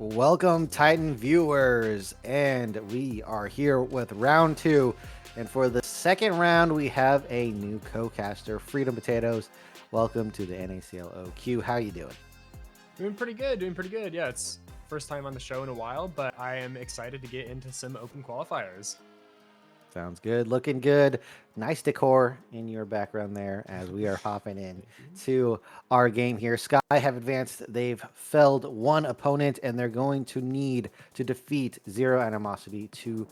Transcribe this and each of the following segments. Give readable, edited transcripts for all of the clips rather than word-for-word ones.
Welcome, Titan viewers, and we are here with round two. And for the second round, we have a new co-caster, Freedom Potatoes. Welcome to the NACL OQ. How you doing? Doing pretty good, doing pretty good. Yeah, it's first time on the show in a while, but I am excited to get into some open qualifiers. Sounds good. Looking good. Nice decor in your background there as we are hopping in to our game here. Sky have advanced. They've felled one opponent, and they're going to need to defeat Zero Animosity to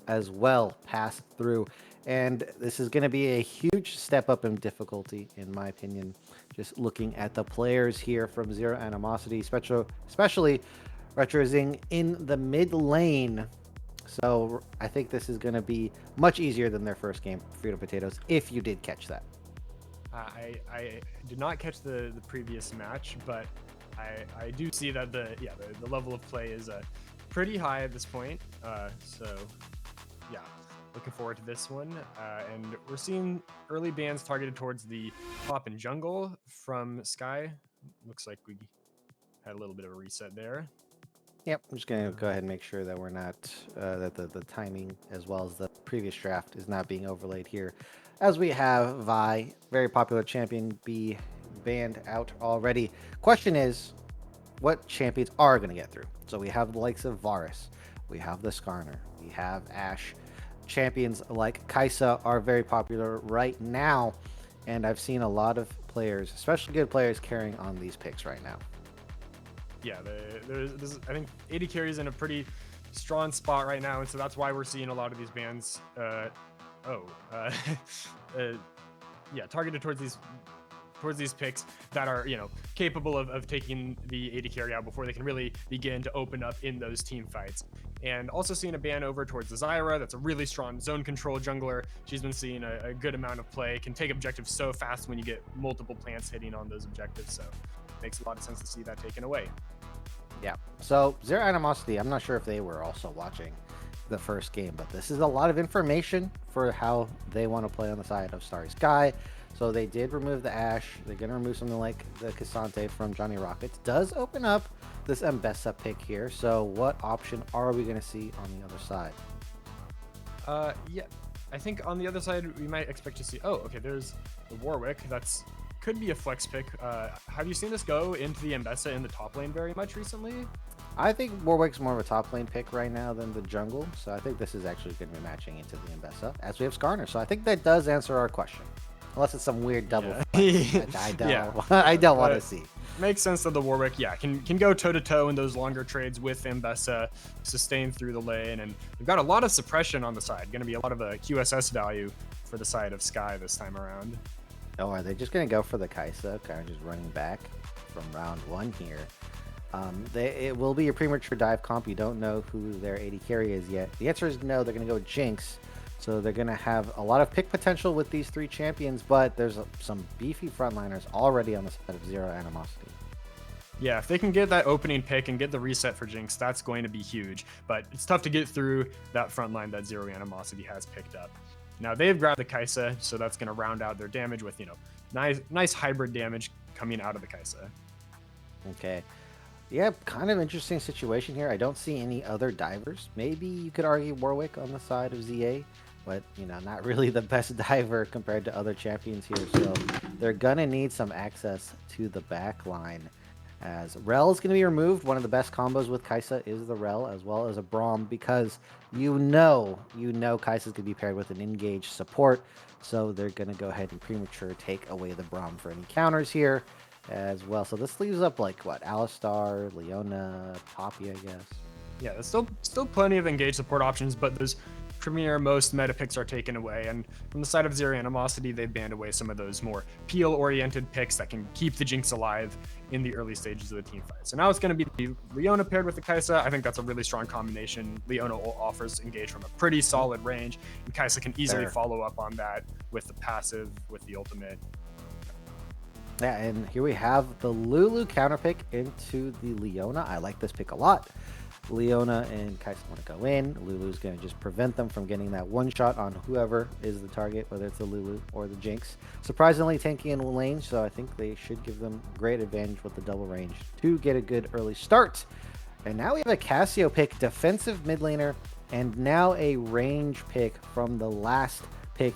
as well pass through. And this is going to be a huge step up in difficulty, in my opinion. Just looking at the players here from Zero Animosity, especially Retrozing in the mid lane. So I think this is going to be much easier than their first game, Freedom Potatoes, if you did catch that. I did not catch the previous match, but I do see that the level of play is pretty high at this point. So yeah, looking forward to this one. And we're seeing early bans targeted towards the top and jungle from Sky. Looks like we had a little bit of a reset there. Yep, I'm just going to go ahead and make sure that we're not, that the timing as well as the previous draft is not being overlaid here. As we have Vi, very popular champion, be banned out already. Question is, what champions are going to get through? So we have the likes of Varus, we have the Skarner, we have Ashe. Champions like Kaisa are very popular right now, and I've seen a lot of players, especially good players, carrying on these picks right now. Yeah, I think AD carry is in a pretty strong spot right now, and so that's why we're seeing a lot of these bans. Targeted towards these picks that are capable of taking the AD carry out before they can really begin to open up in those team fights. And also seeing a ban over towards the Zyra. That's a really strong zone control jungler. She's been seeing a good amount of play. Can take objectives so fast when you get multiple plants hitting on those objectives. So makes a lot of sense to see that taken away. Yeah. So Zero Animosity, I'm not sure if they were also watching the first game, but this is a lot of information for how they want to play on the side of Starry Sky. So they did remove the Ashe. They're going to remove something like the Cassante from Johnny Rockets. Does open up this Mbessa pick here. So what option are we going to see on the other side? Yeah, I think on the other side, we might expect to see, there's the Warwick. Could be a flex pick. Have you seen this go into the Mbessa in the top lane very much recently? I think Warwick's more of a top lane pick right now than the jungle. So I think this is actually going to be matching into the Mbessa as we have Skarner. So I think that does answer our question. Unless it's some weird double flex, which I don't, I don't want to see. Makes sense that the Warwick, can go toe-to-toe in those longer trades with Mbessa, sustain through the lane. And we've got a lot of suppression on the side. Going to be a lot of QSS value for the side of Sky this time around. Oh, are they just going to go for the Kaisa, kind of just running back from round one here? It will be a premature dive comp. You don't know who their AD carry is yet. The answer is no. They're going to go Jinx. So they're going to have a lot of pick potential with these three champions, but there's some beefy frontliners already on the side of Zero Animosity. Yeah, if they can get that opening pick and get the reset for Jinx, that's going to be huge. But it's tough to get through that front line that Zero Animosity has picked up. Now they've grabbed the Kaisa, so that's going to round out their damage with, nice hybrid damage coming out of the Kaisa. Okay. Yeah, kind of interesting situation here. I don't see any other divers. Maybe you could argue Warwick on the side of ZA, but, not really the best diver compared to other champions here. So they're going to need some access to the back line. As Rel is going to be removed. One of the best combos with Kaisa is the Rel as well as a Braum because Kaisa's going to be paired with an engaged support. So they're going to go ahead and premature take away the Braum for any counters here as well. So this leaves up like what? Alistar, Leona, Poppy, I guess. Yeah, there's still plenty of engaged support options, but those premier most meta picks are taken away. And from the side of Zero Animosity, they've banned away some of those more peel-oriented picks that can keep the Jinx alive in the early stages of the team fight. So now it's going to be the Leona paired with the Kaisa. I think that's a really strong combination. Leona offers engage from a pretty solid range, and Kaisa can easily follow up on that with the passive, with the ultimate. Yeah, and here we have the Lulu counter pick into the Leona. I like this pick a lot. Leona and Kaisa want to go in. Lulu's going to just prevent them from getting that one shot on whoever is the target, whether it's the Lulu or the Jinx. Surprisingly tanky in range, so I think they should give them great advantage with the double range to get a good early start. And now we have a Cassio pick, defensive mid laner, and now a range pick from the last pick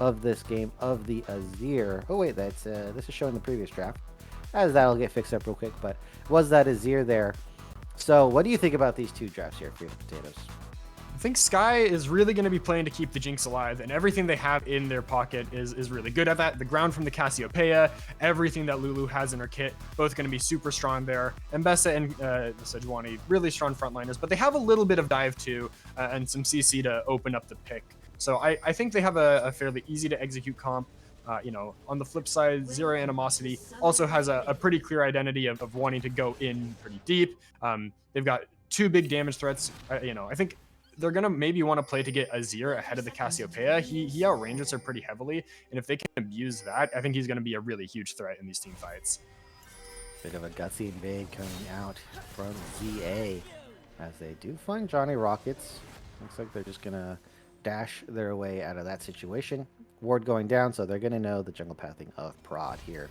of this game of the Azir. Oh wait, this is showing the previous draft, as that'll get fixed up real quick. But was that Azir there? So what do you think about these two drafts here for your potatoes? I think Sky is really going to be playing to keep the Jinx alive, and everything they have in their pocket is really good at that. The ground from the Cassiopeia, everything that Lulu has in her kit, both going to be super strong there. And Bessa and Sejuani, really strong frontliners, but they have a little bit of dive too, and some CC to open up the pick. So I think they have a fairly easy to execute comp. On the flip side, Zero Animosity also has a pretty clear identity of wanting to go in pretty deep. They've got two big damage threats. I think they're going to maybe want to play to get Azir ahead of the Cassiopeia. He outranges her pretty heavily, and if they can abuse that, I think he's going to be a really huge threat in these team fights. Bit of a gutsy invade coming out from ZA as they do find Johnny Rockets. Looks like they're just going to dash their way out of that situation. Ward going down, so they're going to know the jungle pathing of Prod here.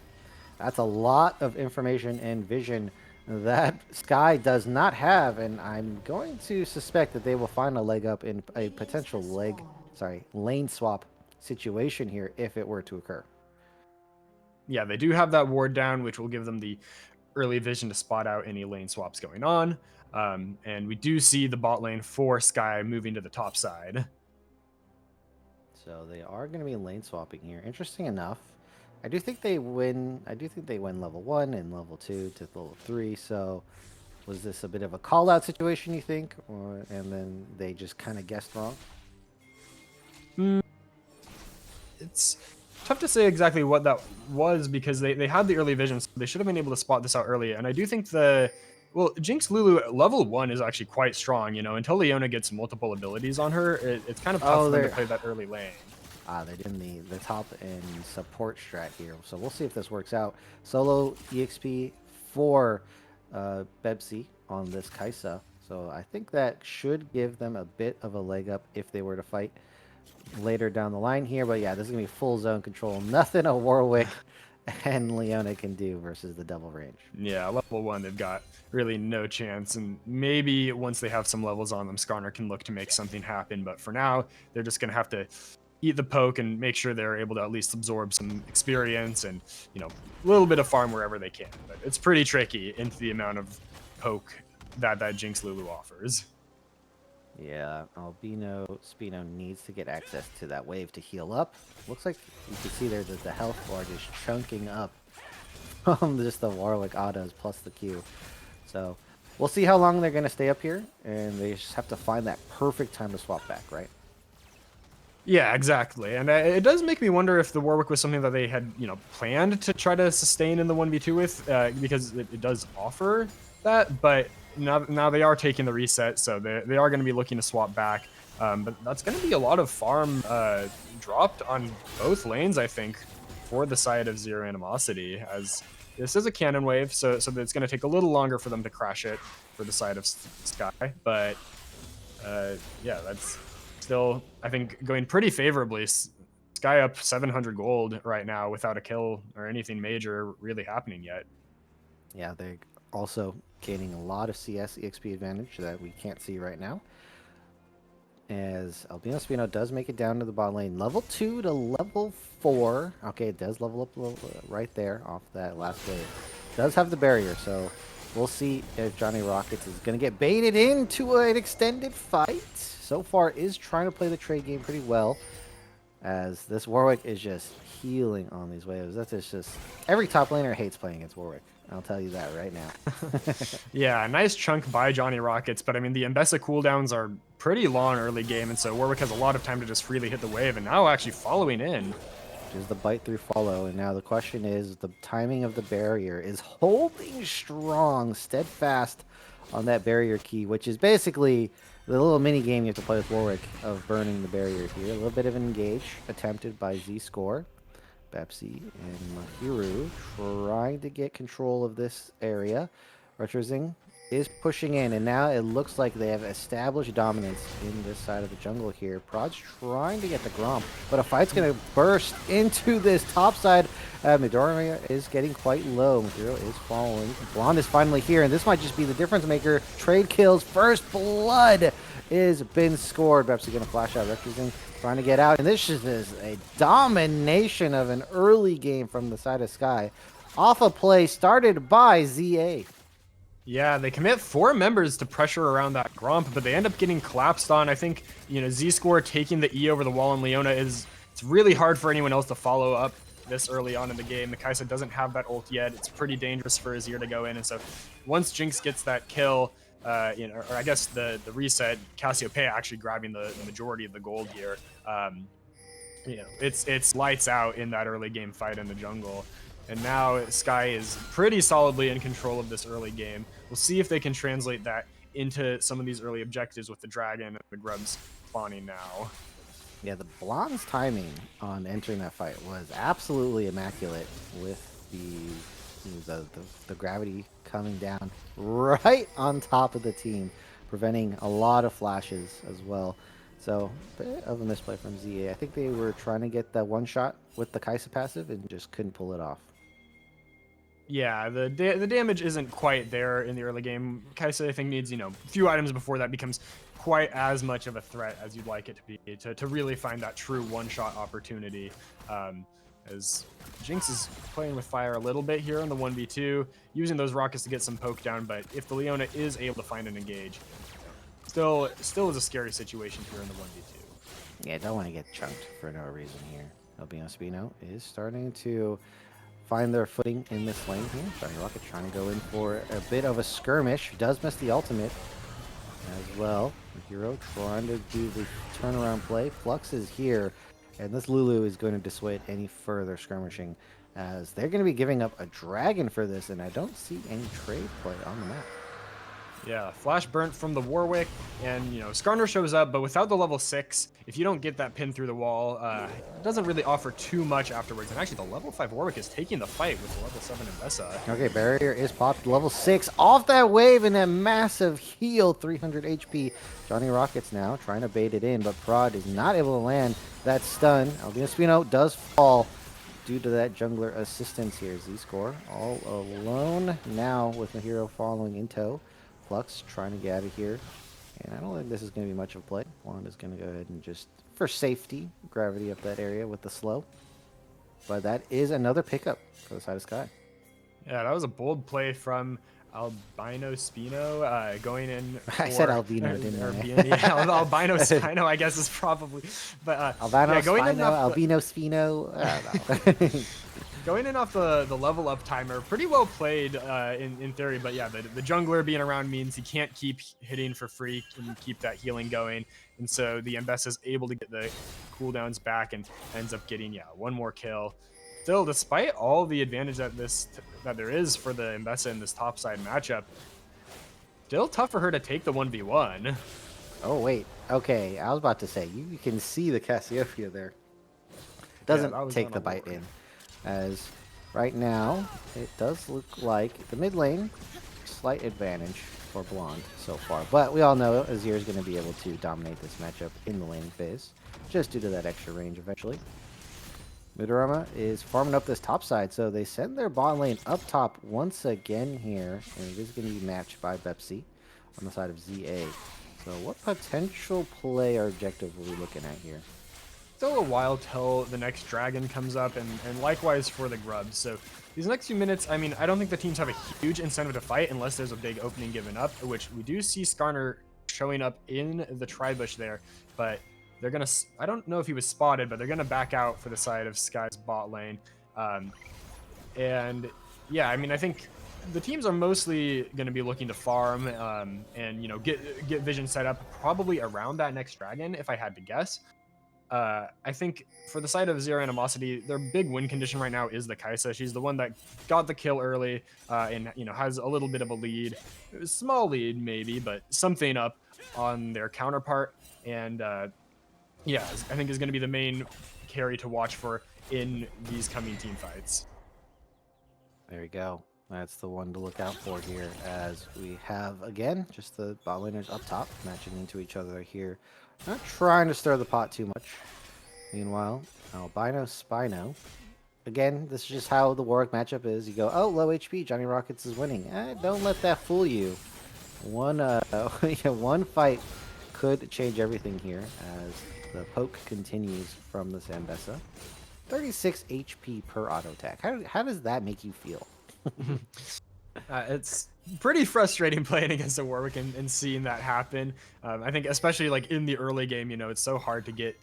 That's a lot of information and vision that Sky does not have, and I'm going to suspect that they will find a leg up in a potential lane swap situation here if it were to occur. Yeah, they do have that ward down, which will give them the early vision to spot out any lane swaps going on. And we do see the bot lane for Sky moving to the top side. So they are going to be lane swapping here. Interesting enough. I do think they win level 1 and level 2 to level 3. So was this a bit of a call out situation, you think? And then they just kind of guessed wrong? It's tough to say exactly what that was because they had the early vision, so they should have been able to spot this out early. And I do think Jinx Lulu level 1 is actually quite strong, until Leona gets multiple abilities on her, it's kind of tough for them to play that early lane. They're doing the top and support strat here. So we'll see if this works out. Solo EXP for Bebsi on this Kaisa. So I think that should give them a bit of a leg up if they were to fight later down the line here. But yeah, this is going to be full zone control. Nothing a Warwick and Leona can do versus the double range. Yeah, level 1, they've got really no chance. And maybe once they have some levels on them, Skarner can look to make something happen. But for now, they're just going to have to eat the poke and make sure they're able to at least absorb some experience and, a little bit of farm wherever they can. But it's pretty tricky into the amount of poke that Jinx Lulu offers. Yeah, Albino Spino needs to get access to that wave to heal up. Looks like you can see there that the health bar just chunking up from just the Warwick autos plus the Q. So we'll see how long they're going to stay up here, and they just have to find that perfect time to swap back, right? Yeah, exactly. And it does make me wonder if the Warwick was something that they had, planned to try to sustain in the 1v2 with, because it does offer that. But now they are taking the reset, so they are going to be looking to swap back. But that's going to be a lot of farm dropped on both lanes, I think, for the side of Zero Animosity, as this is a cannon wave, so it's going to take a little longer for them to crash it for the side of Sky. But yeah, that's still, I think, going pretty favorably. Sky up 700 gold right now without a kill or anything major really happening yet. Yeah, they're also gaining a lot of CS EXP advantage that we can't see right now. As Albino Spino does make it down to the bot lane. Level 2 to level 4. Okay, it does level up a little right there off that last wave. does have the barrier, so we'll see if Johnny Rockets is going to get baited into an extended fight. So far is trying to play the trade game pretty well, as this Warwick is just healing on these waves. That's just every top laner hates playing against Warwick. I'll tell you that right now. Yeah, nice chunk by Johnny Rockets, but I mean, the Mbessa cooldowns are pretty long early game, and so Warwick has a lot of time to just freely hit the wave, and now actually following in. Is the bite through follow, and now the question is the timing of the barrier is holding strong, steadfast on that barrier key, which is basically the little mini game you have to play with Warwick of burning the barrier here. A little bit of an engage attempted by Z-Score. Bepsi and Mahiru trying to get control of this area. Retrozing is pushing in, and now it looks like they have established dominance in this side of the jungle here. Prod's trying to get the Gromp, but a fight's going to burst into this top side. Midoriya is getting quite low. Mahiru is following. Blonde is finally here, and this might just be the difference maker. Trade kills. First blood is been scored. Bepsi going to flash out. Retrozing trying to get out, and this is a domination of an early game from the side of Sky. Off a play started by ZA. Yeah, they commit 4 members to pressure around that Gromp, but they end up getting collapsed on. I think, you know, Z-Score taking the E over the wall on Leona it's really hard for anyone else to follow up this early on in the game. Mikaisa doesn't have that ult yet. It's pretty dangerous for Azir to go in, and so once Jinx gets that kill, you know, or I guess the reset, Cassiopeia actually grabbing the majority of the gold here. You know, it's lights out in that early game fight in the jungle. And now Sky is pretty solidly in control of this early game. We'll see if they can translate that into some of these early objectives with the Dragon and the Grubs spawning now. Yeah, the Blonde's timing on entering that fight was absolutely immaculate, with the gravity coming down right on top of the team, preventing a lot of flashes as well. So, bit of a misplay from ZA. I think they were trying to get that one shot with the Kaisa passive and just couldn't pull it off. Yeah, the damage isn't quite there in the early game. Kaisa, I think, needs, you know, a few items before that becomes quite as much of a threat as you'd like it to be, to really find that true one-shot opportunity. As Jinx is playing with fire a little bit here in the 1v2, using those rockets to get some poke down, but if the Leona is able to find an engage, still is a scary situation here in the 1v2. Yeah, don't want to get chunked for no reason here. Albino Spino is starting to find their footing in this lane here. Johnny Rocket trying to go in for a bit of a skirmish. Does miss the ultimate as well. The hero trying to do the turnaround play. Flux is here, and this Lulu is going to dissuade any further skirmishing, as they're going to be giving up a dragon for this, and I don't see any trade play on the map. Yeah, flash burnt from the Warwick, and, you know, Skarner shows up, but without the level 6, if you don't get that pin through the wall, it doesn't really offer too much afterwards. And actually, the level 5 Warwick is taking the fight with the level 7 Mbessa. Okay, barrier is popped. Level 6 off that wave, and a massive heal, 300 HP. Johnny Rockets now trying to bait it in, but Prod is not able to land that stun. Albino Spino does fall due to that jungler assistance here. Z-Score all alone now with the hero following in tow. Flux trying to get out of here, and I don't think this is going to be much of a play. Wand is going to go ahead and just, for safety, gravity up that area with the slow. But that is another pickup for the side of Sky. Yeah, that was a bold play from Albino Spino going in. I said Albino, didn't I? Yeah, Albino Spino, I guess, is probably. But Albino yeah, going Spino, in off Albino Spino. I don't know. Going in off the level up timer, pretty well played in theory, but yeah, the jungler being around means he can't keep hitting for free and keep that healing going, and so the Mbessa is able to get the cooldowns back and ends up getting, yeah, one more kill. Still, despite all the advantage that there is for the Mbessa in this topside matchup, still tough for her to take the 1v1. Oh, wait. Okay, I was about to say, you can see the Cassiopeia there. Doesn't take the bite in. As right now, it does look like the mid lane, slight advantage for Blonde so far. But we all know Azir is going to be able to dominate this matchup in the laning phase, just due to that extra range eventually. Midorama is farming up this top side, so they send their bot lane up top once again here, and it is going to be matched by Bepsi on the side of ZA. So what potential play or objective are we looking at here? still a while till the next dragon comes up, and likewise for the grubs. So these next few minutes, I mean, I don't think the teams have a huge incentive to fight unless there's a big opening given up, which we do see Skarner showing up in the tri-bush there, but they're gonna, I don't know if he was spotted, but they're gonna back out for the side of Sky's bot lane. And yeah, I mean, I think the teams are mostly going to be looking to farm and get vision set up probably around that next dragon, if I had to guess. I think for the side of Zero Animosity, their big win condition right now is the Kaisa. She's the one that got the kill early and has a little bit of a lead, a small lead maybe, but something up on their counterpart. And yeah, I think is going to be the main carry to watch for in these coming team fights. There we go. That's the one to look out for here, as we have, again, just the bot laners up top matching into each other here. Not trying to stir the pot too much. Meanwhile, Albino Spino. Again, this is just how the Warwick matchup is. You go, oh, low HP, Johnny Rockets is winning. Don't let that fool you. One, one fight could change everything here as the poke continues from the Zambessa. 36 HP per auto attack. How does that make you feel? It's pretty frustrating playing against a Warwick and seeing that happen. I think especially like in the early game, it's so hard to get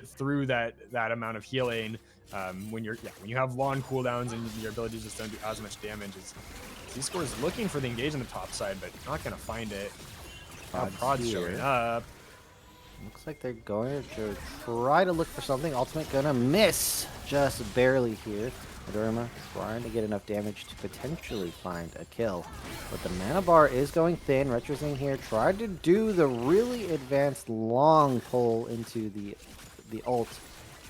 through that amount of healing when you have long cooldowns and your abilities just don't do as much damage. Z-Score is looking for the engage on the top side, but not gonna find it. Prod's showing up. Looks like they're going to try to look for something. Ultimate gonna miss just barely here. Adurma trying to get enough damage to potentially find a kill. But the mana bar is going thin. Retrozing here tried to do the really advanced long pull into the ult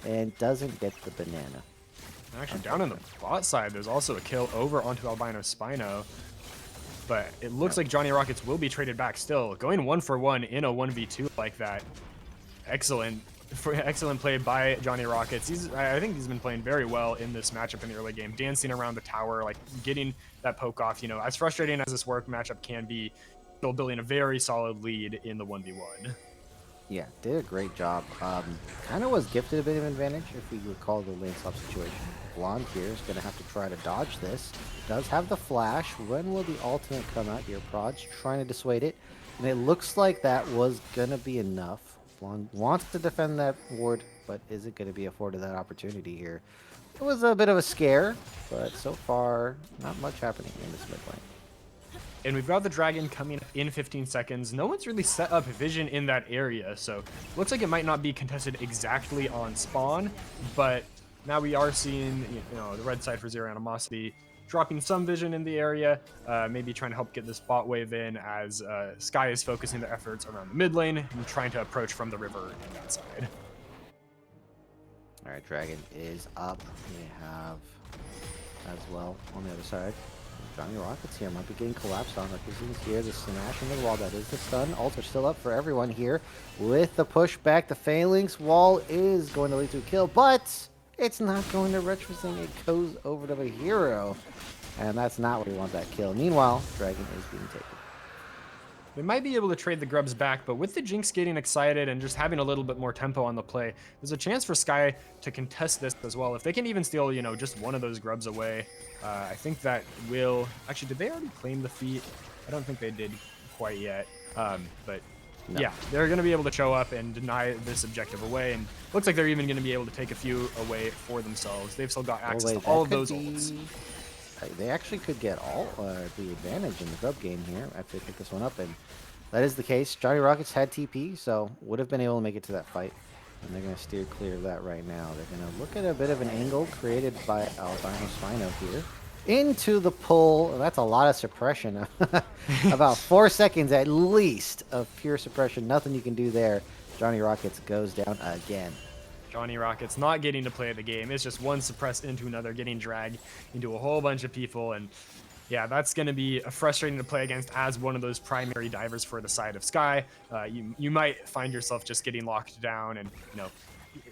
and doesn't get the banana. Actually, down on the bot side, there's also a kill over onto Albino Spino. But it looks like Johnny Rockets will be traded back still. Going 1-for-1 in a 1v2 like that. Excellent play by Johnny Rockets. I think he's been playing very well in this matchup in the early game, dancing around the tower, like getting that poke off. As frustrating as this work matchup can be, still building a very solid lead in the 1v1. Yeah, did a great job. Kind of was gifted a bit of advantage if we recall the lane swap situation. Blonde here is going to have to try to dodge this. Does have the flash. When will the ultimate come out here? Prod's trying to dissuade it. And it looks like that was going to be enough. Blonde wants to defend that ward, but is it going to be afforded that opportunity here? It was a bit of a scare, but so far, not much happening in this mid lane. And we've got the dragon coming up in 15 seconds. No one's really set up vision in that area, so looks like it might not be contested exactly on spawn, but now we are seeing the red side for Zero Animosity dropping some vision in the area, maybe trying to help get this bot wave in as Sky is focusing their efforts around the mid lane and trying to approach from the river on that side. All right, dragon is up. We have as well on the other side. Johnny Rockets here might be getting collapsed on. Represents here the smash in the wall. That is the stun. Ults are still up for everyone here with the pushback. The Phalanx wall is going to lead to a kill, but it's not going to Retrozing. It goes over to the hero, and that's not what we want, that kill. Meanwhile, dragon is being taken. They might be able to trade the grubs back, but with the Jinx getting excited and just having a little bit more tempo on the play, there's a chance for Sky to contest this as well. If they can even steal, just one of those grubs away, I think that will... Actually, did they already claim the feat? I don't think they did quite yet, but no. Yeah, they're going to be able to show up and deny this objective away, and looks like they're even going to be able to take a few away for themselves. They've still got access to all of those ults. They actually could get all the advantage in the grub game here after they pick this one up, and that is the case. Johnny Rockets had TP, so would have been able to make it to that fight, and they're going to steer clear of that right now. They're going to look at a bit of an angle created by Albino Spino here into the pull. That's a lot of suppression. About 4 seconds at least of pure suppression. Nothing you can do there. Johnny Rockets goes down again. Johnny Rockets not getting to play the game. It's just one suppressed into another, getting dragged into a whole bunch of people. And yeah, that's going to be frustrating to play against as one of those primary divers for the side of Sky. You might find yourself just getting locked down and,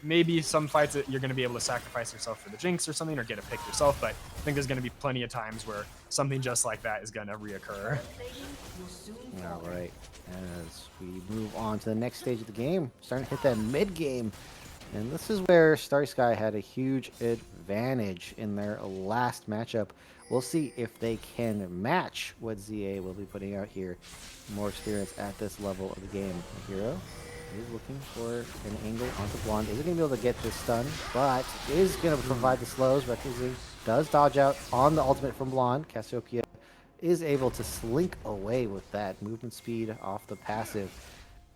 maybe some fights that you're going to be able to sacrifice yourself for the Jinx or something, or get a pick yourself. But I think there's going to be plenty of times where something just like that is going to reoccur. All right. As we move on to the next stage of the game, starting to hit that mid game. And this is where Starry Sky had a huge advantage in their last matchup. We'll see if they can match what ZA will be putting out here. More experience at this level of the game. The hero is looking for an angle onto Blonde. Isn't going to be able to get this stun, but is going to provide the slows. Recklessly does dodge out on the ultimate from Blonde. Cassiopeia is able to slink away with that movement speed off the passive.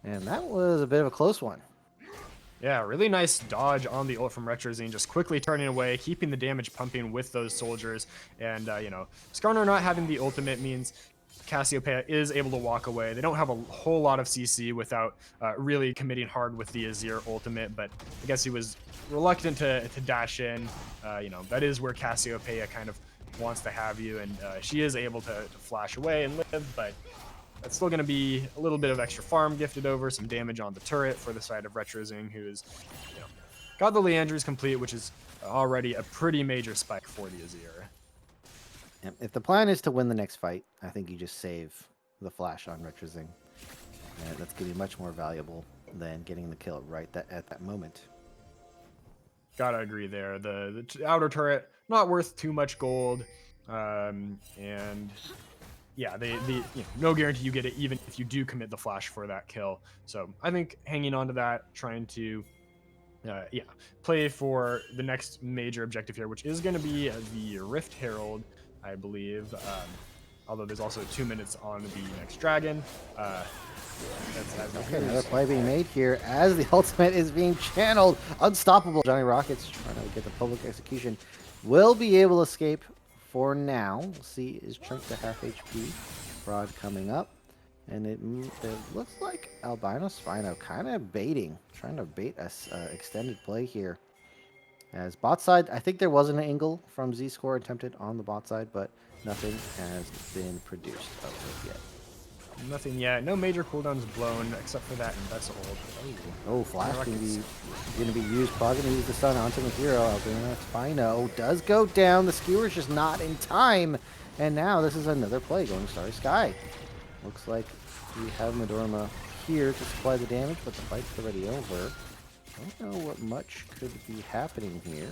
And that was a bit of a close one. Yeah, really nice dodge on the ult from Retrozine, just quickly turning away, keeping the damage pumping with those soldiers. And, Skarner not having the ultimate means Cassiopeia is able to walk away. They don't have a whole lot of CC without really committing hard with the Azir ultimate, but I guess he was reluctant to dash in. That is where Cassiopeia kind of wants to have you, and she is able to flash away and live, but that's still going to be a little bit of extra farm gifted over, some damage on the turret for the side of Retrozing, who's got the Leandries complete, which is already a pretty major spike for the Azir. If the plan is to win the next fight, I think you just save the flash on Retrozing. And that's going to be much more valuable than getting the kill right at that moment. Gotta agree there. The outer turret, not worth too much gold. And yeah, no guarantee you get it even if you do commit the flash for that kill. So I think hanging on to that, trying to play for the next major objective here, which is going to be the Rift Herald, I believe. Although there's also 2 minutes on the next dragon. Okay, another play being made here as the ultimate is being channeled. Unstoppable. Johnny Rockets trying to get the public execution. Will be able to escape for now. We'll see, is Trunk to half HP. Fraud coming up. And it looks like Albino Spino kind of baiting. Trying to bait us extended play here. As bot side, I think there was an angle from Z-Score attempted on the bot side, but nothing has been produced of it yet. Nothing yet. No major cooldowns blown except for that Invest ult. Oh, flash going to be used. Probably going to use the stun onto the hero. Albino Spino does go down. The skewer's just not in time. And now this is another play going to Starry Sky. Looks like we have Madorma here to supply the damage, but the fight's already over. Don't know what much could be happening here.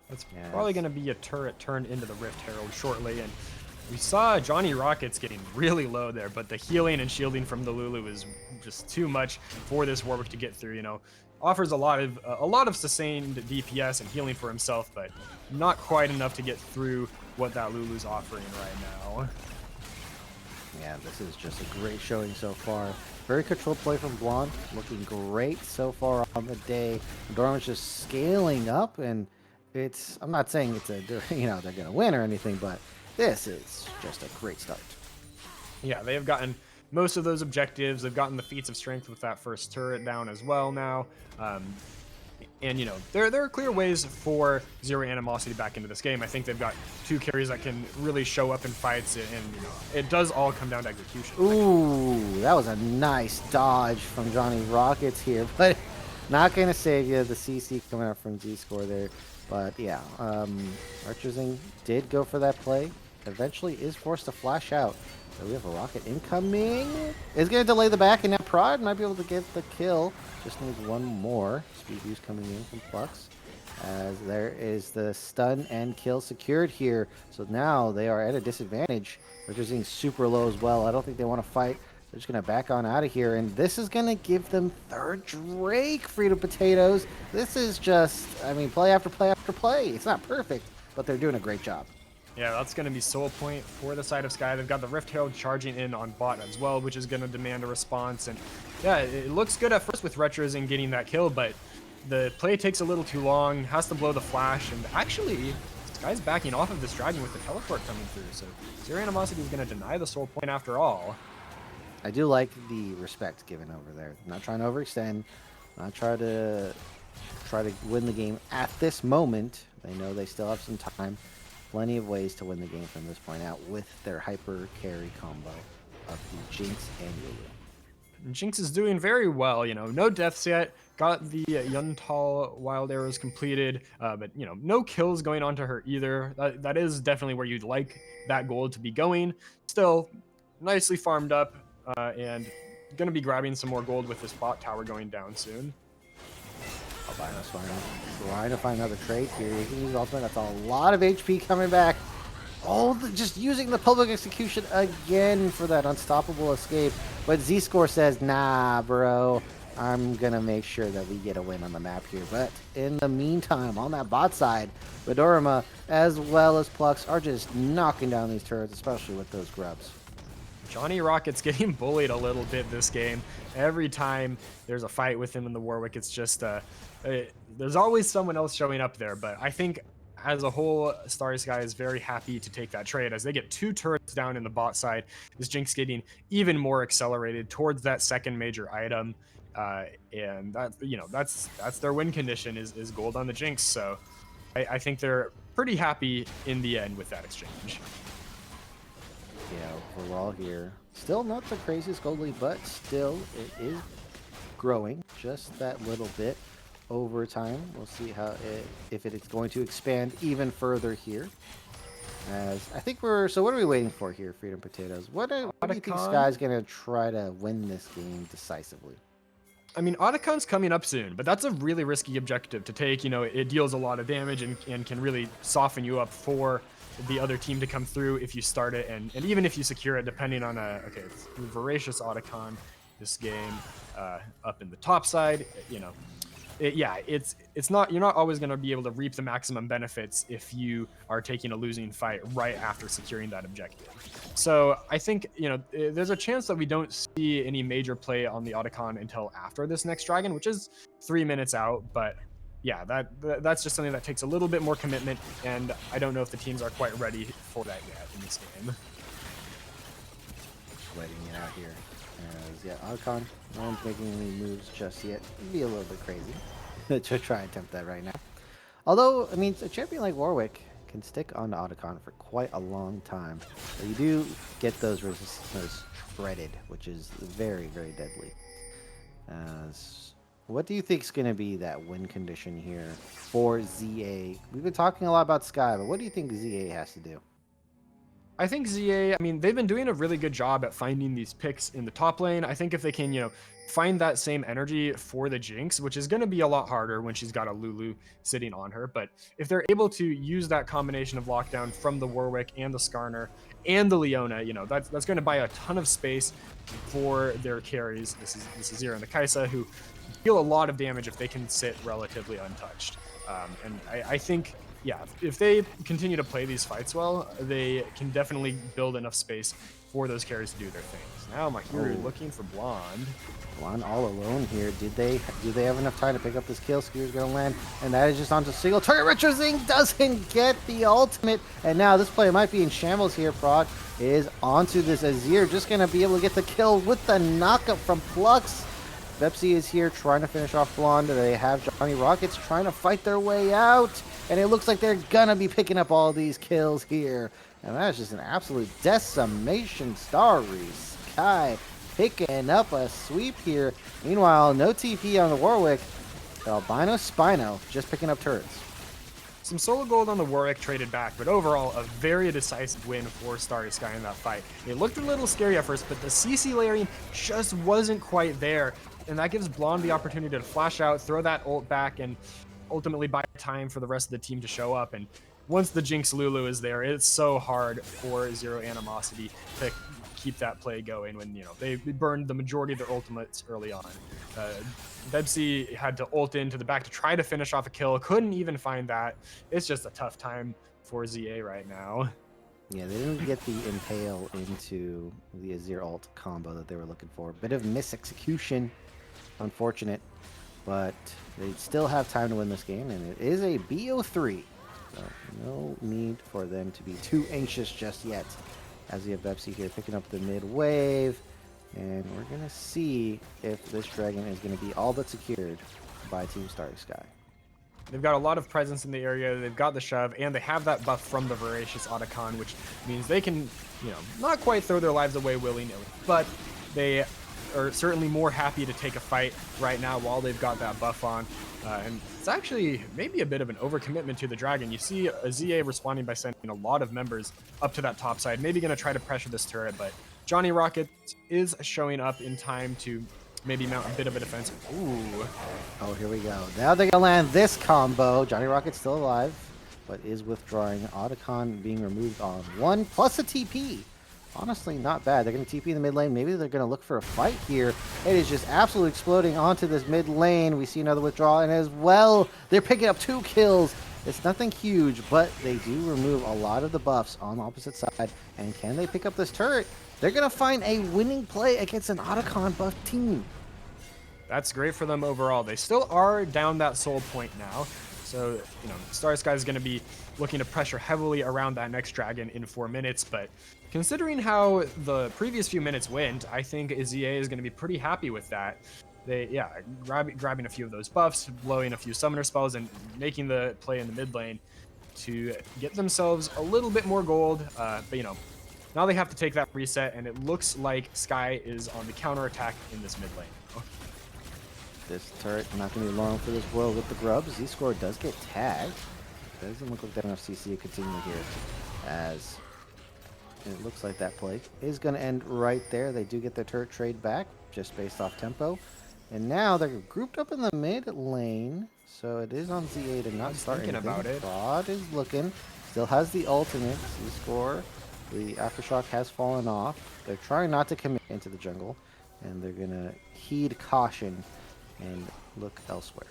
That's probably going to be a turret turned into the Rift Herald shortly, and we saw Johnny Rockets getting really low there, but the healing and shielding from the Lulu is just too much for this Warwick to get through. Offers a lot of sustained DPS and healing for himself, but not quite enough to get through what that Lulu's offering right now. Yeah, this is just a great showing so far. Very controlled play from Blonde, looking great so far on the day. Dorman's just scaling up, and I'm not saying it's they're gonna win or anything, but this is just a great start. Yeah, they have gotten most of those objectives. They've gotten the feats of strength with that first turret down as well now. And there are clear ways for Zero Animosity back into this game. I think they've got 2 carries that can really show up in fights, and it does all come down to execution. Ooh, that was a nice dodge from Johnny Rockets here, but not gonna save you. The CC coming out from Z-Score there, but yeah, Retrozing did go for that play. Eventually is forced to flash out. So we have a rocket incoming. Is going to delay the back, and now Prod might be able to get the kill. Just needs one more. Speed boost coming in from Flux. As there is the stun and kill secured here. So now they are at a disadvantage. They're just being super low as well. I don't think they want to fight. They're just going to back on out of here. And this is going to give them third Drake Frito Potatoes. This is just, play after play after play. It's not perfect, but they're doing a great job. Yeah, that's going to be soul point for the side of Sky. They've got the Rift Herald charging in on bot as well, which is going to demand a response. And yeah, it looks good at first with Retrozing getting that kill, but the play takes a little too long, has to blow the flash, and actually, Sky's backing off of this dragon with the teleport coming through. So Zero Animosity is going to deny the soul point after all. I do like the respect given over there. Not trying to overextend, not try to win the game at this moment. They know they still have some time. Plenty of ways to win the game from this point out with their hyper carry combo of the Jinx and Lulu. And Jinx is doing very well, no deaths yet. got the Yuntal wild arrows completed, but no kills going onto her either. That is definitely where you'd like that gold to be going. Still, nicely farmed up, and gonna be grabbing some more gold with this bot tower going down soon. Albino's trying to find another trait here. He can use ultimate. That's a lot of HP coming back. Oh, just using the public execution again for that unstoppable escape. But Z-Score says, nah, bro. I'm going to make sure that we get a win on the map here. But in the meantime, on that bot side, Bedorama as well as Plux are just knocking down these turrets, especially with those grubs. Johnny Rocket's getting bullied a little bit this game. Every time there's a fight with him in the Warwick, it's just there's always someone else showing up there. But I think as a whole, Starry Sky is very happy to take that trade as they get 2 turrets down in the bot side. This Jinx getting even more accelerated towards that second major item, and that's their win condition is gold on the Jinx. So I think they're pretty happy in the end with that exchange. Yeah, overall here, still not the craziest gold lead, but still it is growing just that little bit over time. We'll see how if it is going to expand even further here. As I think so what are we waiting for here, Freedom Potatoes? What do you think Sky's going to try to win this game decisively? I mean, Otacon's coming up soon, but that's a really risky objective to take. It deals a lot of damage and can really soften you up for the other team to come through if you start it, and even if you secure it, depending on okay, it's Voracious Otacon this game, up in the top side. It's not, you're not always going to be able to reap the maximum benefits if you are taking a losing fight right after securing that objective. So I think there's a chance that we don't see any major play on the Otacon until after this next dragon, which is 3 minutes out. But yeah, that's just something that takes a little bit more commitment, and I don't know if the teams are quite ready for that yet in this game. Waiting it out here. As, yeah, Otacon, no one's making any moves just yet. It'd be a little bit crazy to try and attempt that right now. Although, I mean, a champion like Warwick can stick on Otacon for quite a long time. But you do get those resistances shredded, which is very, very deadly. What do you think is going to be that win condition here for ZA? We've been talking a lot about Sky, but what do you think ZA has to do? I think ZA, I mean, they've been doing a really good job at finding these picks in the top lane. I think if they can, find that same energy for the Jinx, which is going to be a lot harder when she's got a Lulu sitting on her. But if they're able to use that combination of lockdown from the Warwick and the Skarner and the Leona, that's going to buy a ton of space for their carries. This is Zero and the Kaisa, who deal a lot of damage if they can sit relatively untouched. And I think, yeah, if they continue to play these fights well, they can definitely build enough space for those carries to do their things. Now Mahiri looking for Blonde. Blonde all alone here. Do they have enough time to pick up this kill? Skewer's going to land, and that is just onto single target. Retro Zing doesn't get the ultimate, and now this play might be in shambles here. Prod is onto this Azir, just going to be able to get the kill with the knockup from Plux. Pepsi is here trying to finish off Blonde. They have Johnny Rockets trying to fight their way out, and it looks like they're gonna be picking up all these kills here. And that is just an absolute decimation. Starry Sky picking up a sweep here. Meanwhile, no TP on the Warwick. Albino Spino just picking up turrets. Some solo gold on the Warwick traded back, but overall a very decisive win for Starry Sky in that fight. It looked a little scary at first, but the CC layering just wasn't quite there. And that gives Blonde the opportunity to flash out, throw that ult back, and ultimately buy time for the rest of the team to show up. And once the Jinx Lulu is there, it's so hard for Zero Animosity to keep that play going when they burned the majority of their ultimates early on. Bebsy had to ult into the back to try to finish off a kill, couldn't even find that. It's just a tough time for ZA right now. Yeah, they didn't get the impale into the Azir ult combo that they were looking for. Bit of misexecution, unfortunate, but they still have time to win this game, and it is a BO3. So no need for them to be too anxious just yet. As we have Bebsy here picking up the mid wave, and we're going to see if this dragon is going to be all but secured by Team Starry Sky. They've got a lot of presence in the area, they've got the shove, and they have that buff from the Voracious Otacon, which means they can, not quite throw their lives away willy-nilly, but they are certainly more happy to take a fight right now while they've got that buff on. And it's actually maybe a bit of an overcommitment to the Dragon. You see a ZA responding by sending a lot of members up to that top side, maybe going to try to pressure this turret, but Johnny Rocket is showing up in time to maybe mount a bit of a defense. Ooh. Oh, here we go. Now they're going to land this combo. Johnny Rocket's still alive, but is withdrawing. Otacon being removed on 1 plus a TP. Honestly, not bad. They're going to TP in the mid lane. Maybe they're going to look for a fight here. It is just absolutely exploding onto this mid lane. We see another withdrawal, and as well, they're picking up 2 kills. It's nothing huge, but they do remove a lot of the buffs on the opposite side. And can they pick up this turret? They're going to find a winning play against an Otacon buff team. That's great for them overall. They still are down that soul point now. So, Starry Sky is going to be looking to pressure heavily around that next dragon in 4 minutes. But considering how the previous few minutes went, I think ZA is going to be pretty happy with that. Grabbing a few of those buffs, blowing a few summoner spells, and making the play in the mid lane to get themselves a little bit more gold. But, now they have to take that reset, and it looks like Sky is on the counter attack in this mid lane. This turret not going to be long for this world with the grubs. Z-Score does get tagged. Doesn't look like they have enough CC to continue here, as it looks like that play is going to end right there. They do get their turret trade back just based off tempo. And now they're grouped up in the mid lane, so it is on ZA to not start thinking anything. about it. Rod is looking, still has the ultimate. Z-Score, the Aftershock has fallen off. They're trying not to commit into the jungle, and they're going to heed caution and look elsewhere.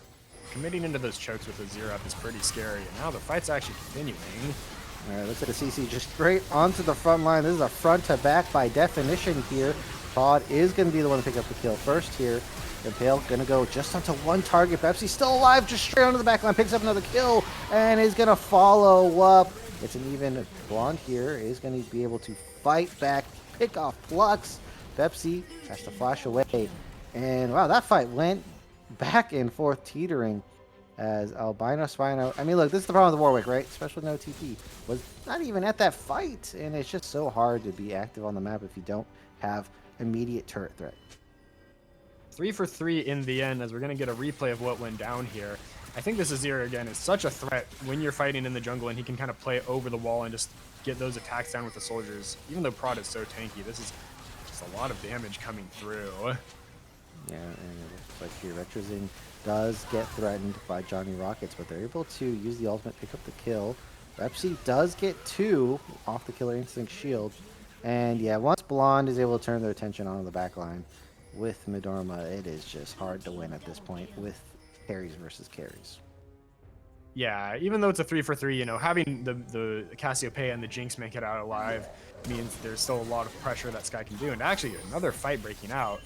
Committing into those chokes with a 0-up is pretty scary, and now the fight's actually continuing. All right, looks like a CC just straight onto the front line. This is a front to back by definition here. Todd is going to be the one to pick up the kill first here. Impale going to go just onto 1 target. Pepsi still alive, just straight onto the back line, picks up another kill, and is going to follow up. It's an even. Blonde here is going to be able to fight back, pick off Plux. Pepsi has to flash away. And wow, that fight went back and forth, teetering as Albino Spino. I mean, look, this is the problem with Warwick, right? Especially no TP. Was not even at that fight, and it's just so hard to be active on the map if you don't have immediate turret threat. 3 for 3 in the end, as we're going to get a replay of what went down here. I think this Azir, again, is such a threat when you're fighting in the jungle, and he can kind of play over the wall and just get those attacks down with the soldiers. Even though Prod is so tanky, this is just a lot of damage coming through. Yeah, and it looks like here Retrozing does get threatened by Johnny Rockets, but they're able to use the ultimate, pick up the kill. Repsy does get 2 off the Killer Instinct shield. And yeah, once Blonde is able to turn their attention onto the back line with Midorma, it is just hard to win at this point with carries versus carries. Yeah, even though it's a 3 for 3, having the Cassiopeia and the Jinx make it out alive means there's still a lot of pressure that Sky can do. And actually, another fight breaking out.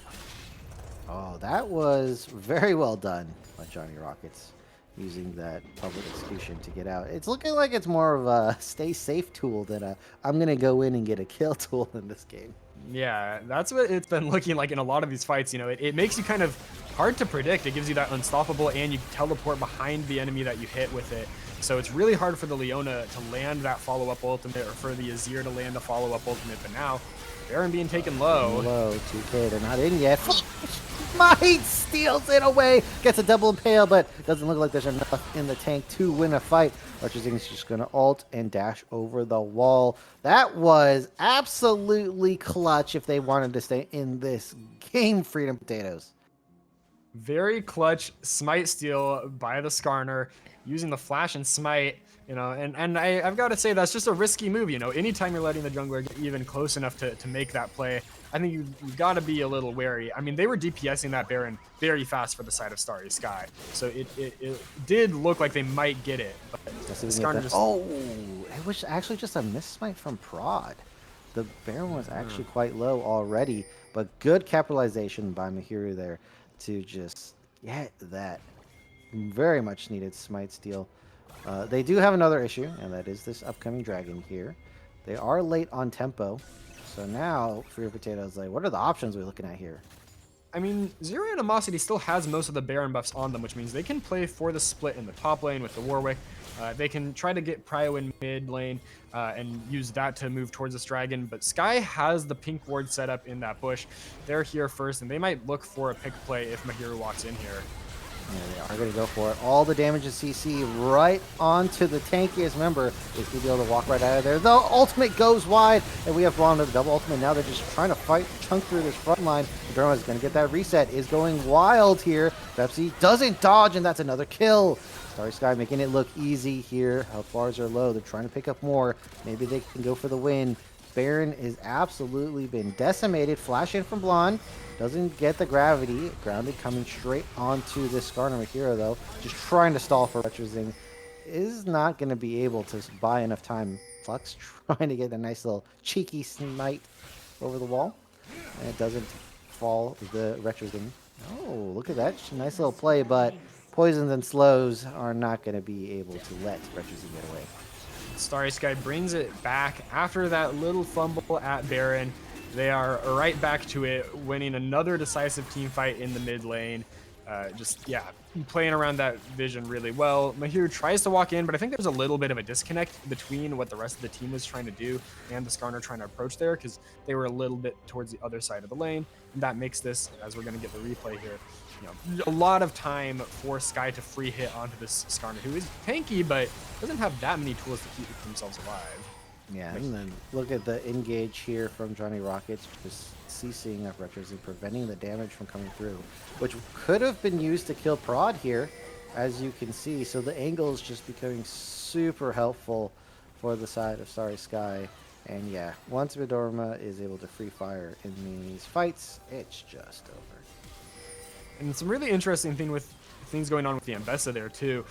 Oh, that was very well done by Johnny Rockets, using that public execution to get out. It's looking like it's more of a stay safe tool than a I'm going to go in and get a kill tool in this game. Yeah, that's what it's been looking like in a lot of these fights. It makes you kind of hard to predict. It gives you that unstoppable, and you teleport behind the enemy that you hit with it. So it's really hard for the Leona to land that follow-up ultimate, or for the Azir to land a follow-up ultimate. But now, Baron being taken low. Low, 2K, they're not in yet. Might steals it away, gets a double impale, but doesn't look like there's enough in the tank to win a fight. Archerzing's just going to ult and dash over the wall. That was absolutely clutch if they wanted to stay in this game, Freedom Potatoes. Very clutch smite steal by the Skarner, using the flash and smite. And I've got to say, that's just a risky move. Anytime you're letting the jungler get even close enough to make that play, I think you've got to be a little wary. I mean, they were DPSing that Baron very fast for the side of Starry Sky, so it did look like they might get it. But Skarner just... Oh, it was actually just a miss smite from Prod. The Baron was actually quite low already, but good capitalization by Mahiri there to just get that very much needed smite steal. They do have another issue, and that is this upcoming dragon here. They are late on tempo, so now Freer Potatoes, like, what are the options we're looking at here? I mean, Zero Animosity still has most of the Baron buffs on them, which means they can play for the split in the top lane with the Warwick. They can try to get Prio in mid lane and use that to move towards this dragon. But Sky has the pink ward set up in that bush. They're here first, and they might look for a pick play if Mahir walks in here. Yeah, they are going to go for it. All the damage to CC right onto the tankiest member is going to be able to walk right out of there. The ultimate goes wide, and we have Braun with the double ultimate. Now they're just trying to fight, chunk through this front line. Derma is going to get that reset, is going wild here. Pepsi doesn't dodge, and that's another kill. Starry Sky making it look easy here. Health bars are low. They're trying to pick up more. Maybe they can go for the win. Baron is absolutely been decimated. Flash in from Blonde. Doesn't get the gravity. Grounded coming straight onto this Skarner hero, though. Just trying to stall for Retrozing. Is not going to be able to buy enough time. Flux trying to get a nice little cheeky smite over the wall. And it doesn't fall the Retrozing. Oh, look at that. Nice little play, but poisons and slows are not going to be able to let Retrozing get away. Starry Sky brings it back after that little fumble at Baron. They are right back to it, winning another decisive team fight in the mid lane. Yeah, playing around that vision really well. Mahir tries to walk in, but I think there's a little bit of a disconnect between what the rest of the team was trying to do and the Skarner trying to approach there, because they were a little bit towards the other side of the lane. And that makes this, as we're going to get the replay here, a lot of time for Sky to free hit onto this Skarner, who is tanky, but doesn't have that many tools to keep themselves alive. Yeah, and then look at the engage here from Johnny Rockets, just CCing up Retros and preventing the damage from coming through, which could have been used to kill Prod here, as you can see. So the angle is just becoming super helpful for the side of Starry Sky. And yeah, once Vidorma is able to free fire in these fights, it's just over. And some really interesting things going on with the Ambessa there too.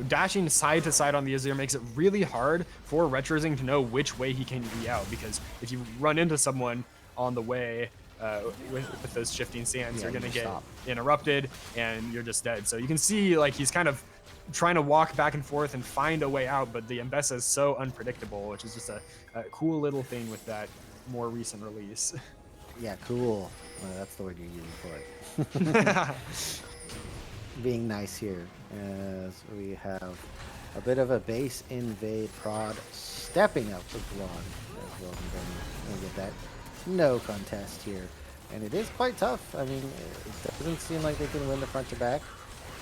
Dashing side to side on the Azir makes it really hard for Retrozing to know which way he can be out, because if you run into someone on the way with those shifting sands, you're gonna get interrupted and you're just dead. So you can see like he's kind of trying to walk back and forth and find a way out, but the Ambessa is so unpredictable, which is just a cool little thing with that more recent release. Yeah, cool. That's the word you're using for it. Being nice here, as we have a bit of a base invade. Prod stepping up with Blonde as well, and get that no contest here. And it is quite tough. I mean, it doesn't seem like they can win the front to back.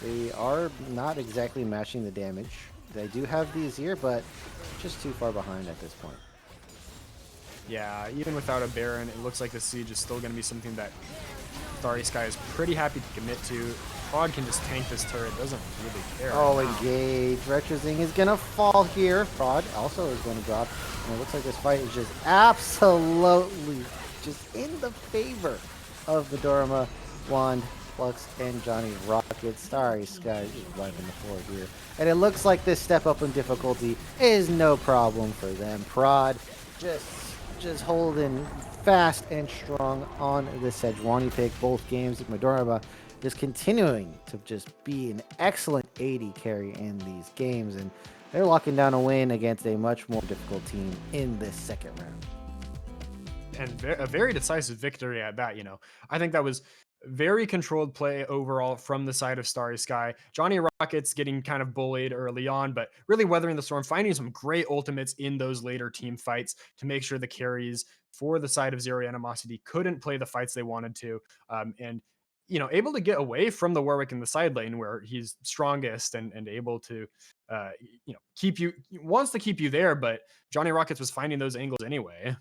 They are not exactly matching the damage. They do have the Azir, but just too far behind at this point. Yeah, even without a Baron, it looks like the siege is still going to be something that Starry Sky is pretty happy to commit to. Prod can just tank this turret, doesn't really care. Oh, engage. Retrozing is going to fall here. Prod also is going to drop. And it looks like this fight is just absolutely just in the favor of the Dorma, Wand, Flux, and Johnny Rocket. Starry Sky is wiping the floor here. And it looks like this step up in difficulty is no problem for them. Prod just holding fast and strong on the Sejuani pick. Both games, Madoraba just continuing to just be an excellent AD carry in these games, and they're locking down a win against a much more difficult team in this second round. And a very decisive victory at that. I think that was very controlled play overall from the side of Starry Sky. Johnny Rockets getting kind of bullied early on, but really weathering the storm, finding some great ultimates in those later team fights to make sure the carries for the side of Zero Animosity couldn't play the fights they wanted to. And able to get away from the Warwick in the side lane where he's strongest and able to, keep you, wants to keep you there, but Johnny Rockets was finding those angles anyway.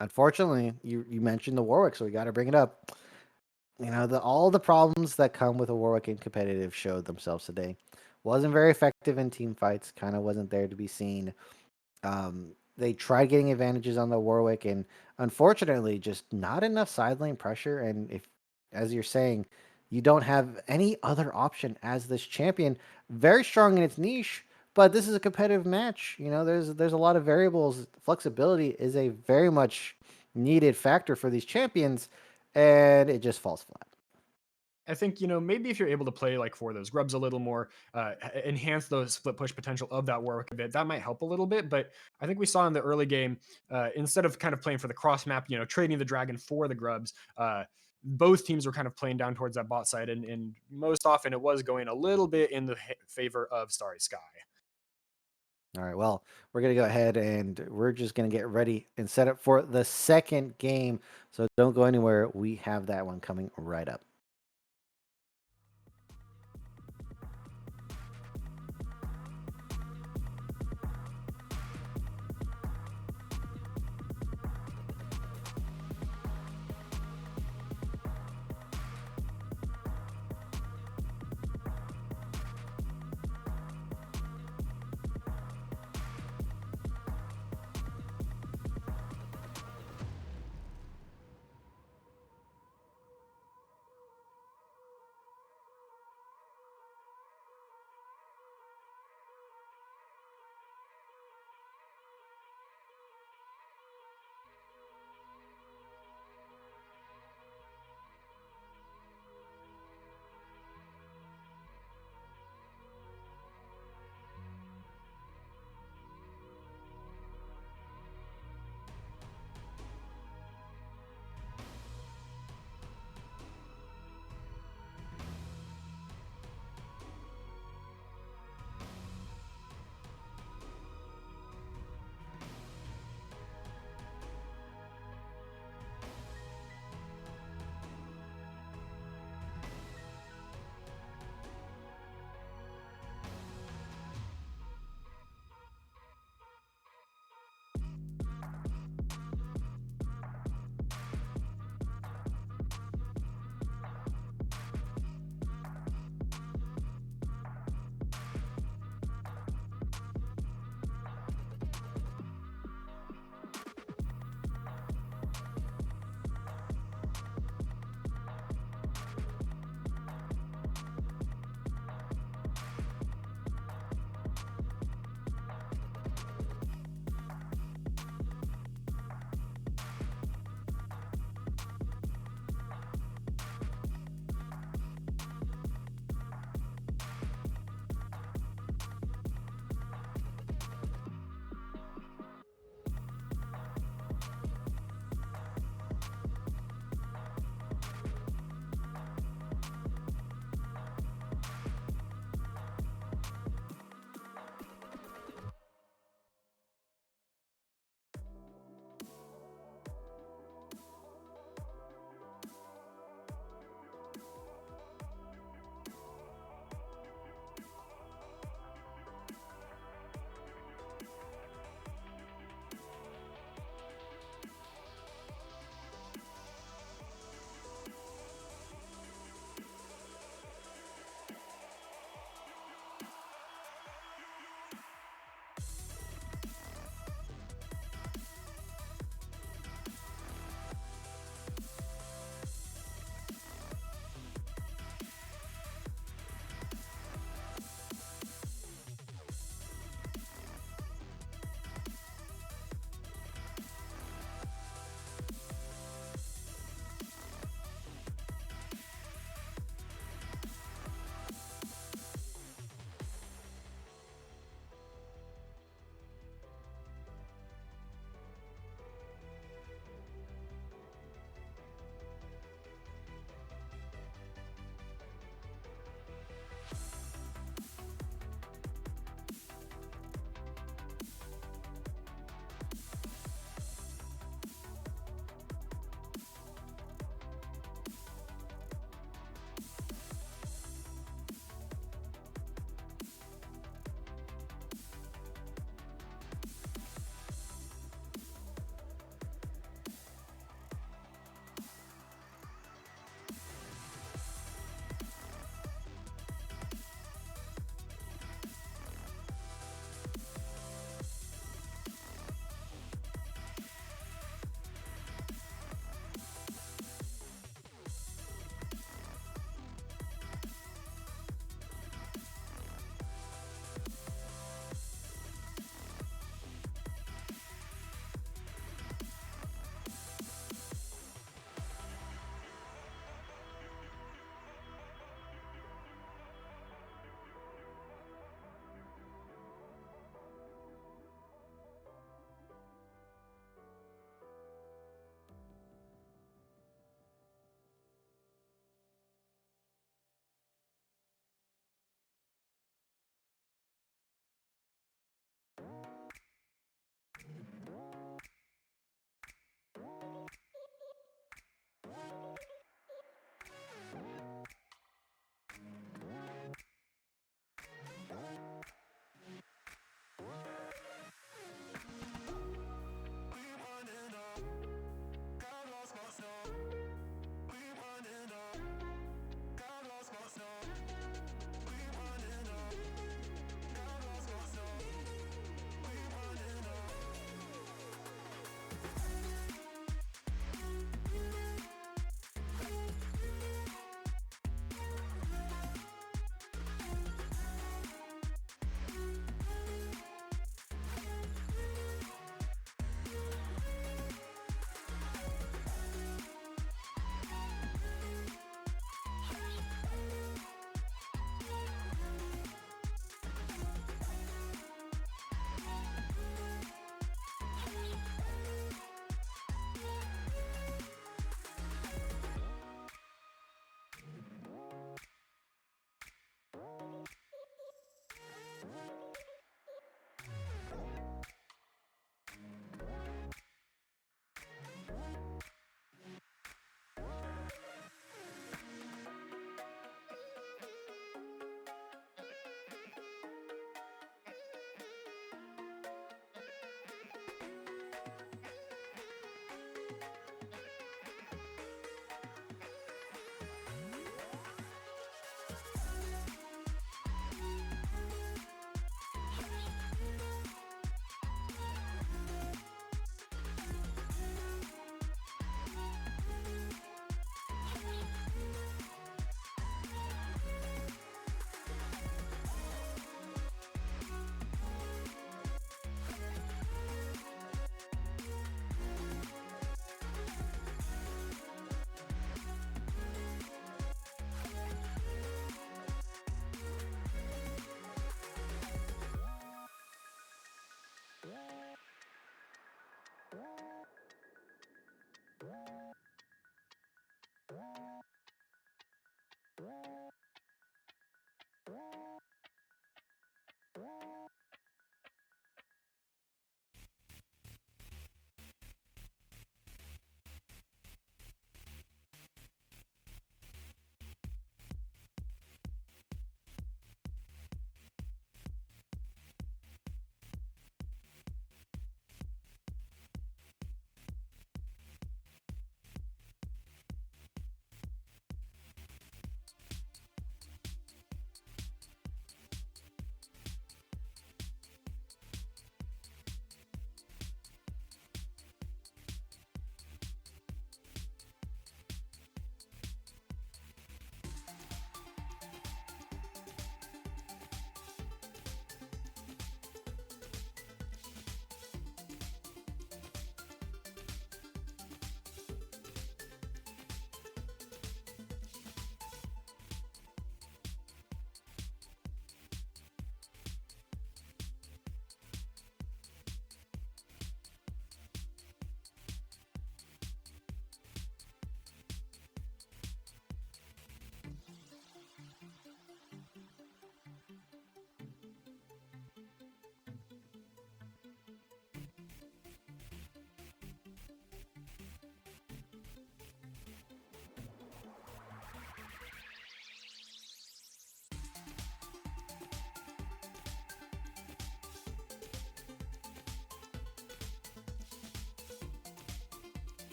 Unfortunately, you mentioned the Warwick, so we got to bring it up. All the problems that come with a Warwick in competitive showed themselves today. Wasn't very effective in team fights. Kind of wasn't there to be seen. They tried getting advantages on the Warwick, and unfortunately, just not enough side lane pressure. And if, as you're saying, you don't have any other option as this champion, very strong in its niche, but this is a competitive match. There's a lot of variables. Flexibility is a very much needed factor for these champions, and it just falls flat. I think, maybe if you're able to play like for those grubs a little more, enhance those split push potential of that Warwick a bit, that might help a little bit. But I think we saw in the early game, instead of kind of playing for the cross map, trading the dragon for the grubs, both teams were kind of playing down towards that bot side. And most often it was going a little bit in the favor of Starry Sky. All right, well, we're going to go ahead and we're just going to get ready and set up for the second game. So don't go anywhere. We have that one coming right up.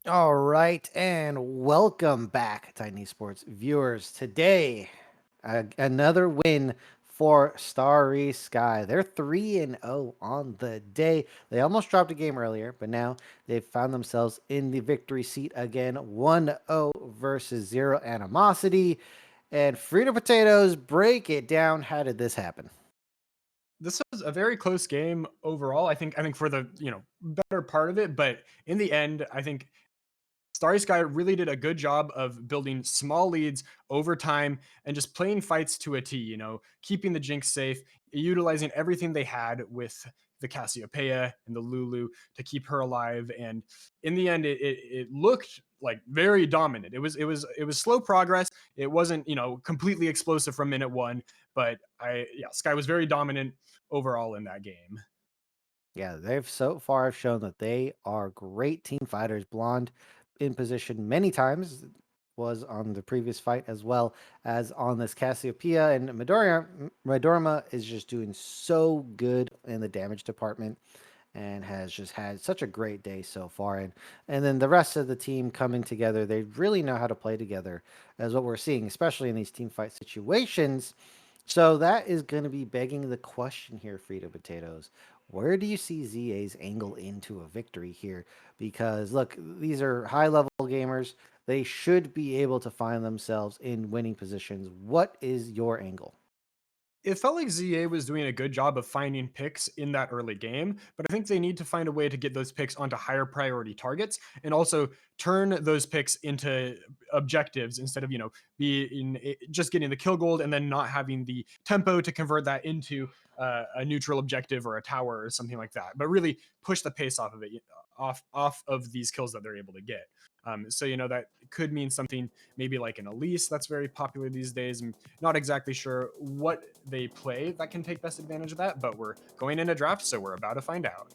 All right, and welcome back, Tiny Sports viewers. Today, another win for Starry Sky. They're 3-0 on the day. They almost dropped a game earlier, but now they've found themselves in the victory seat again, 1-0 versus 0 Animosity. And Frito Potatoes, break it down. How did this happen? This was a very close game overall. I think for the better part of it, but in the end, I think Starry Sky really did a good job of building small leads over time and just playing fights to a T, keeping the Jinx safe, utilizing everything they had with the Cassiopeia and the Lulu to keep her alive. And in the end, it looked like very dominant. It was slow progress. It wasn't, completely explosive from minute one, but Sky was very dominant overall in that game. Yeah, they've so far have shown that they are great team fighters. Blonde in position many times was on the previous fight as well as on this Cassiopeia, and Midorima is just doing so good in the damage department and has just had such a great day so far. And then the rest of the team coming together, they really know how to play together, as what we're seeing, especially in these team fight situations. So that is going to be begging the question here, Frito Potatoes. Where do you see ZA's angle into a victory here? Because look, these are high level gamers. They should be able to find themselves in winning positions. What is your angle? It felt like ZA was doing a good job of finding picks in that early game, but I think they need to find a way to get those picks onto higher priority targets and also turn those picks into objectives instead of, just getting the kill gold and then not having the tempo to convert that into a neutral objective or a tower or something like that, but really push the pace off of it, off of these kills that they're able to get. So, that could mean something maybe like an Elise that's very popular these days. I'm not exactly sure what they play that can take best advantage of that, but we're going in a draft, so we're about to find out.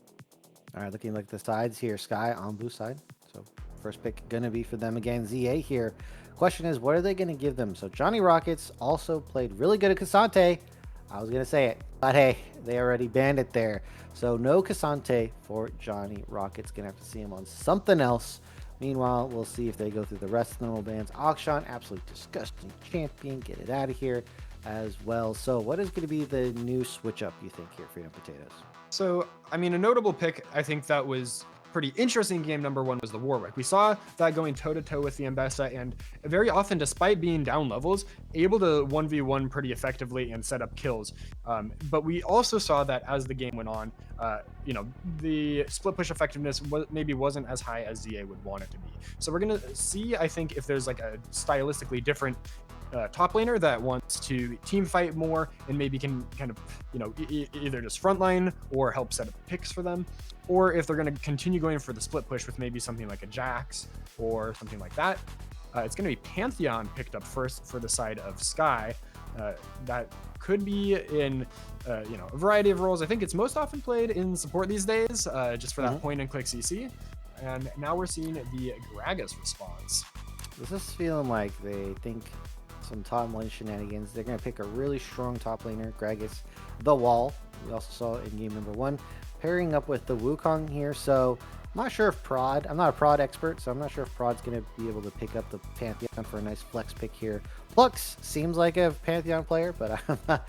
All right, looking like the sides here. Sky on blue side. So first pick gonna be for them again. ZA here. Question is, what are they gonna give them? So Johnny Rockets also played really good at Casante. I was gonna say it, but hey, they already banned it there. So no Casante for Johnny Rockets. Gonna have to see him on something else. Meanwhile, we'll see if they go through the rest of the normal bans. Akshan, absolute disgusting champion. Get it out of here as well. So what is going to be the new switch up, you think, here, Freedom Potatoes? So, I mean, a notable pick, I think that was pretty interesting game number one was the Warwick. We saw that going toe to toe with the Ambessa, and very often, despite being down levels, able to 1v1 pretty effectively and set up kills. But we also saw that as the game went on, the split push effectiveness maybe wasn't as high as ZA would want it to be. So we're going to see, I think, if there's like a stylistically different top laner that wants to team fight more and maybe can kind of, either just frontline or help set up picks for them, or if they're going to continue going for the split push with maybe something like a Jax or something like that. It's going to be Pantheon picked up first for the side of Sky. That could be in, a variety of roles. I think it's most often played in support these days, just for that point and click CC. And now we're seeing the Gragas response. This is feeling like they think some top lane shenanigans. They're going to pick a really strong top laner, Gragas, the wall. We also saw in game number one, pairing up with the Wukong here. So I'm not sure if Prod, I'm not a Prod expert, so I'm not sure if Prod's going to be able to pick up the Pantheon for a nice flex pick here. Plux seems like a Pantheon player, but I'm not,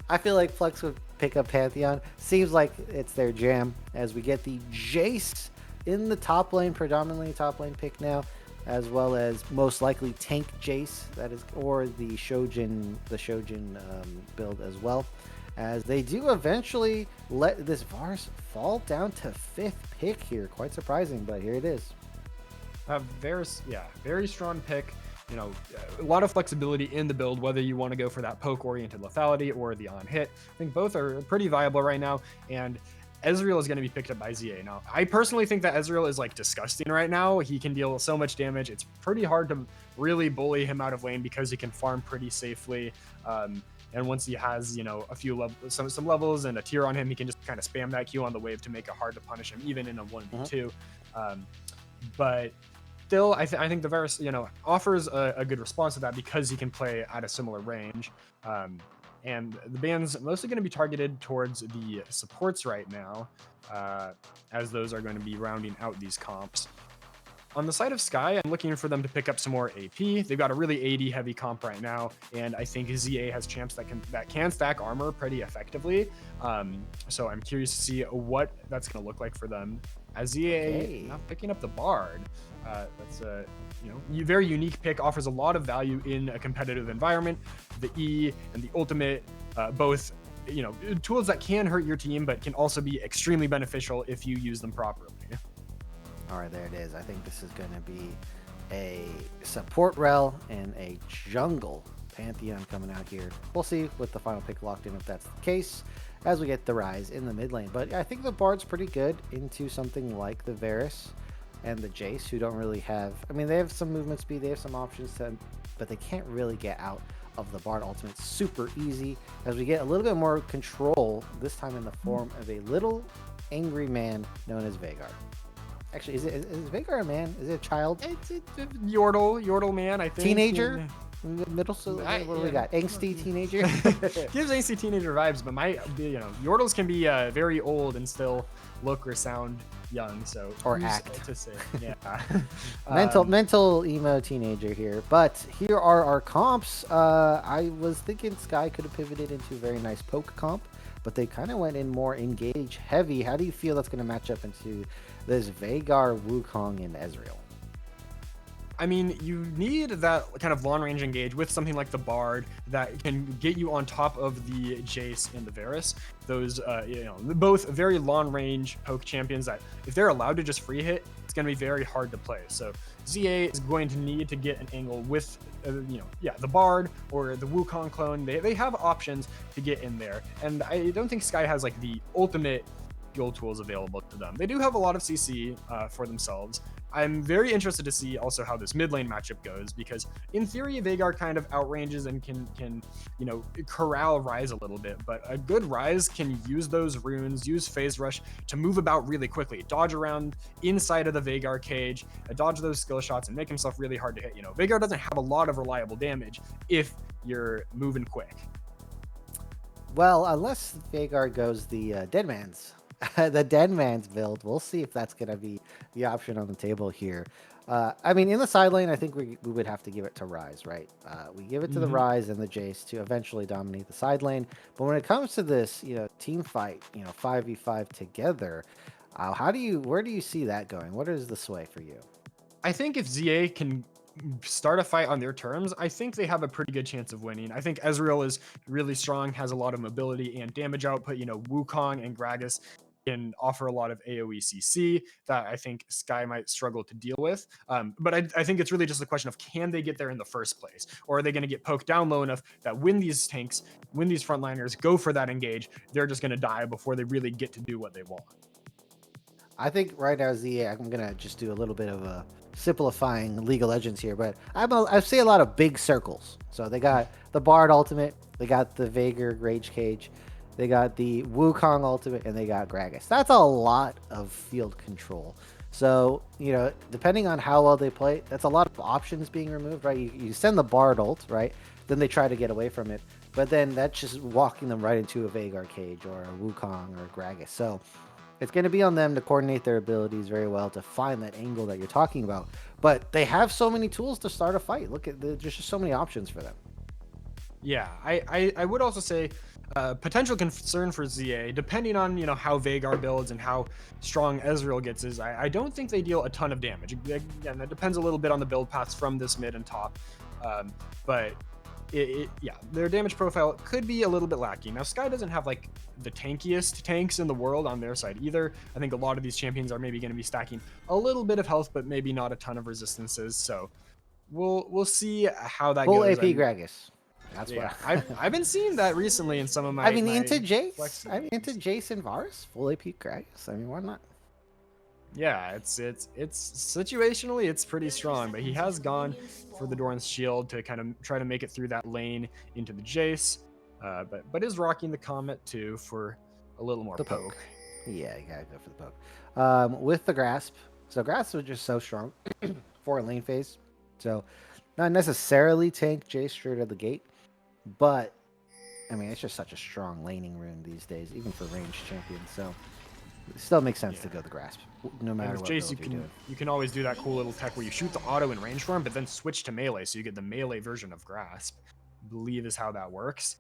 I feel like Plux would pick up Pantheon. Seems like it's their jam as we get the Jace in the top lane, predominantly top lane pick now, as well as most likely tank Jace, that is, or the Shojin build as well, as they do eventually let this Varus fall down to 5th pick here. Quite surprising, but here it is. Very strong pick. A lot of flexibility in the build, whether you want to go for that poke-oriented lethality or the on-hit. I think both are pretty viable right now, and Ezreal is going to be picked up by ZA. Now, I personally think that Ezreal is like disgusting right now. He can deal so much damage. It's pretty hard to really bully him out of lane because he can farm pretty safely. And once he has, a few levels, some levels and a tier on him, he can just kind of spam that Q on the wave to make it hard to punish him, even in a 1v2. But still, I think the Varus, offers a good response to that because he can play at a similar range. And the ban's mostly going to be targeted towards the supports right now, as those are going to be rounding out these comps. On the side of Sky, I'm looking for them to pick up some more AP. They've got a really AD heavy comp right now, and I think ZA has champs that can stack armor pretty effectively. So I'm curious to see what that's going to look like for them. As ZA not picking up the Bard, that's a very unique pick, offers a lot of value in a competitive environment. The E and the ultimate, both tools that can hurt your team, but can also be extremely beneficial if you use them properly. All right, there it is. I think this is going to be a support rel and a jungle Pantheon coming out here. We'll see with the final pick locked in if that's the case as we get the rise in the mid lane. But I think the Bard's pretty good into something like the Varus and the Jace, who don't really have, they have some movement speed, they have some options, but they can't really get out of the Bard ultimate super easy, as we get a little bit more control, this time in the form of a little angry man known as Veigar. Actually, is Veigar a man? Is it a child? It's Yordle man, I think. Teenager? Middle school? What do we got? Angsty teenager? Gives angsty teenager vibes, but Yordles can be very old and still look or sound young, so or act to say. Yeah. mental emo teenager here. But here are our comps. I was thinking Sky could have pivoted into a very nice poke comp, but they kind of went in more engage heavy. How do you feel that's going to match up into this Veigar, Wukong, and Ezreal? I mean, you need that kind of long range engage with something like the Bard that can get you on top of the Jace and the Varus. Those, both very long range poke champions that if they're allowed to just free hit, it's going to be very hard to play. So ZA is going to need to get an angle with, the Bard or the Wukong clone. They have options to get in there. And I don't think Sky has like the ultimate skill tools available to them. They do have a lot of CC for themselves. I'm very interested to see also how this mid lane matchup goes because in theory Veigar kind of outranges and can corral Rise a little bit, but a good Rise can use those runes, use phase rush to move about really quickly, dodge around inside of the Veigar cage, dodge those skill shots and make himself really hard to hit. Veigar doesn't have a lot of reliable damage if you're moving quick. Well, unless Veigar goes the Dead Man's, the Dead Man's build, we'll see if that's going to be the option on the table here. I mean, in the side lane, I think we would have to give it to Rise, right? We give it to the Rise and the Jace to eventually dominate the side lane. But when it comes to this, team fight, 5v5 together, where do you see that going? What is the sway for you? I think if ZA can start a fight on their terms, I think they have a pretty good chance of winning. I think Ezreal is really strong, has a lot of mobility and damage output. Wukong and Gragas can offer a lot of AoE CC that I think Sky might struggle to deal with. But I think it's really just a question of can they get there in the first place? Or are they going to get poked down low enough that when these tanks, when these frontliners go for that engage, they're just going to die before they really get to do what they want? I think right now I'm gonna just do a little bit of a simplifying League of Legends here, but I see a lot of big circles. So they got the Bard ultimate, they got the Veigar Rage Cage, they got the Wukong ultimate, and they got Gragas. That's a lot of field control. So depending on how well they play, that's a lot of options being removed, right? You send the Bard ult, right? Then they try to get away from it, but then that's just walking them right into a Veigar cage or a Wukong or a Gragas. So it's going to be on them to coordinate their abilities very well to find that angle that you're talking about. But they have so many tools to start a fight. There's just so many options for them. Yeah, I would also say potential concern for ZA, depending on how Veigar builds and how strong Ezreal gets, is I don't think they deal a ton of damage. Again, that depends a little bit on the build paths from this mid and top, but their damage profile could be a little bit lacking. Now Sky doesn't have like the tankiest tanks in the world on their side either. I think a lot of these champions are maybe going to be stacking a little bit of health, but maybe not a ton of resistances. So we'll see how that Full goes. AP Gragas. That's Yeah, what I've been seeing that recently in some of my. into Jace. flexi Into Jace and Varus. Full AP Gragas. I mean, why not? Yeah, it's situationally it's pretty strong, but he has gone for the Doran's shield to kind of try to make it through that lane into the Jace, but is rocking the Comet too for a little more poke. Yeah, you gotta go for the poke. With the Grasp, so Grasp was just so strong for a lane phase. So not necessarily tank Jace straight out of the gate, but I mean it's just such a strong laning rune these days, even for ranged champions. So it still makes sense to go the Grasp, no matter what Jace, build you're doing. you can always do that cool little tech where you shoot the auto in range for him, but then switch to melee, so you get the melee version of Grasp. I believe is how that works.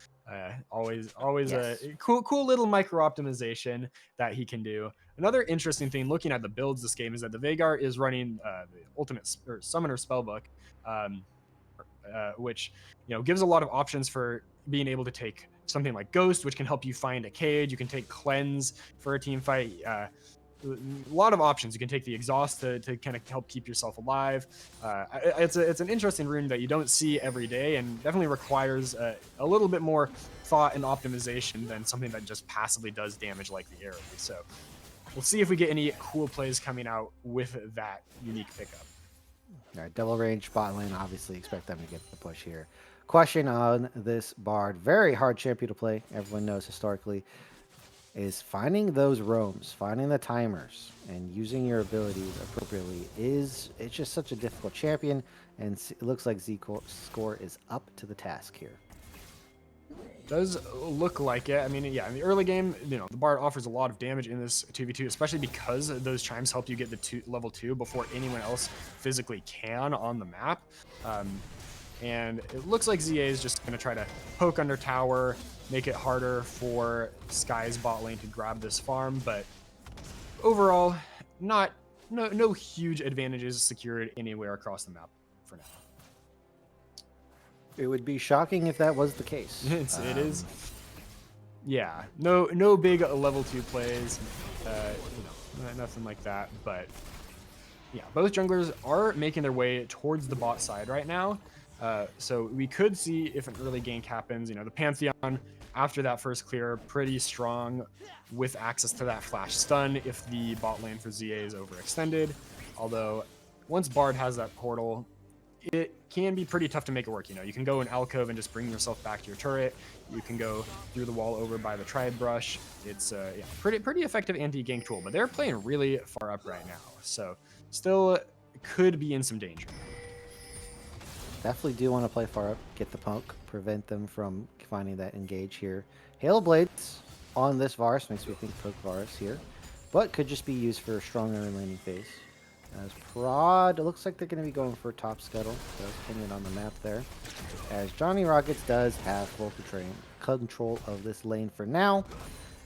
Always Yes. a cool little micro optimization that he can do. Another interesting thing looking at the builds this game is that the Veigar is running the ultimate or summoner spellbook, um, which gives a lot of options for being able to take something like Ghost, which can help you find a cage. You can take Cleanse for a team fight. A lot of options. You can take the Exhaust to kind of help keep yourself alive. It's an interesting rune that you don't see every day, and definitely requires a little bit more thought and optimization than something that just passively does damage like the Arrow. So we'll see if we get any cool plays coming out with that unique pickup. All right, double range bot lane. Obviously, expect them to get the push here. Question on this Bard. Very hard champion to play. Everyone knows historically. Is finding those roams, finding the timers, and using your abilities appropriately it's just such a difficult champion, and it looks like Score is up to the task here. Does look like it. I mean, yeah, in the early game, the Bard offers a lot of damage in this 2v2, especially because those chimes help you get the level 2 before anyone else physically can on the map. And it looks like ZA is just going to try to poke under tower, make it harder for Sky's bot lane to grab this farm, but overall, no huge advantages secured anywhere across the map. for now. It would be shocking if that was the case. It is. Yeah, no big level 2 plays, nothing like that. But yeah, both junglers are making their way towards the bot side right now. So we could see if an early gank happens. The Pantheon after that first clear, pretty strong with access to that flash stun if the bot lane for ZA is overextended. Although once Bard has that portal, it can be pretty tough to make it work. You can go in alcove and just bring yourself back to your turret. You can go through the wall over by the tribe brush. It's pretty effective anti-gank tool, but they're playing really far up right now, so still could be in some danger. Definitely do want to play far up, get the poke, prevent them from finding that engage here. Hail Blades on this Varus makes me think poke Varus here, but could just be used for a stronger laning phase. As Prod, it looks like they're going to be going for a top scuttle. Does ping it on the map there. As Johnny Rockets does have full control of this lane for now.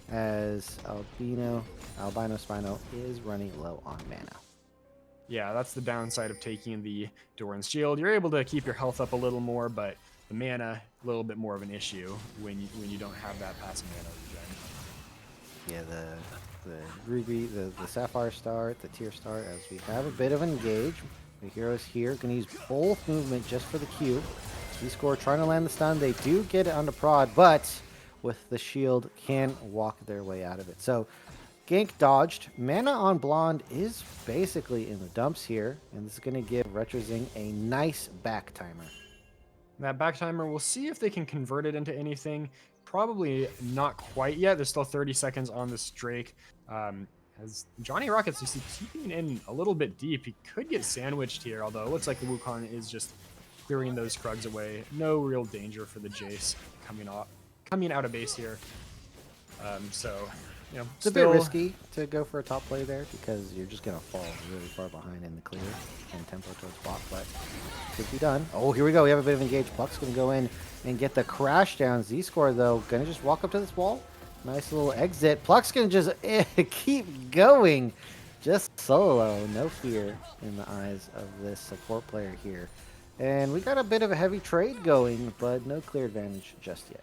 As Albino Spino is running low on mana. Yeah, that's the downside of taking the Doran's Shield. You're able to keep your health up a little more, but the mana a little bit more of an issue when you don't have that passive mana regen. Yeah, the Ruby, the Sapphire start, the Tier start, as we have a bit of an engage. The heroes here going to use both movement just for the Q. Z-Score trying to land the stun. They do get it on the prod, but with the shield can walk their way out of it. So gank dodged. Mana on Blonde is basically in the dumps here, and this is going to give Retrozing a nice back timer. That back timer, we'll see if they can convert it into anything. Probably not quite yet. There's still 30 seconds on this Drake. As Johnny Rockets, you see, keeping in a little bit deep. He could get sandwiched here, although it looks like the Wukong is just clearing those Krugs away. No real danger for the Jace coming out of base here. It's a bit risky to go for a top play there because you're just going to fall really far behind in the clear and tempo towards block, but could be done. Oh, here we go. We have a bit of engage. Puck's going to go in and get the crash down. Z-Score, though, going to just walk up to this wall. Nice little exit. Pluck's going to just keep going. Just solo. No fear in the eyes of this support player here. And we got a bit of a heavy trade going, but no clear advantage just yet.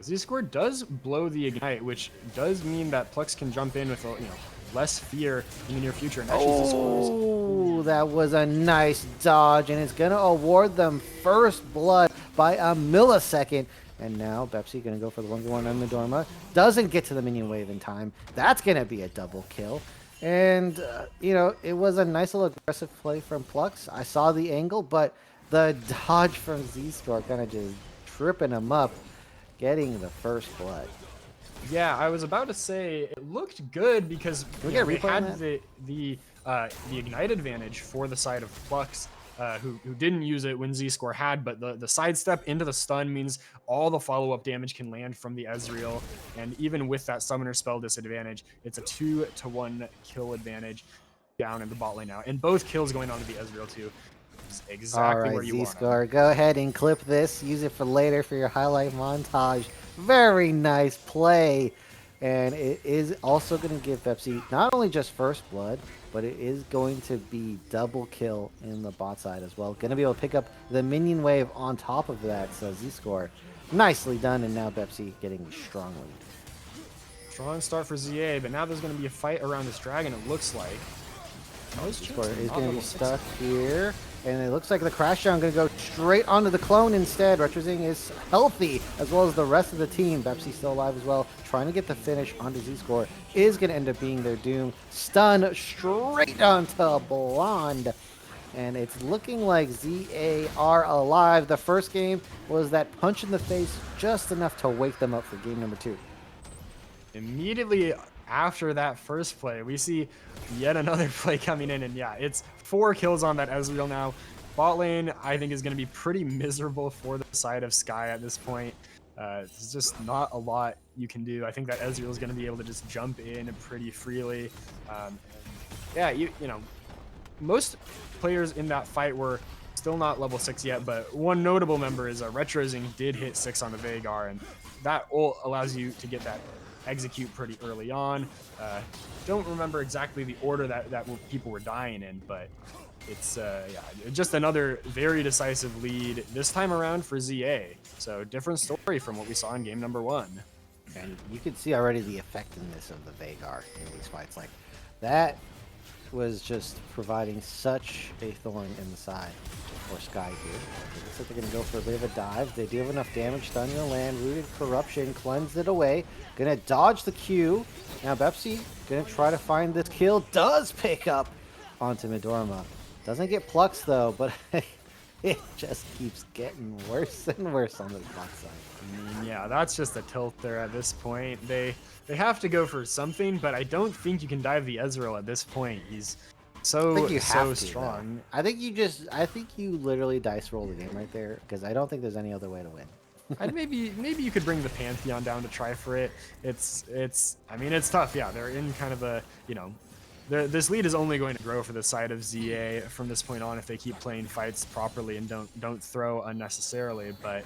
Z-Score does blow the Ignite, which does mean that Plex can jump in with less fear in the near future. And actually, that was a nice dodge, and it's going to award them first blood by a millisecond. And now Bepsi going to go for the 1v1 on the Dorma. Doesn't get to the minion wave in time. That's going to be a double kill. And, it was a nice little aggressive play from Plux. I saw the angle, but the dodge from Z-Score kind of just tripping him up, getting the first blood. Yeah, I was about to say it looked good because we had the Ignite advantage for the side of Plux. Who didn't use it when Z-Score had, but the sidestep into the stun means all the follow-up damage can land from the Ezreal, and even with that summoner spell disadvantage, it's a 2-to-1 kill advantage down in the bot lane now, and both kills going onto the Ezreal too. Exactly where you want. Z-Score, go ahead and clip this, use it for later for your highlight montage. Very nice play. And it is also going to give Pepsi not only just first blood, but it is going to be double kill in the bot side as well. Going to be able to pick up the minion wave on top of that. So Z-Score, nicely done. And now Pepsi getting a strong lead. Strong start for ZA, but now there's going to be a fight around this dragon, it looks like. Z-Score is going to be stuck here. And it looks like the crash down going to go straight onto the clone instead. Retrozing is healthy, as well as the rest of the team. Bepsi still alive as well. Trying to get the finish onto Z-Score is going to end up being their doom. Stun straight onto Blonde. And it's looking like ZA are alive. The first game was that punch in the face, just enough to wake them up for game number 2. Immediately after that first play, we see yet another play coming in, and yeah, it's 4 kills on that Ezreal now. Bot lane, I think, is going to be pretty miserable for the side of Sky at this point. There's just not a lot you can do. I think that Ezreal is going to be able to just jump in pretty freely. Yeah, most players in that fight were still not level 6 yet, but one notable member is Retrozing did hit 6 on the Veigar, and that ult allows you to get that execute pretty early on. Don't remember exactly the order that people were dying in, but it's yeah, just another very decisive lead this time around for ZA. So different story from what we saw in game number 1. And you can see already the effectiveness of the Vagar in these fights. Like, that was just providing such a thorn in the side for Sky here. It looks like they're going to go for a bit of a dive. They do have enough damage. Stun in the land. Rooted Corruption. Cleansed it away. Going to dodge the Q. Now Bepsi going to try to find this kill. Does pick up onto Midorima. Doesn't get plucks though, but it just keeps getting worse and worse on the bot side. Yeah, that's just a tilt there at this point. They have to go for something, but I don't think you can dive the Ezreal at this point. He's I think you have so to, strong. though. I think you literally dice roll the game right there, because I don't think there's any other way to win. Maybe you could bring the Pantheon down to try for it. I mean, it's tough. Yeah, they're in kind of a, you know, this lead is only going to grow for the side of ZA from this point on if they keep playing fights properly and don't throw unnecessarily. But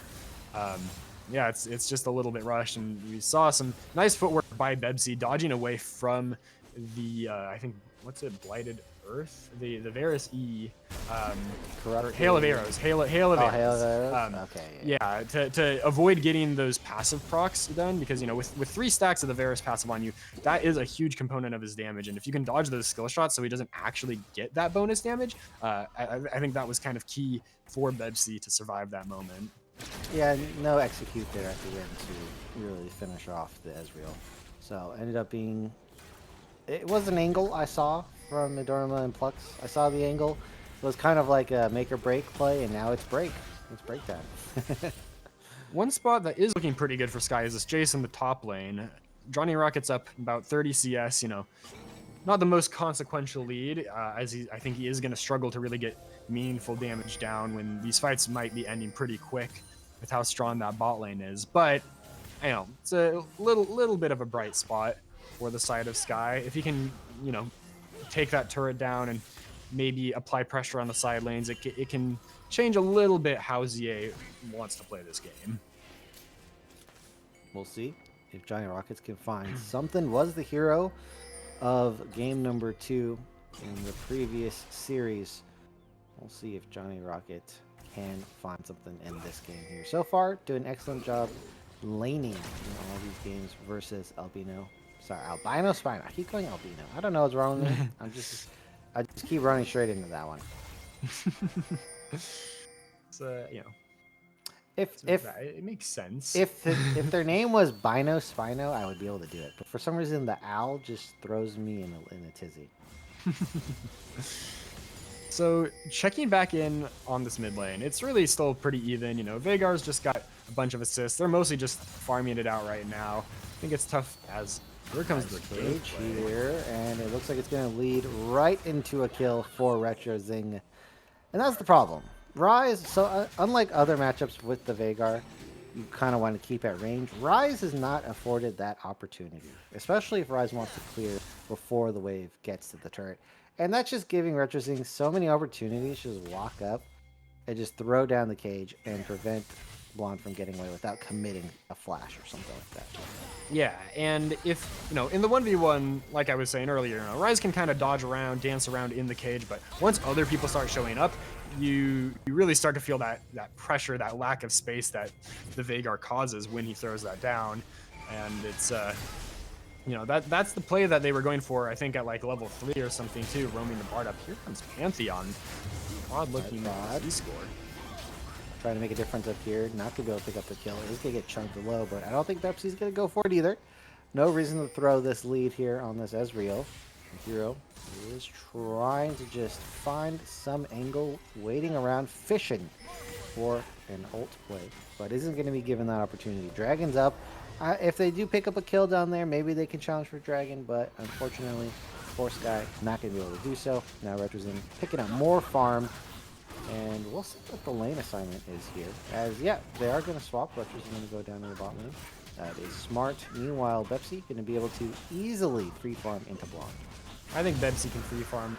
yeah, it's just a little bit rushed, and we saw some nice footwork by Bebsy dodging away from the I think, what's it, Blighted Earth, the Varus E, Hail of Arrows, Hail of Arrows. Hail of Arrows? Okay. Yeah, to avoid getting those passive procs done, because, you know, with 3 stacks of the Varus passive on you, that is a huge component of his damage, and if you can dodge those skill shots so he doesn't actually get that bonus damage, I think that was kind of key for Bebsy to survive that moment. Yeah, no execute there at the end to really finish off the Ezreal. So ended up being, it was an angle I saw from Midorima and Plux. I saw the angle. It was kind of like a make or break play, and now it's break. It's break time. One spot that is looking pretty good for Sky is this Jace in the top lane. Johnny Rocket's up about 30 CS, you know, not the most consequential lead, I think he is going to struggle to really get meaningful damage down when these fights might be ending pretty quick with how strong that bot lane is. But, you know, it's a little bit of a bright spot for the side of Sky. If he can, you know, take that turret down and maybe apply pressure on the side lanes, it can change a little bit how ZA wants to play this game. We'll see if Johnny Rockets can find something. Was the hero of game number 2 in the previous series. We'll see if Johnny Rocket can find something in this game here. So far, doing an excellent job laning in all these games versus Albino. Sorry, Albino Spino. I keep going Albino. I don't know what's wrong with me. I just keep running straight into that one. So, you know, if it makes sense. If their name was Bino Spino, I would be able to do it. But for some reason, the owl just throws me in a tizzy. So checking back in on this mid lane, it's really still pretty even. You know, Vagar's just got a bunch of assists. They're mostly just farming it out right now. I think it's tough as here comes the cage here, and it looks like it's going to lead right into a kill for Retro Zing. And that's the problem. Rise, so unlike other matchups with the Vagar, you kind of want to keep at range. Rise is not afforded that opportunity, especially if Rise wants to clear before the wave gets to the turret. And that's just giving RetroZing so many opportunities to just walk up and just throw down the cage and prevent Blonde from getting away without committing a flash or something like that. Yeah, and if, you know, in the 1v1, like I was saying earlier, you know, Rise can kind of dodge around, dance around in the cage, but once other people start showing up, you really start to feel that pressure, that lack of space that the Vagar causes when he throws that down. And it's, you know, that's the play that they were going for, I think, at like level 3 or something too, roaming the Bard up. Here comes Pantheon. Odd looking Z-score. Trying to make a difference up here. Not going to be able to pick up the kill. He's going to get chunked low, but I don't think Pepsi's going to go for it either. No reason to throw this lead here on this Ezreal. The hero is trying to just find some angle, waiting around, fishing for an ult play, but isn't going to be given that opportunity. Dragon's up. If they do pick up a kill down there, maybe they can challenge for Dragon, but unfortunately, for Sky, not going to be able to do so. Now Retrozen picking up more farm, and we'll see what the lane assignment is here. As, yeah, they are going to swap. Retrozen going to go down to the bot lane. That is smart. Meanwhile, Bepsi going to be able to easily free farm into Blonde. I think Bebsy can free farm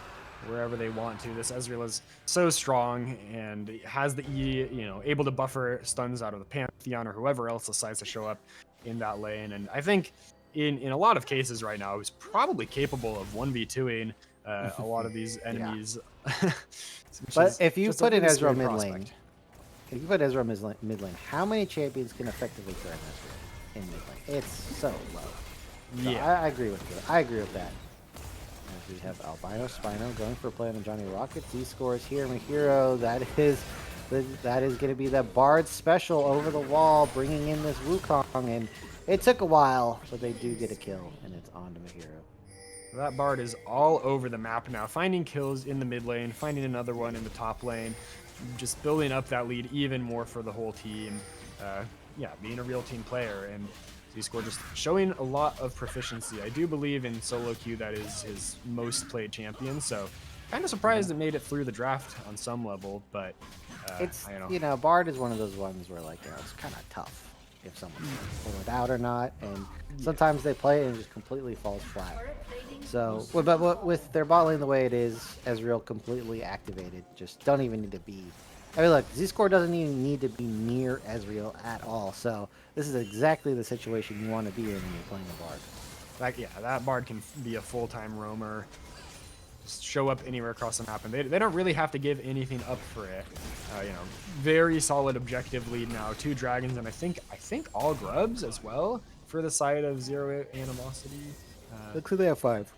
wherever they want to. This Ezreal is so strong and has the E, you know, able to buffer stuns out of the Pantheon or whoever else decides to show up in that lane. And I think in a lot of cases right now, he's probably capable of 1v2ing a lot of these enemies Which But is if you just a put in really Ezra scary mid lane, prospect. if you put Ezra mid lane, how many champions can effectively turn Ezra in mid lane? It's so low. So Yeah. I agree with you. I agree with that. As we have Albino Spino going for a play on Johnny Rockets. He scores here. Mahiro, that is going to be the Bard special over the wall, bringing in this Wukong. And it took a while, but they do get a kill, and it's on to Mahiro. That Bard is all over the map now, finding kills in the mid lane, finding another one in the top lane, just building up that lead even more for the whole team. Yeah, being a real team player, and Z-Score just showing a lot of proficiency. I do believe in solo queue that is his most played champion, so kind of surprised it made it through the draft on some level, but It's, I don't know. you know, Bard is one of those ones where, like, you know, it's kind of tough if someone can pull it out or not. And sometimes they play it and it just completely falls flat. So, but with their bot lane the way it is, Ezreal completely activated, just don't even need to be. I mean, look, Z-Score doesn't even need to be near Ezreal at all. So this is exactly the situation you want to be in when you're playing a Bard. Like, yeah, that Bard can be a full-time roamer. Just show up anywhere across the map, and they don't really have to give anything up for it. You know, very solid objective lead now. 2 dragons, and I think all grubs as well for the side of Zero Animosity. Looks like they have 5.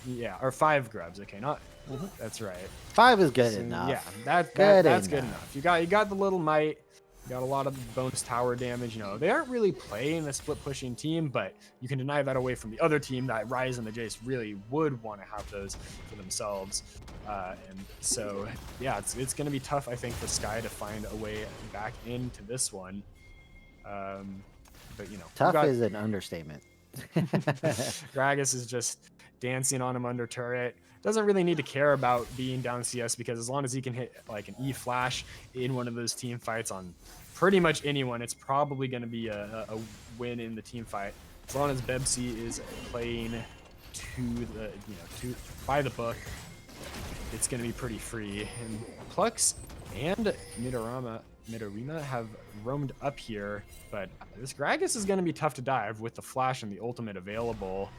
Yeah, or 5 grubs. Okay, not. That's right. 5 is good So, enough. yeah, that's good enough. You got the little might. You got a lot of bonus tower damage. You know, they aren't really playing a split pushing team, but you can deny that away from the other team that Ryze and the Jace really would want to have those for themselves. And so, yeah, it's going to be tough, I think, for Sky to find a way back into this one. But, you know, Tough is an understatement. Gragas is just dancing on him under turret. Doesn't really need to care about being down CS because as long as he can hit like an E flash in one of those team fights on pretty much anyone, it's probably going to be a win in the team fight. As long as Bebsy is playing by the book, it's going to be pretty free. And Plux and Midorima have roamed up here, but this Gragas is going to be tough to dive with the flash and the ultimate available.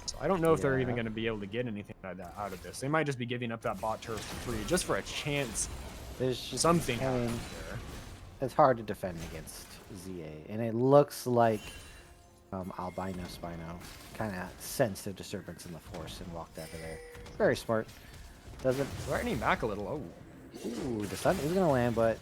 So I don't know if they're even going to be able to get anything out of this. They might just be giving up that bot turf for free just for a chance. There's just Something I mean, happened there. it's hard to defend against ZA, and it looks like Albino Spino kind of sensed a disturbance in the force and walked out of there. Very smart. Doesn't. Threatening back a little. Oh. Ooh, the sun is gonna land, but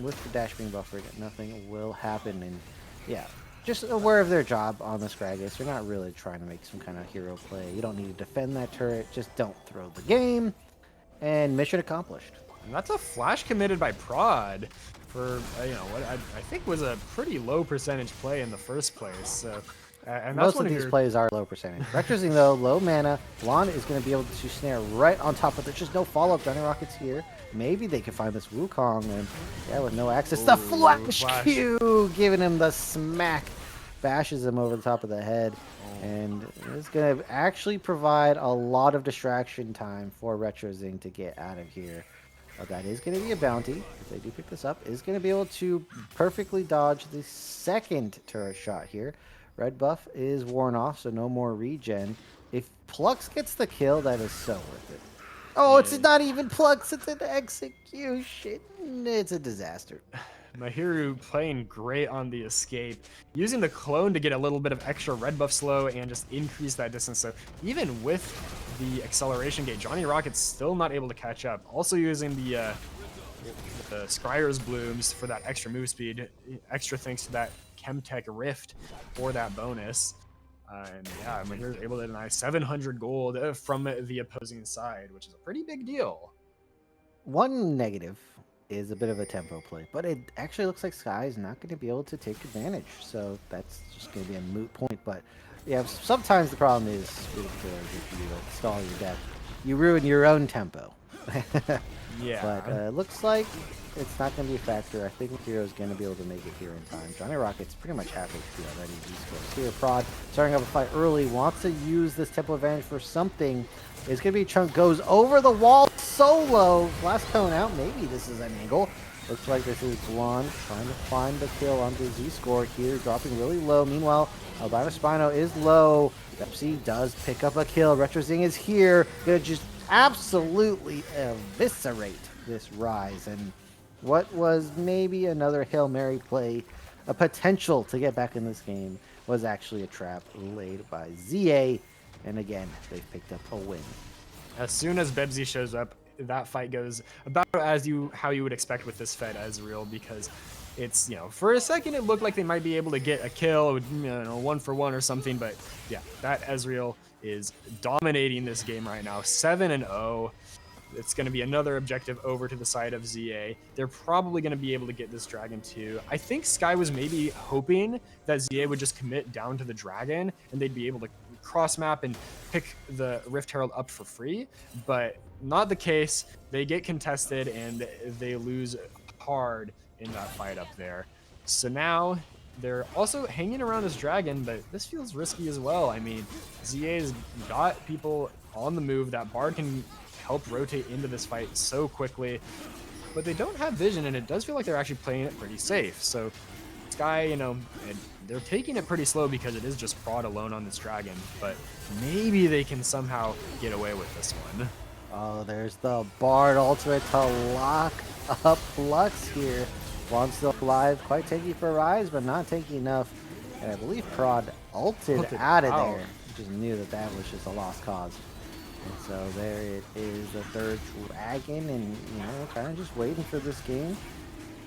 with the dash being buffered, nothing will happen. And yeah, just aware of their job on this Gragas. You're not really trying to make some kind of hero play. You don't need to defend that turret. Just don't throw the game. And mission accomplished. And that's a flash committed by Prod for, you know, what I think was a pretty low percentage play in the first place. So, and that's Most of these plays are low percentage. Rectorzing, though, low mana. Blonde is going to be able to snare right on top, but there's just no follow-up. Johnny Rockets here. Maybe they can find this Wukong, and yeah, with no access. The flash Q giving him the smack. Bashes him over the top of the head. And it's going to actually provide a lot of distraction time for Retrozing to get out of here. That is going to be a bounty. If they do pick this up, is going to be able to perfectly dodge the second turret shot here. Red buff is worn off, so no more regen. If Plux gets the kill, that is so worth it. Oh, it's not even Plux, it's an execution. It's a disaster. Mahiru playing great on the escape, using the clone to get a little bit of extra red buff slow and just increase that distance. So even with the acceleration gate, Johnny Rocket's still not able to catch up. Also using the Scryer's Blooms for that extra move speed, extra thanks to that Chemtech Rift for that bonus. And yeah, Mahiru's able to deny 700 gold from the opposing side, which is a pretty big deal. One negative is a bit of a tempo play, but it actually looks like Sky is not going to be able to take advantage, so that's just going to be a moot point. But yeah, sometimes the problem is with if you stall your death, you ruin your own tempo. Yeah. But it looks like it's not going to be a factor. I think Hero is going to be able to make it here in time. Johnny Rocket's pretty much halfway through already. He's here. Prod starting up a fight early, wants to use this tempo advantage for something. It's going to be Chunk goes over the wall solo. Last cone out. Maybe this is an angle. Looks like this is Blonde trying to find the kill onto Z-Score here, dropping really low. Meanwhile, Albino Spino is low. Pepsi does pick up a kill. Retrozing is here. Gonna just absolutely eviscerate this Rise. And what was maybe another Hail Mary play, a potential to get back in this game, was actually a trap laid by ZA. And again, they've picked up a win. As soon as Bebzi shows up, that fight goes about as how you would expect with this Fed Ezreal, because it's, for a second it looked like they might be able to get a kill, 1-for-1 or something, but yeah, that Ezreal is dominating this game right now, 7-0. It's going to be another objective over to the side of ZA. They're probably going to be able to get this dragon too. I think Sky was maybe hoping that ZA would just commit down to the dragon and they'd be able to cross map and pick the Rift Herald up for free, but not the case. They get contested and they lose hard in that fight up there. So now they're also hanging around this dragon, but this feels risky as well. I mean, ZA's got people on the move. That Bard can help rotate into this fight so quickly, but they don't have vision, and it does feel like they're actually playing it pretty safe. So Sky, they're taking it pretty slow because it is just Prod alone on this dragon, but maybe they can somehow get away with this one. Oh, there's the Bard ultimate to lock up Lux here. Juan's still alive, quite tanky for Rise, but not tanky enough. And I believe Prod ulted out of there. Just knew that that was just a lost cause. And so there it is, the third dragon, and kind of just waiting for this game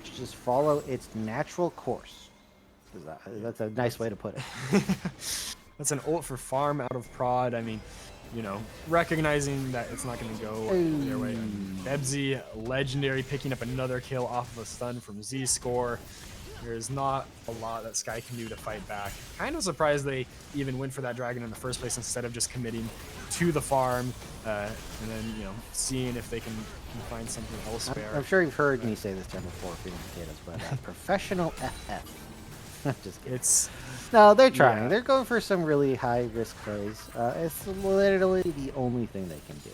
to just follow its natural course. That's a nice way to put it. That's an ult for farm out of Prod. I mean, recognizing that it's not going to go their way. Bebzi, legendary, picking up another kill off of a stun from Z-Score. There's not a lot that Sky can do to fight back. Kind of surprised they even went for that dragon in the first place instead of just committing to the farm and then, seeing if they can find something elsewhere. I'm sure you've heard me say this term before, Freedom Potatoes, but professional FF. Just kidding. No, they're trying. Yeah. They're going for some really high-risk plays. It's literally the only thing they can do.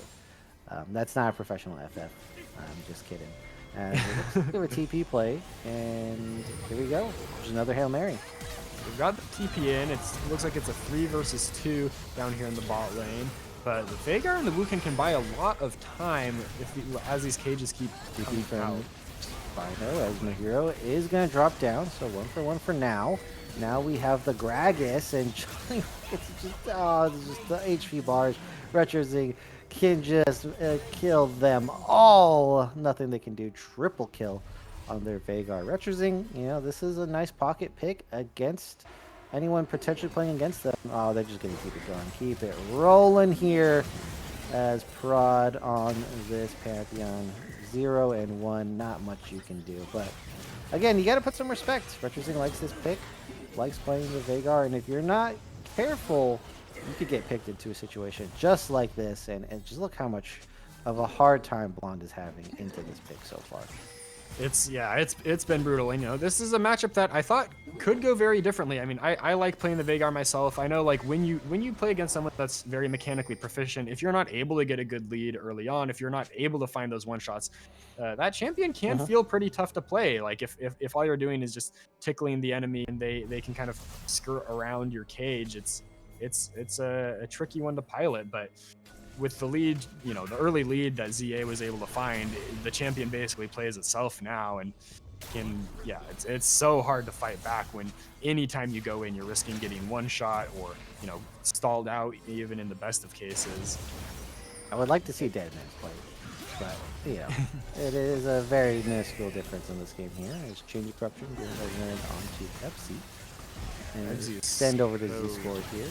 That's not a professional FF. I'm just kidding. And let's do a TP play, and here we go. There's another Hail Mary. We've got the TP in. It looks like it's a 3 versus 2 down here in the bot lane. But the Veigar and the Wukan can buy a lot of time as these cages keep coming out. Spino, as my hero, is going to drop down, so 1-for-1 for now. Now we have the Gragas, and it's just the HP bars. RetroZing can just kill them all. Nothing they can do. Triple kill on their Veigar. RetroZing, this is a nice pocket pick against anyone potentially playing against them. Oh, they're just going to keep it going. Keep it rolling here as Prod on this Pantheon. 0-1, not much you can do. But again, you got to put some respect. RetroZing likes this pick, likes playing the Veigar, and if you're not careful, you could get picked into a situation just like this, and just look how much of a hard time Blonde is having into this pick so far. It's been brutal. And, this is a matchup that I thought could go very differently. I mean, I like playing the Veigar myself. I know, like, when you play against someone that's very mechanically proficient, if you're not able to get a good lead early on, if you're not able to find those one shots, that champion can feel pretty tough to play. Like if all you're doing is just tickling the enemy and they can kind of skirt around your cage, it's a tricky one to pilot. But with the lead, the early lead that ZA was able to find, the champion basically plays itself now, and it's so hard to fight back when anytime you go in, you're risking getting one shot or, stalled out even in the best of cases. I would like to see Dead Man's play, but, it is a very minuscule difference in this game here. As Chain of Corruption being ignorant onto FC. And extend over to Z-Score here.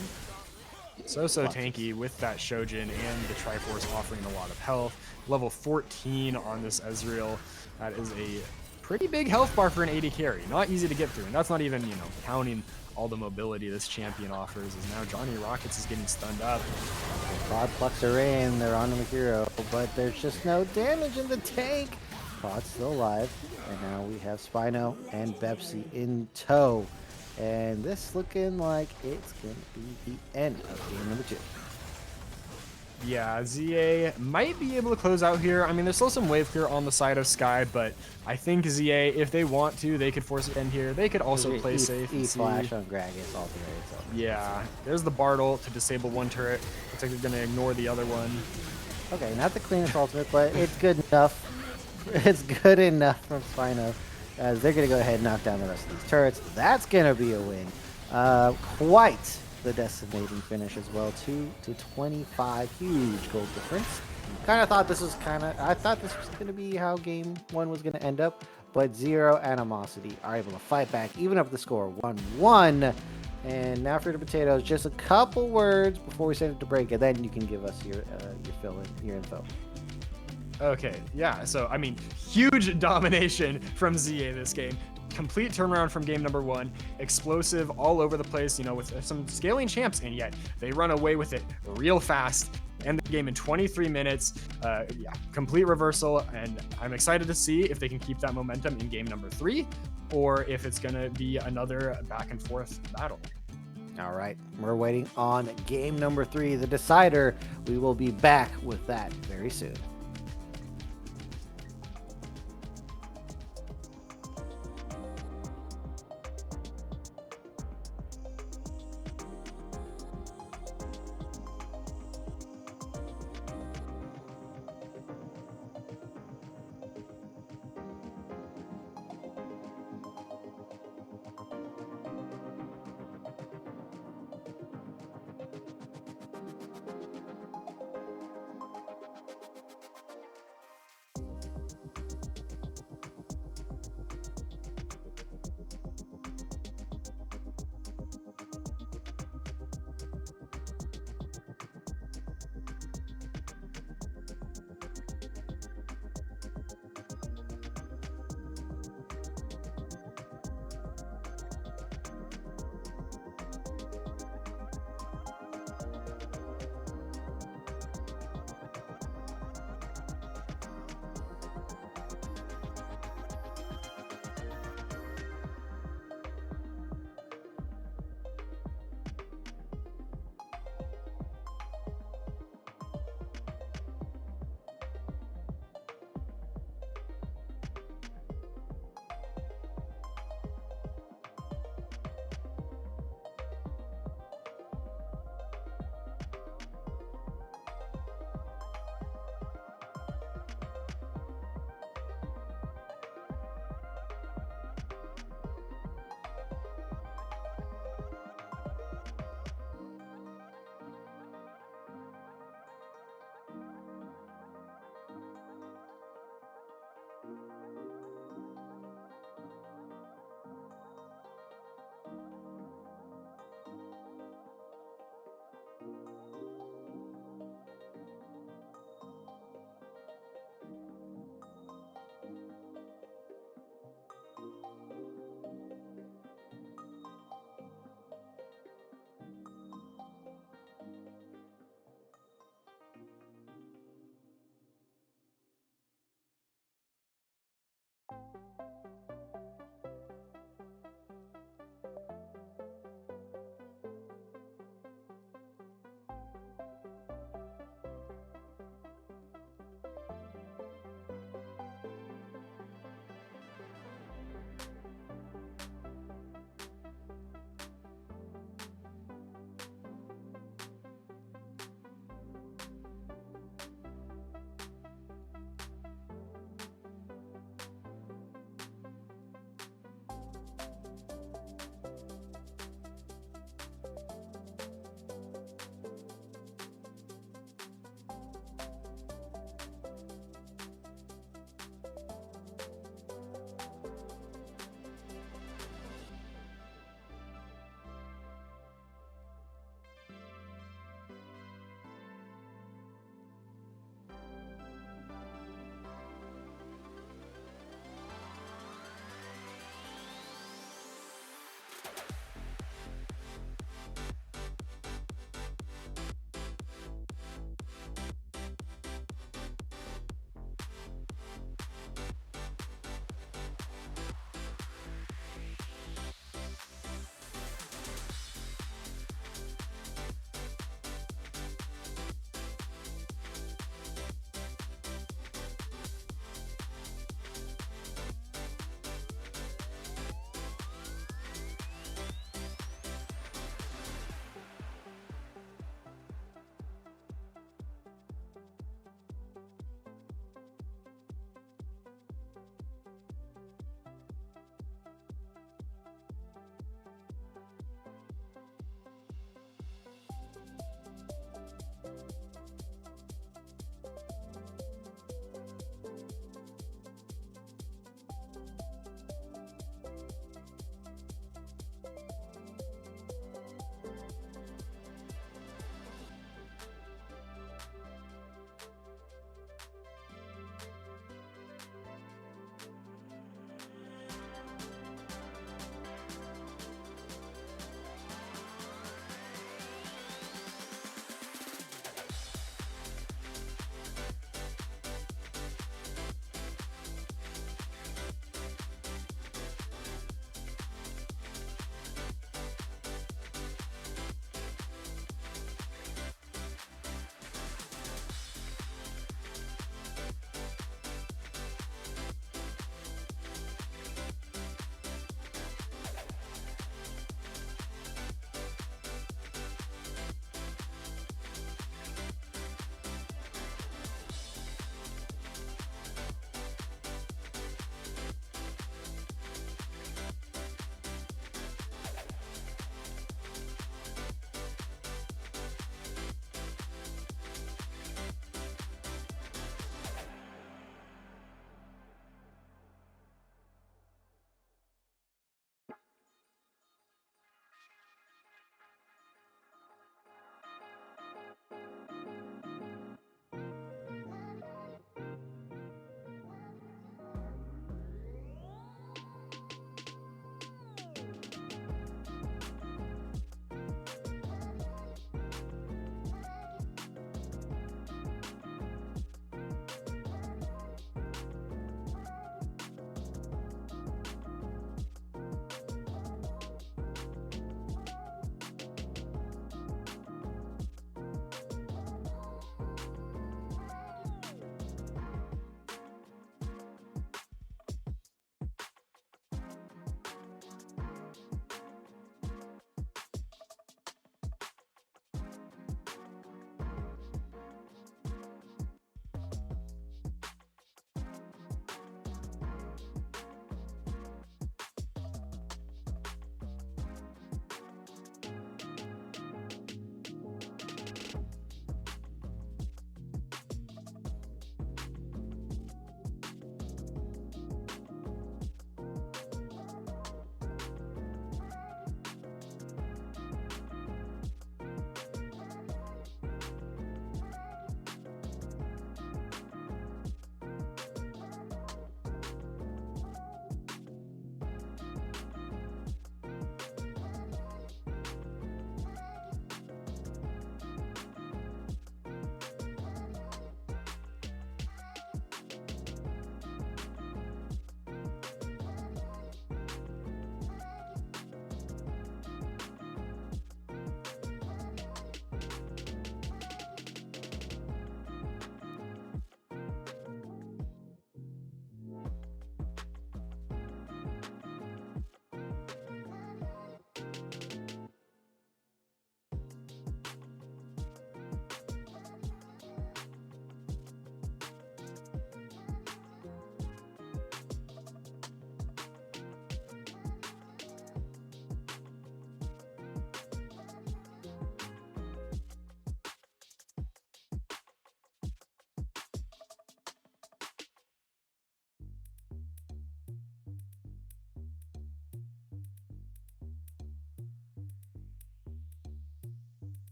So tanky with that Shojin and the Triforce offering a lot of health. Level 14 on this Ezreal. That is a pretty big health bar for an AD carry. Not easy to get through, and that's not even, counting all the mobility this champion offers. Is now Johnny Rockets is getting stunned up. Prod plucks her in, they're on the hero, but there's just no damage in the tank. Prod's still alive, and now we have Spino and Bebzi in tow. And this looking like it's going to be the end of game number 2. Yeah, ZA might be able to close out here. I mean, there's still some wave clear on the side of Sky, but I think ZA, if they want to, they could force it in here. They could also play safe. Flash on Gragas all the way. Yeah, there's the Bard ult to disable one turret. Looks like they're going to ignore the other one. Okay, not the cleanest ultimate, but it's good enough. It's good enough from Spino, as they're going to go ahead and knock down the rest of these turrets. That's going to be a win. Quite the decimating finish as well. 2 to 25, huge gold difference. I thought this was going to be how game one was going to end up, but Zero Animosity are able to fight back, even up the score 1-1. And now for the potatoes, just a couple words before we send it to break, and then you can give us your info. Okay, yeah. So I mean, huge domination from ZA this game. Complete turnaround from game number one. Explosive all over the place, with some scaling champs, and yet they run away with it real fast. End the game in 23 minutes. Yeah, complete reversal, and I'm excited to see if they can keep that momentum in game number 3, or if it's gonna be another back and forth battle. All right, we're waiting on game number 3, the decider. We will be back with that very soon.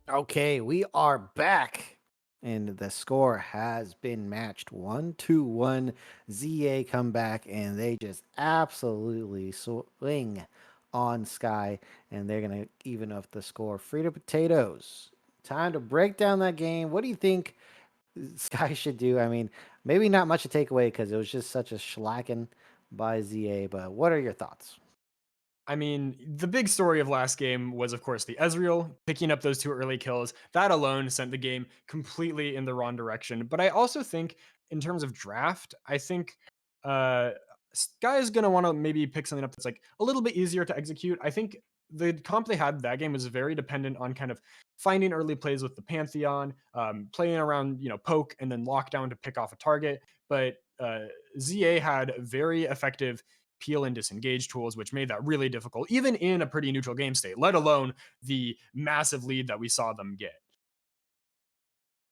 Okay, we are back. And the score has been matched 1-1. ZA come back and they just absolutely swing on Sky. And they're going to even up the score. Frito Potatoes. Time to break down that game. What do you think Sky should do? I mean, maybe not much to take away because it was just such a shellacking by ZA. But what are your thoughts? I mean, the big story of last game was, of course, the Ezreal picking up those two early kills. That alone sent the game completely in the wrong direction. But I also think, in terms of draft, I think uh, Sky is going to want to maybe pick something up that's like a little bit easier to execute. I think the comp they had that game was very dependent on kind of finding early plays with the Pantheon, playing around, poke and then lockdown to pick off a target. But ZA had very effective peel and disengage tools, which made that really difficult, even in a pretty neutral game state, let alone the massive lead that we saw them get.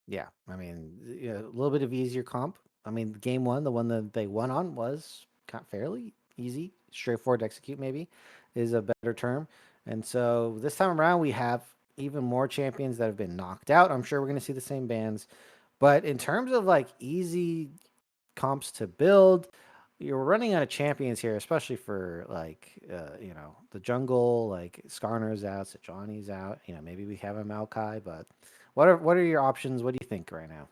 Yeah, I mean, a little bit of easier comp. I mean, game one, the one that they won on, was fairly easy, straightforward to execute. Maybe is a better term. And so this time around, we have even more champions that have been knocked out. I'm sure we're going to see the same bans, but in terms of like easy comps to build, you're running out of champions here, especially for like the jungle. Like Skarner's out, Johnny's out. Maybe we have a Maokai, but what are your options? What do you think right now?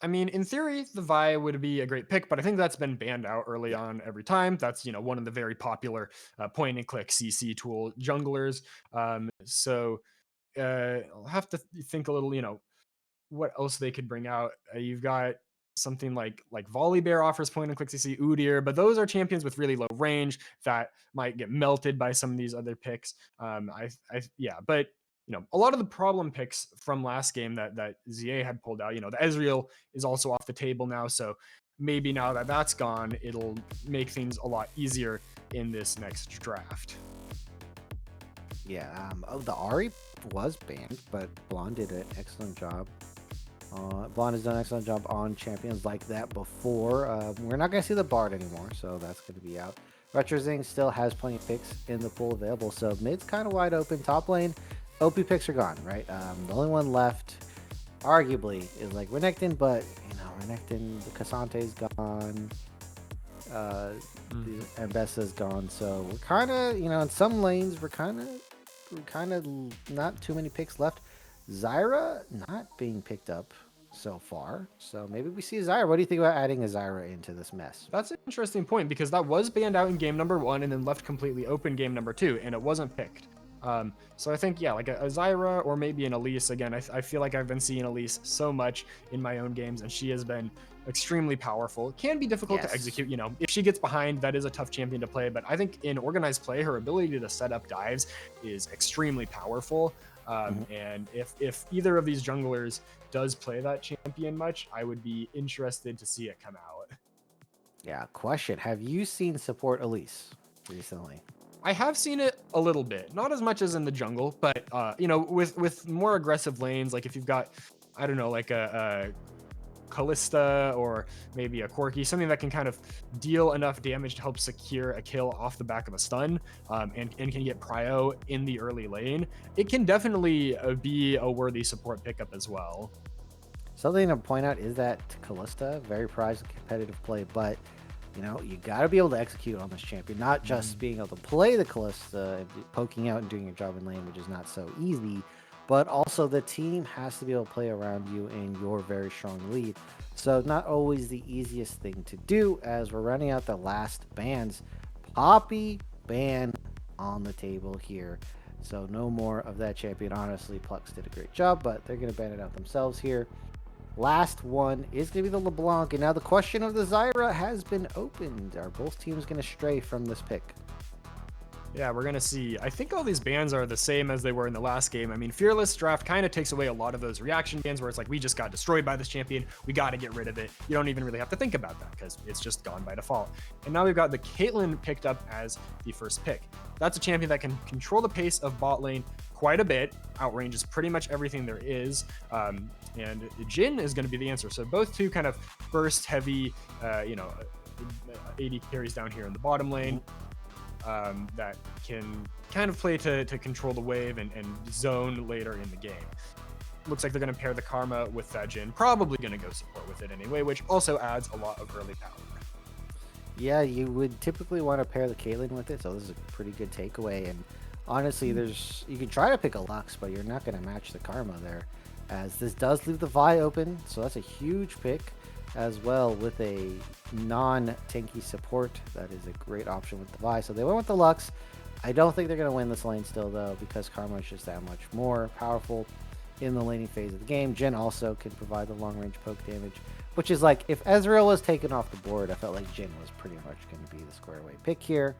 I mean, in theory, the Vi would be a great pick, but I think that's been banned out early Yeah. on every time. That's one of the very popular point and click CC tool junglers. So I'll have to think a little. What else they could bring out. You've got something like Volley Bear offers point and click CC Udyr, but those are champions with really low range that might get melted by some of these other picks. Yeah, but a lot of the problem picks from last game that ZA had pulled out. The Ezreal is also off the table now, so maybe now that that's gone, it'll make things a lot easier in this next draft. Yeah. The Ari was banned, but Blonde did an excellent job. Blonde has done an excellent job on champions like that before. We're not going to see the Bard anymore, so that's going to be out. Retrozing still has plenty of picks in the pool available, so mid's kind of wide open. Top lane, OP picks are gone, right? The only one left, arguably, is like Renekton, but Renekton, the Cassante's gone, the Ambessa's gone, so we're kind of, in some lanes, we're kind of not too many picks left. Zyra not being picked up so far, so maybe we see Zyra. What do you think about adding a Zyra into this mess? That's an interesting point because that was banned out in game number 1 and then left completely open game number 2, and it wasn't picked. So I think, yeah, like a Zyra or maybe an Elise. Again, I feel like I've been seeing Elise so much in my own games, and she has been extremely powerful. It can be difficult to Yes. execute. If she gets behind, that is a tough champion to play. But I think in organized play, her ability to set up dives is extremely powerful. Mhm. And if either of these junglers does play that champion much, I would be interested to see it come out. Yeah. Question: have you seen support Elise recently? I have seen it a little bit, not as much as in the jungle, but with more aggressive lanes, like if you've got, I don't know, like a Callista or maybe a Corki, something that can kind of deal enough damage to help secure a kill off the back of a stun, and can get prio in the early lane, it can definitely be a worthy support pickup as well. Something to point out is that Callista, very prized competitive play, but you got to be able to execute on this champion, not just being able to play the Callista, and poking out and doing your job in lane, which is not so easy, but also the team has to be able to play around you in your very strong lead. So not always the easiest thing to do as we're running out the last bans. Poppy ban on the table here. So no more of that champion. Honestly, Plux did a great job, but they're going to ban it out themselves here. Last one is going to be the LeBlanc. And now the question of the Zyra has been opened. Are both teams going to stray from this pick? Yeah, we're gonna see. I think all these bans are the same as they were in the last game. I mean, Fearless Draft kind of takes away a lot of those reaction bans where it's like, we just got destroyed by this champion, we got to get rid of it. You don't even really have to think about that because it's just gone by default. And now we've got the Caitlyn picked up as the first pick. That's a champion that can control the pace of bot lane quite a bit, outranges pretty much everything there is. And Jhin is going to be the answer. So both two kind of burst heavy, 80 carries down here in the bottom lane. That can kind of play to control the wave and zone later in the game. looks like they're going to pair the Karma with that Jhin. Probably going to go support with it anyway, which also adds a lot of early power. Yeah, you would typically want to pair the Caitlyn with it, so this is a pretty good takeaway. And honestly, you can try to pick a Lux, but you're not going to match the Karma there, as this does leave the Vi open, so that's a huge pick as well with a non-tanky support. That is a great option with the Vi. So they went with the Lux. I don't think they're going to win this lane still, though, because Karma is just that much more powerful in the laning phase of the game. Jhin also can provide the long-range poke damage, which is like, if Ezreal was taken off the board, I felt like Jhin was pretty much going to be the square away pick here.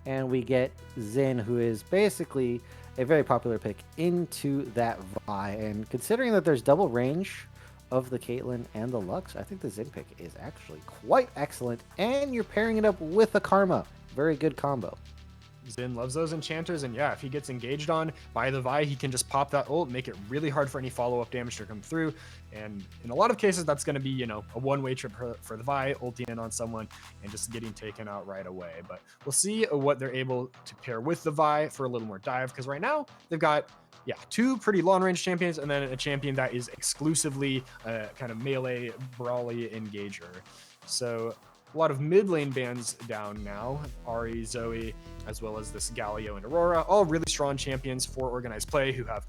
And we get Xin, who is basically a very popular pick, into that Vi. And considering that there's double range of the Caitlyn and the Lux, I think the Xin pick is actually quite excellent. And you're pairing it up with a Karma. Very good combo. Xin loves those enchanters, and yeah, if he gets engaged on by the Vi, he can just pop that ult, make it really hard for any follow-up damage to come through. And in a lot of cases, that's going to be, a one-way trip for the Vi, ulting in on someone and just getting taken out right away. But we'll see what they're able to pair with the Vi for a little more dive, because right now they've got two pretty long-range champions, and then a champion that is exclusively a kind of melee brawly engager. So a lot of mid lane bans down now. Ahri, Zoe, as well as this Galio and Aurora, all really strong champions for organized play who have,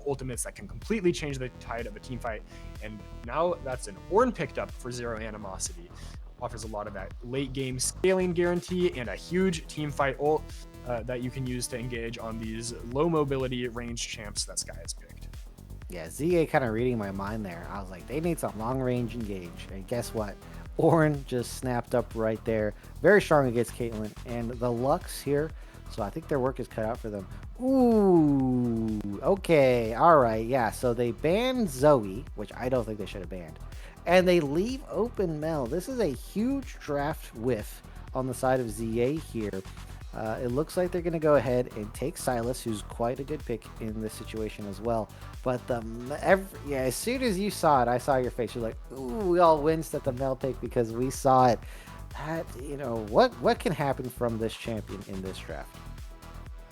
ultimates that can completely change the tide of a team fight. And now that's an Ornn picked up for Zero Animosity. Offers a lot of that late game scaling guarantee and a huge team fight ult that you can use to engage on these low mobility range champs that Sky has picked. Yeah, ZA kind of reading my mind there. I was like, they need some long range engage. And guess what? Ornn just snapped up right there. Very strong against Caitlyn. And the Lux here, so I think their work is cut out for them. Ooh, okay, all right, yeah. So they banned Zoe, which I don't think they should have banned. And they leave open Mel. This is a huge draft whiff on the side of ZA here. It looks like they're going to go ahead and take Sylas, who's quite a good pick in this situation as well. But as soon as you saw it, I saw your face. You're like, ooh, we all winced at the Mel pick because we saw it. That, what can happen from this champion in this draft?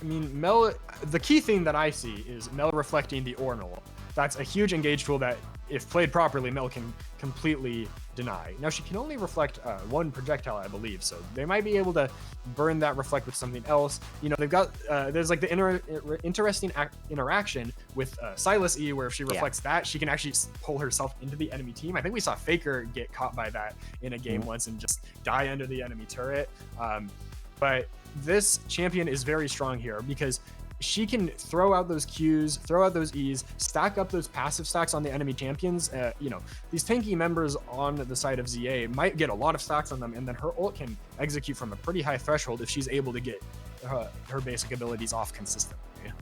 I mean, Mel, the key thing that I see is Mel reflecting the Ornal. That's a huge engage tool that, if played properly, Mel can completely deny. Now, she can only reflect one projectile, I believe, so they might be able to burn that reflect with something else. They've got, there's like the interesting interaction with Sylas E, where if she reflects that, she can actually pull herself into the enemy team. I think we saw Faker get caught by that in a game once and just die under the enemy turret. But this champion is very strong here because she can throw out those Qs, throw out those Es, stack up those passive stacks on the enemy champions. These tanky members on the side of ZA might get a lot of stacks on them, and then her ult can execute from a pretty high threshold if she's able to get her basic abilities off consistently.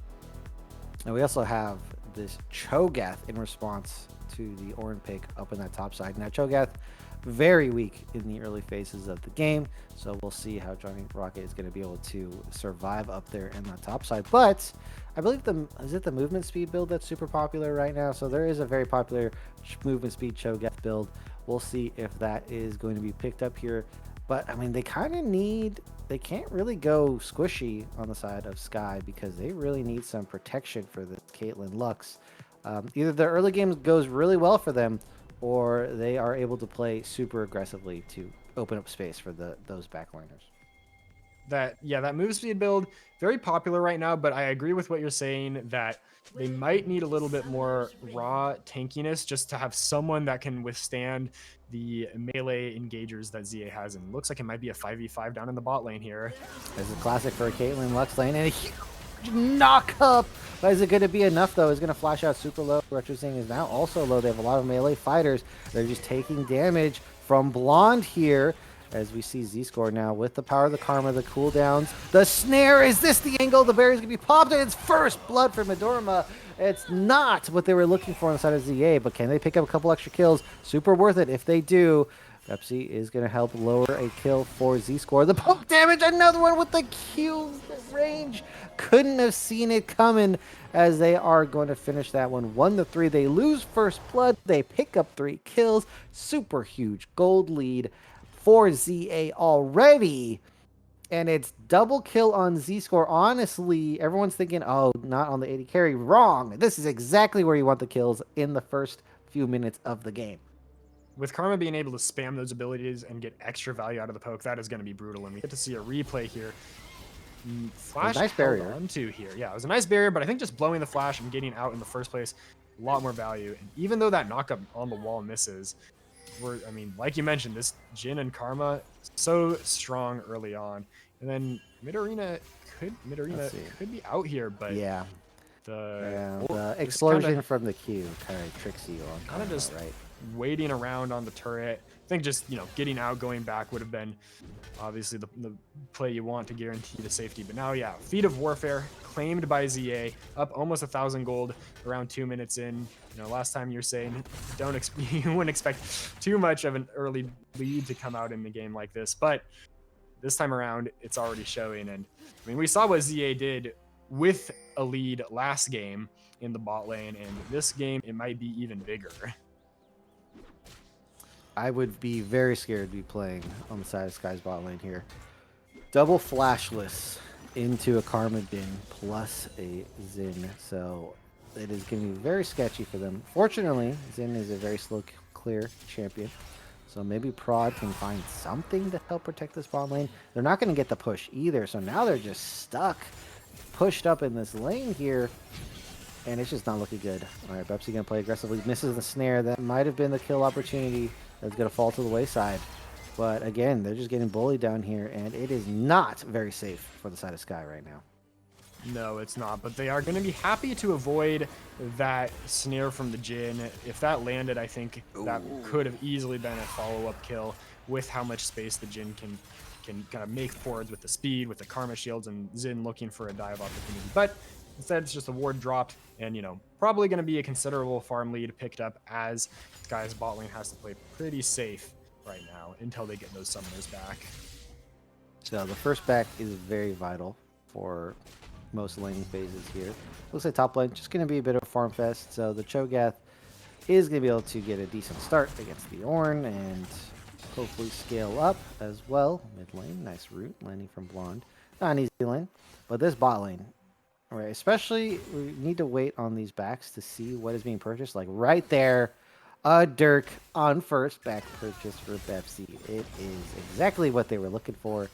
And we also have this Cho'Gath in response to the Ornn pick up in that top side. Now, Cho'Gath, very weak in the early phases of the game, so we'll see how Johnny Rocket is going to be able to survive up there in the top side. But I believe is it the movement speed build that's super popular right now? So there is a very popular movement speed Cho'Gath build. We'll see if that is going to be picked up here. But I mean, they can't really go squishy on the side of Sky because they really need some protection for the Caitlyn Lux. Either the early game goes really well for them, or they are able to play super aggressively to open up space for those backliners. That move speed build, very popular right now, but I agree with what you're saying that they might need a little bit more raw tankiness just to have someone that can withstand the melee engagers that ZA has. And looks like it might be a 5v5 down in the bot lane here. This is a classic for a Caitlyn Lux lane, and a huge knock up. But is it going to be enough, though? Is going to flash out super low. Retro Sing is now also low. They have a lot of melee fighters. They're just taking damage from Blonde here, as we see Z-Score now with the power of the Karma, the cooldowns, the snare. Is this the angle? The barrier's going to be popped, and it's first blood for Midorima. It's not what they were looking for on the side of ZA, but can they pick up a couple extra kills? Super worth it if they do. Pepsi is going to help lower a kill for Z-Score. The poke damage, another one with the Q range. Couldn't have seen it coming, as they are going to finish that one 1-3. They lose first blood. They pick up 3 kills. Super huge gold lead for ZA already. And it's double kill on Z score. Honestly, everyone's thinking, oh, not on the 80 carry. Wrong. This is exactly where you want the kills in the first few minutes of the game. With Karma being able to spam those abilities and get extra value out of the poke, that is going to be brutal. And we get to see a replay here. It was Flash a nice held barrier. on to here. Yeah, it was a nice barrier, but I think just blowing the flash and getting out in the first place, a lot more value. And even though that knockup on the wall misses, I mean, like you mentioned, this Jin and Karma so strong early on, and then mid arena could be out here, but Yeah. the Yeah, the just kind of explosion from the Q kind of tricks you on just Karma, right? waiting around on the turret. I think just getting out, going back would have been obviously the play you want to guarantee the safety. But now, yeah, Feat of Warfare claimed by ZA, up almost 1,000 gold around 2 minutes in. Last time you're saying you wouldn't expect too much of an early lead to come out in the game like this, but this time around it's already showing. And I mean, we saw what ZA did with a lead last game in the bot lane, and this game it might be even bigger. I would be very scared to be playing on the side of Sky's bot lane here. Double flashless into a Karma Din plus a Zin, so it is going to be very sketchy for them. Fortunately, Zin is a very slow clear champion, so maybe Prod can find something to help protect this bot lane. They're not going to get the push either, so now they're just stuck, pushed up in this lane here, and it's just not looking good. All right, Bepsi going to play aggressively, misses the snare. That might have been the kill opportunity. That's going to fall to the wayside. But again, they're just getting bullied down here, and it is not very safe for the side of Sky right now. No, it's not, but they are going to be happy to avoid that snare from the Jin. If that landed, I think that could have easily been a follow-up kill with how much space the Jin can kind of make forwards with the speed, with the Karma shields, and Zin looking for a dive opportunity. But instead, it's just a ward dropped, and probably going to be a considerable farm lead picked up as Sky's bot lane has to play pretty safe right now until they get those summoners back. So the first back is very vital for most laning phases here. Looks like top lane just going to be a bit of a farm fest. So the Cho'Gath is going to be able to get a decent start against the Ornn and hopefully scale up as well. Mid lane, nice root landing from Blonde. Not an easy lane, but this bot lane, right? Especially we need to wait on these backs to see what is being purchased. Like right there, a Dirk on first back purchase for Pepsi. It is exactly what they were looking for.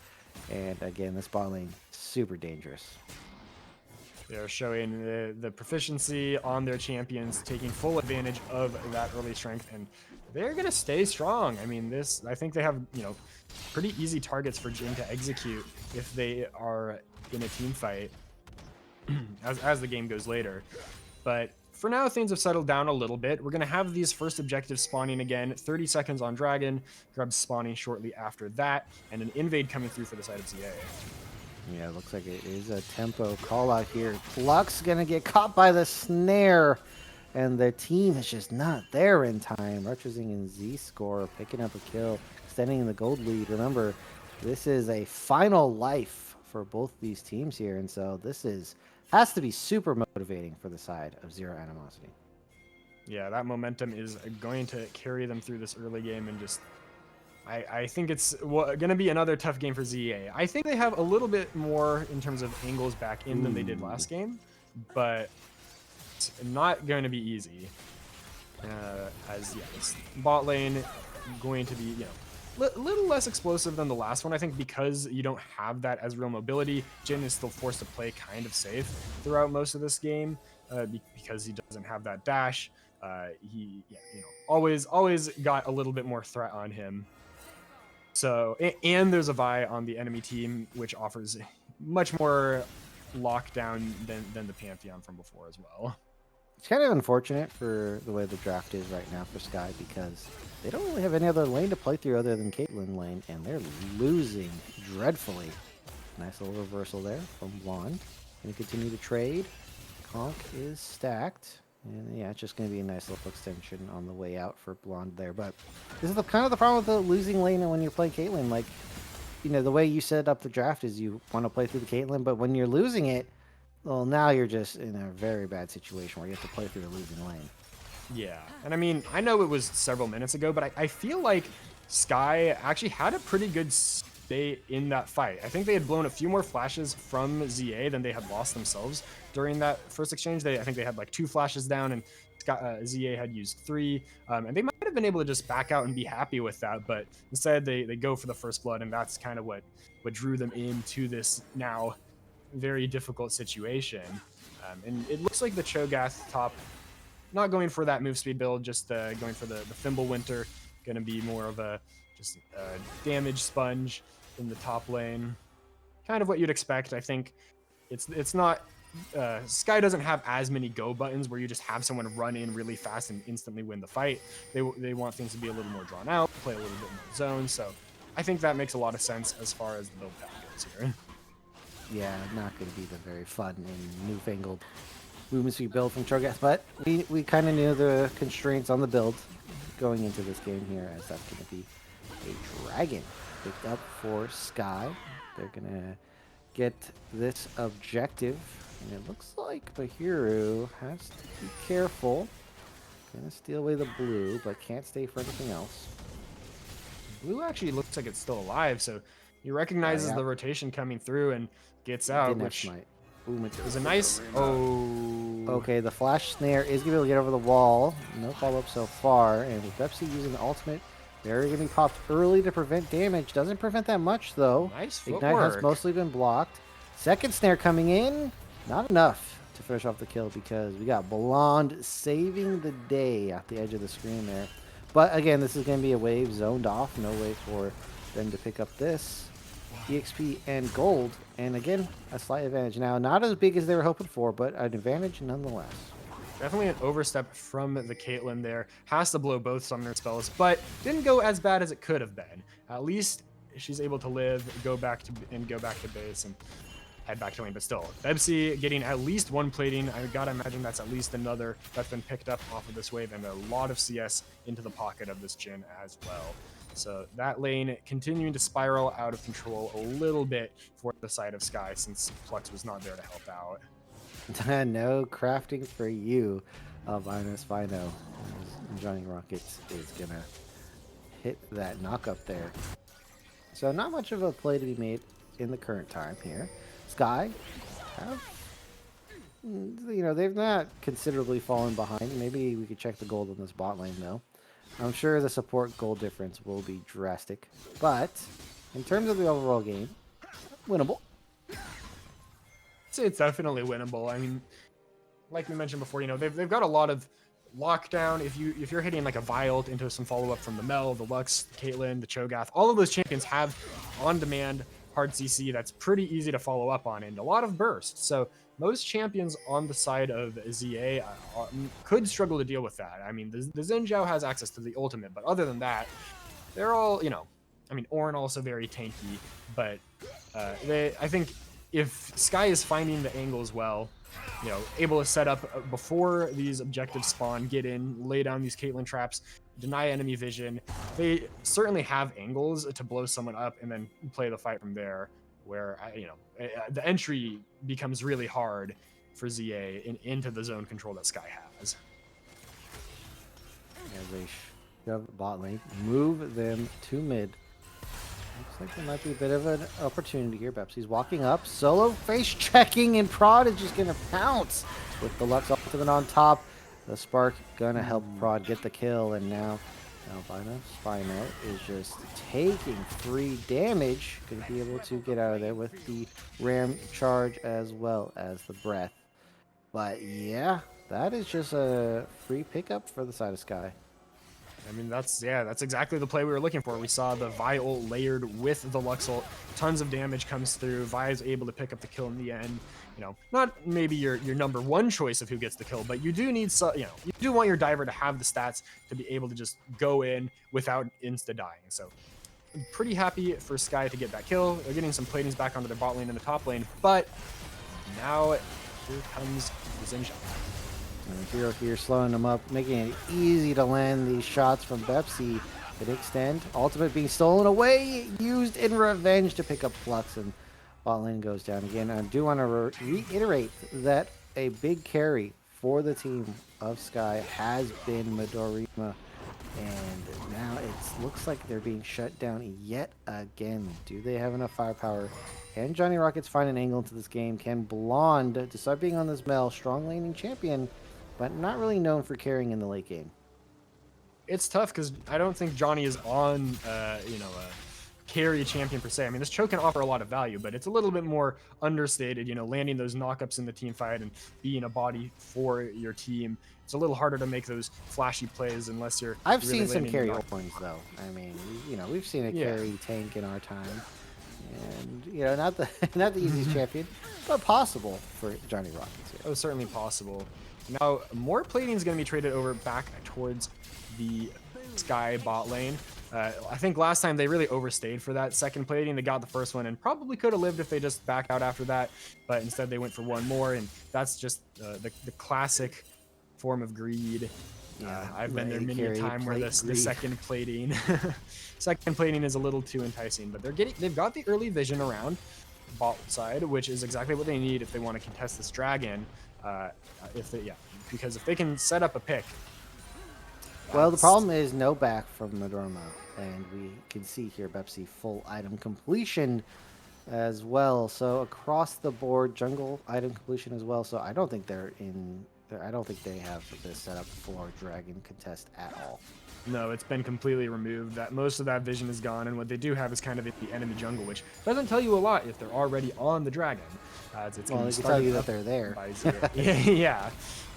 And again, this bot lane super dangerous. They're showing the proficiency on their champions, taking full advantage of that early strength, and they're going to stay strong. I mean, I think they have, pretty easy targets for Jin to execute if they are in a team fight as the game goes later. But for now, things have settled down a little bit. We're going to have these first objectives spawning again, 30 seconds on Dragon, Grubs spawning shortly after that, and an invade coming through for the side of ZA. Yeah, it looks like it is a tempo call out here. Lux gonna get caught by the snare, and the team is just not there in time. Retrazing and Z score picking up a kill, extending the gold lead. Remember, this is a final life for both these teams here, and so this has to be super motivating for the side of Zero Animosity. Yeah, that momentum is going to carry them through this early game, and just I think it's going to be another tough game for ZA. I think they have a little bit more in terms of angles back in than they did last game, but it's not going to be easy. This bot lane going to be a little less explosive than the last one. I think because you don't have that as real mobility, Jin is still forced to play kind of safe throughout most of this game because he doesn't have that dash. He always got a little bit more threat on him. So, and there's a Vi on the enemy team, which offers much more lockdown than the Pantheon from before as well. It's kind of unfortunate for the way the draft is right now for Sky because they don't really have any other lane to play through other than Caitlyn lane, and they're losing dreadfully. Nice little reversal there from Blonde. Gonna continue to trade. Conk is stacked. And yeah, it's just going to be a nice little extension on the way out for Blonde there. But this is kind of the problem with the losing lane when you're playing Caitlyn. Like, the way you set up the draft is you want to play through the Caitlyn, but when you're losing it, well, now you're just in a very bad situation where you have to play through the losing lane. Yeah, and I mean, I know it was several minutes ago, but I feel like Sky actually had a pretty good stay in that fight. I think they had blown a few more flashes from ZA than they had lost themselves during that first exchange. I think they had like 2 flashes down, and ZA had used 3, and they might have been able to just back out and be happy with that, but instead they go for the first blood, and that's kind of what drew them into this now very difficult situation. And it looks like the Cho'Gath top not going for that move speed build, just going for the Fimbulwinter. Going to be more of a just damage sponge in the top lane. Kind of what you'd expect. I think it's not. Sky doesn't have as many go buttons where you just have someone run in really fast and instantly win the fight. They want things to be a little more drawn out, play a little bit more zone. So I think that makes a lot of sense as far as the build path goes here. Yeah, not going to be the very fun and newfangled movement speed build from Cho'Gath, but we kind of knew the constraints on the build going into this game here, as that's going to be a dragon picked up for Sky. They're going to get this objective, and it looks like Bahiru has to be careful. Going to steal away the blue, but can't stay for anything else. Blue actually looks like it's still alive, so he recognizes the rotation coming through and gets out, which is a nice... Oh. Okay, the flash snare is going to be able to get over the wall. No follow-up so far, and with Pepsi using the ultimate, they're going to be popped early to prevent damage. Doesn't prevent that much, though. Nice footwork. Ignite has mostly been blocked. Second snare coming in. Not enough to finish off the kill, because we got Blonde saving the day at the edge of the screen there. But again, this is going to be a wave zoned off. No way for them to pick up this EXP and gold. And again, a slight advantage. Now, not as big as they were hoping for, but an advantage nonetheless. Definitely an overstep from the Caitlyn there. Has to blow both summoner spells, but didn't go as bad as it could have been. At least she's able to live, go back to base, and head back to lane. But still, Bebsy getting at least 1 plating. I gotta imagine that's at least another that's been picked up off of this wave, and a lot of CS into the pocket of this Jhin as well. So that lane continuing to spiral out of control a little bit for the side of Sky, since Flux was not there to help out. No crafting for you, Albinus Fino. Johnny Rockets is gonna hit that knock up there. So not much of a play to be made in the current time here. Sky have, they've not considerably fallen behind. Maybe we could check the gold on this bot lane, though. I'm sure the support gold difference will be drastic, but in terms of the overall game, winnable. It's definitely winnable. I mean, like we mentioned before, they've got a lot of lockdown. If you're hitting like a Vialt into some follow up from the Mel, the Lux, the Caitlyn, the Cho'Gath, all of those champions have on-demand hard CC that's pretty easy to follow up on, and a lot of burst. So most champions on the side of ZA could struggle to deal with that. I mean, the Xin Zhao has access to the ultimate, but other than that, they're all, I mean, Ornn also very tanky, but I think if Sky is finding the angles well, able to set up before these objectives spawn, get in, lay down these Caitlyn traps, deny enemy vision, they certainly have angles to blow someone up and then play the fight from there, where, the entry becomes really hard for ZA into the zone control that Sky has. As they shove bot lane, move them to mid. Looks like there might be a bit of an opportunity here. Bepsi's walking up, solo face checking, and Prod is just gonna pounce with the Lux ultimate on top. The spark gonna help Prod get the kill, and now Albino Spino is just taking 3 damage. Gonna be able to get out of there with the Ram charge as well as the breath. But yeah, that is just a free pickup for the side of Sky. I mean, that's exactly the play we were looking for. We saw the Vi ult layered with the Lux ult. Tons of damage comes through. Vi is able to pick up the kill in the end. Not maybe your number 1 choice of who gets the kill, but you do need you do want your diver to have the stats to be able to just go in without insta dying. So I'm pretty happy for Sky to get that kill. They're getting some platings back onto their bot lane and the top lane, but now here comes the Xin Zhao. Hero here slowing them up, making it easy to land these shots from Bepsi. Could extend. Ultimate being stolen away, used in revenge to pick up Flux, and bot lane goes down again. I do want to reiterate that a big carry for the team of Sky has been Midorima, and now it's looks like they're being shut down yet again. Do they have enough firepower? Can Johnny Rockets find an angle into this game? Can Blonde, despite being on this Mel, strong laning champion, but not really known for carrying in the late game? It's tough because I don't think Johnny is on, carry champion per se. I mean, this choke can offer a lot of value, but it's a little bit more understated. Landing those knockups in the team fight and being a body for your team. It's a little harder to make those flashy plays unless you're I've really seen some landing the carry knock. ones though. I mean, we've seen a Yeah. carry tank in our time, and not the not the easiest champion, but possible for Johnny Rockets here. Oh, certainly possible. Now, more plating is going to be traded over back towards the Sky bot lane. I think last time they really overstayed for that second plating. They got the first one and probably could have lived if they just back out after that, but instead they went for one more, and that's just the classic form of greed. I've been there many a time where the second plating, second plating is a little too enticing, but they've got the early vision around bot side, which is exactly what they need if they want to contest this dragon. Because if they can set up a pick. Well, the problem is no back from Madroma, and we can see here Bepsi full item completion as well. So across the board, jungle item completion as well. So I don't think I don't think they have this set up for dragon contest at all. No, it's been completely removed. That most of that vision is gone, and what they do have is kind of the enemy jungle, which doesn't tell you a lot if they're already on the dragon. Well, they can tell you that they're there. Yeah.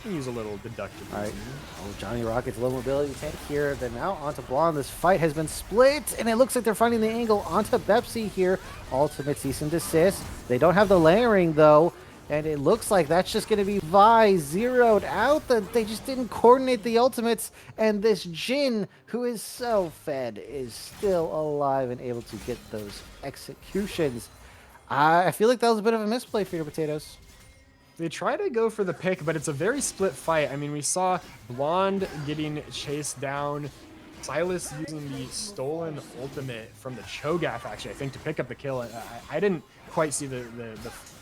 Use a little deductive. All right. Oh, Johnny Rockets low mobility tank here. Then now onto Blonde. This fight has been split, and it looks like they're finding the angle onto Bepsi here. Ultimate cease and desist. They don't have the layering though, and it looks like that's just going to be Vi zeroed out. They just didn't coordinate the ultimates, and this Jin, who is so fed, is still alive and able to get those executions. I feel like that was a bit of a misplay for your potatoes. They try to go for the pick, but it's a very split fight. I mean, we saw Blonde getting chased down, Silas using the stolen ultimate from the Cho'Gath, actually, I think, to pick up the kill. I didn't quite see the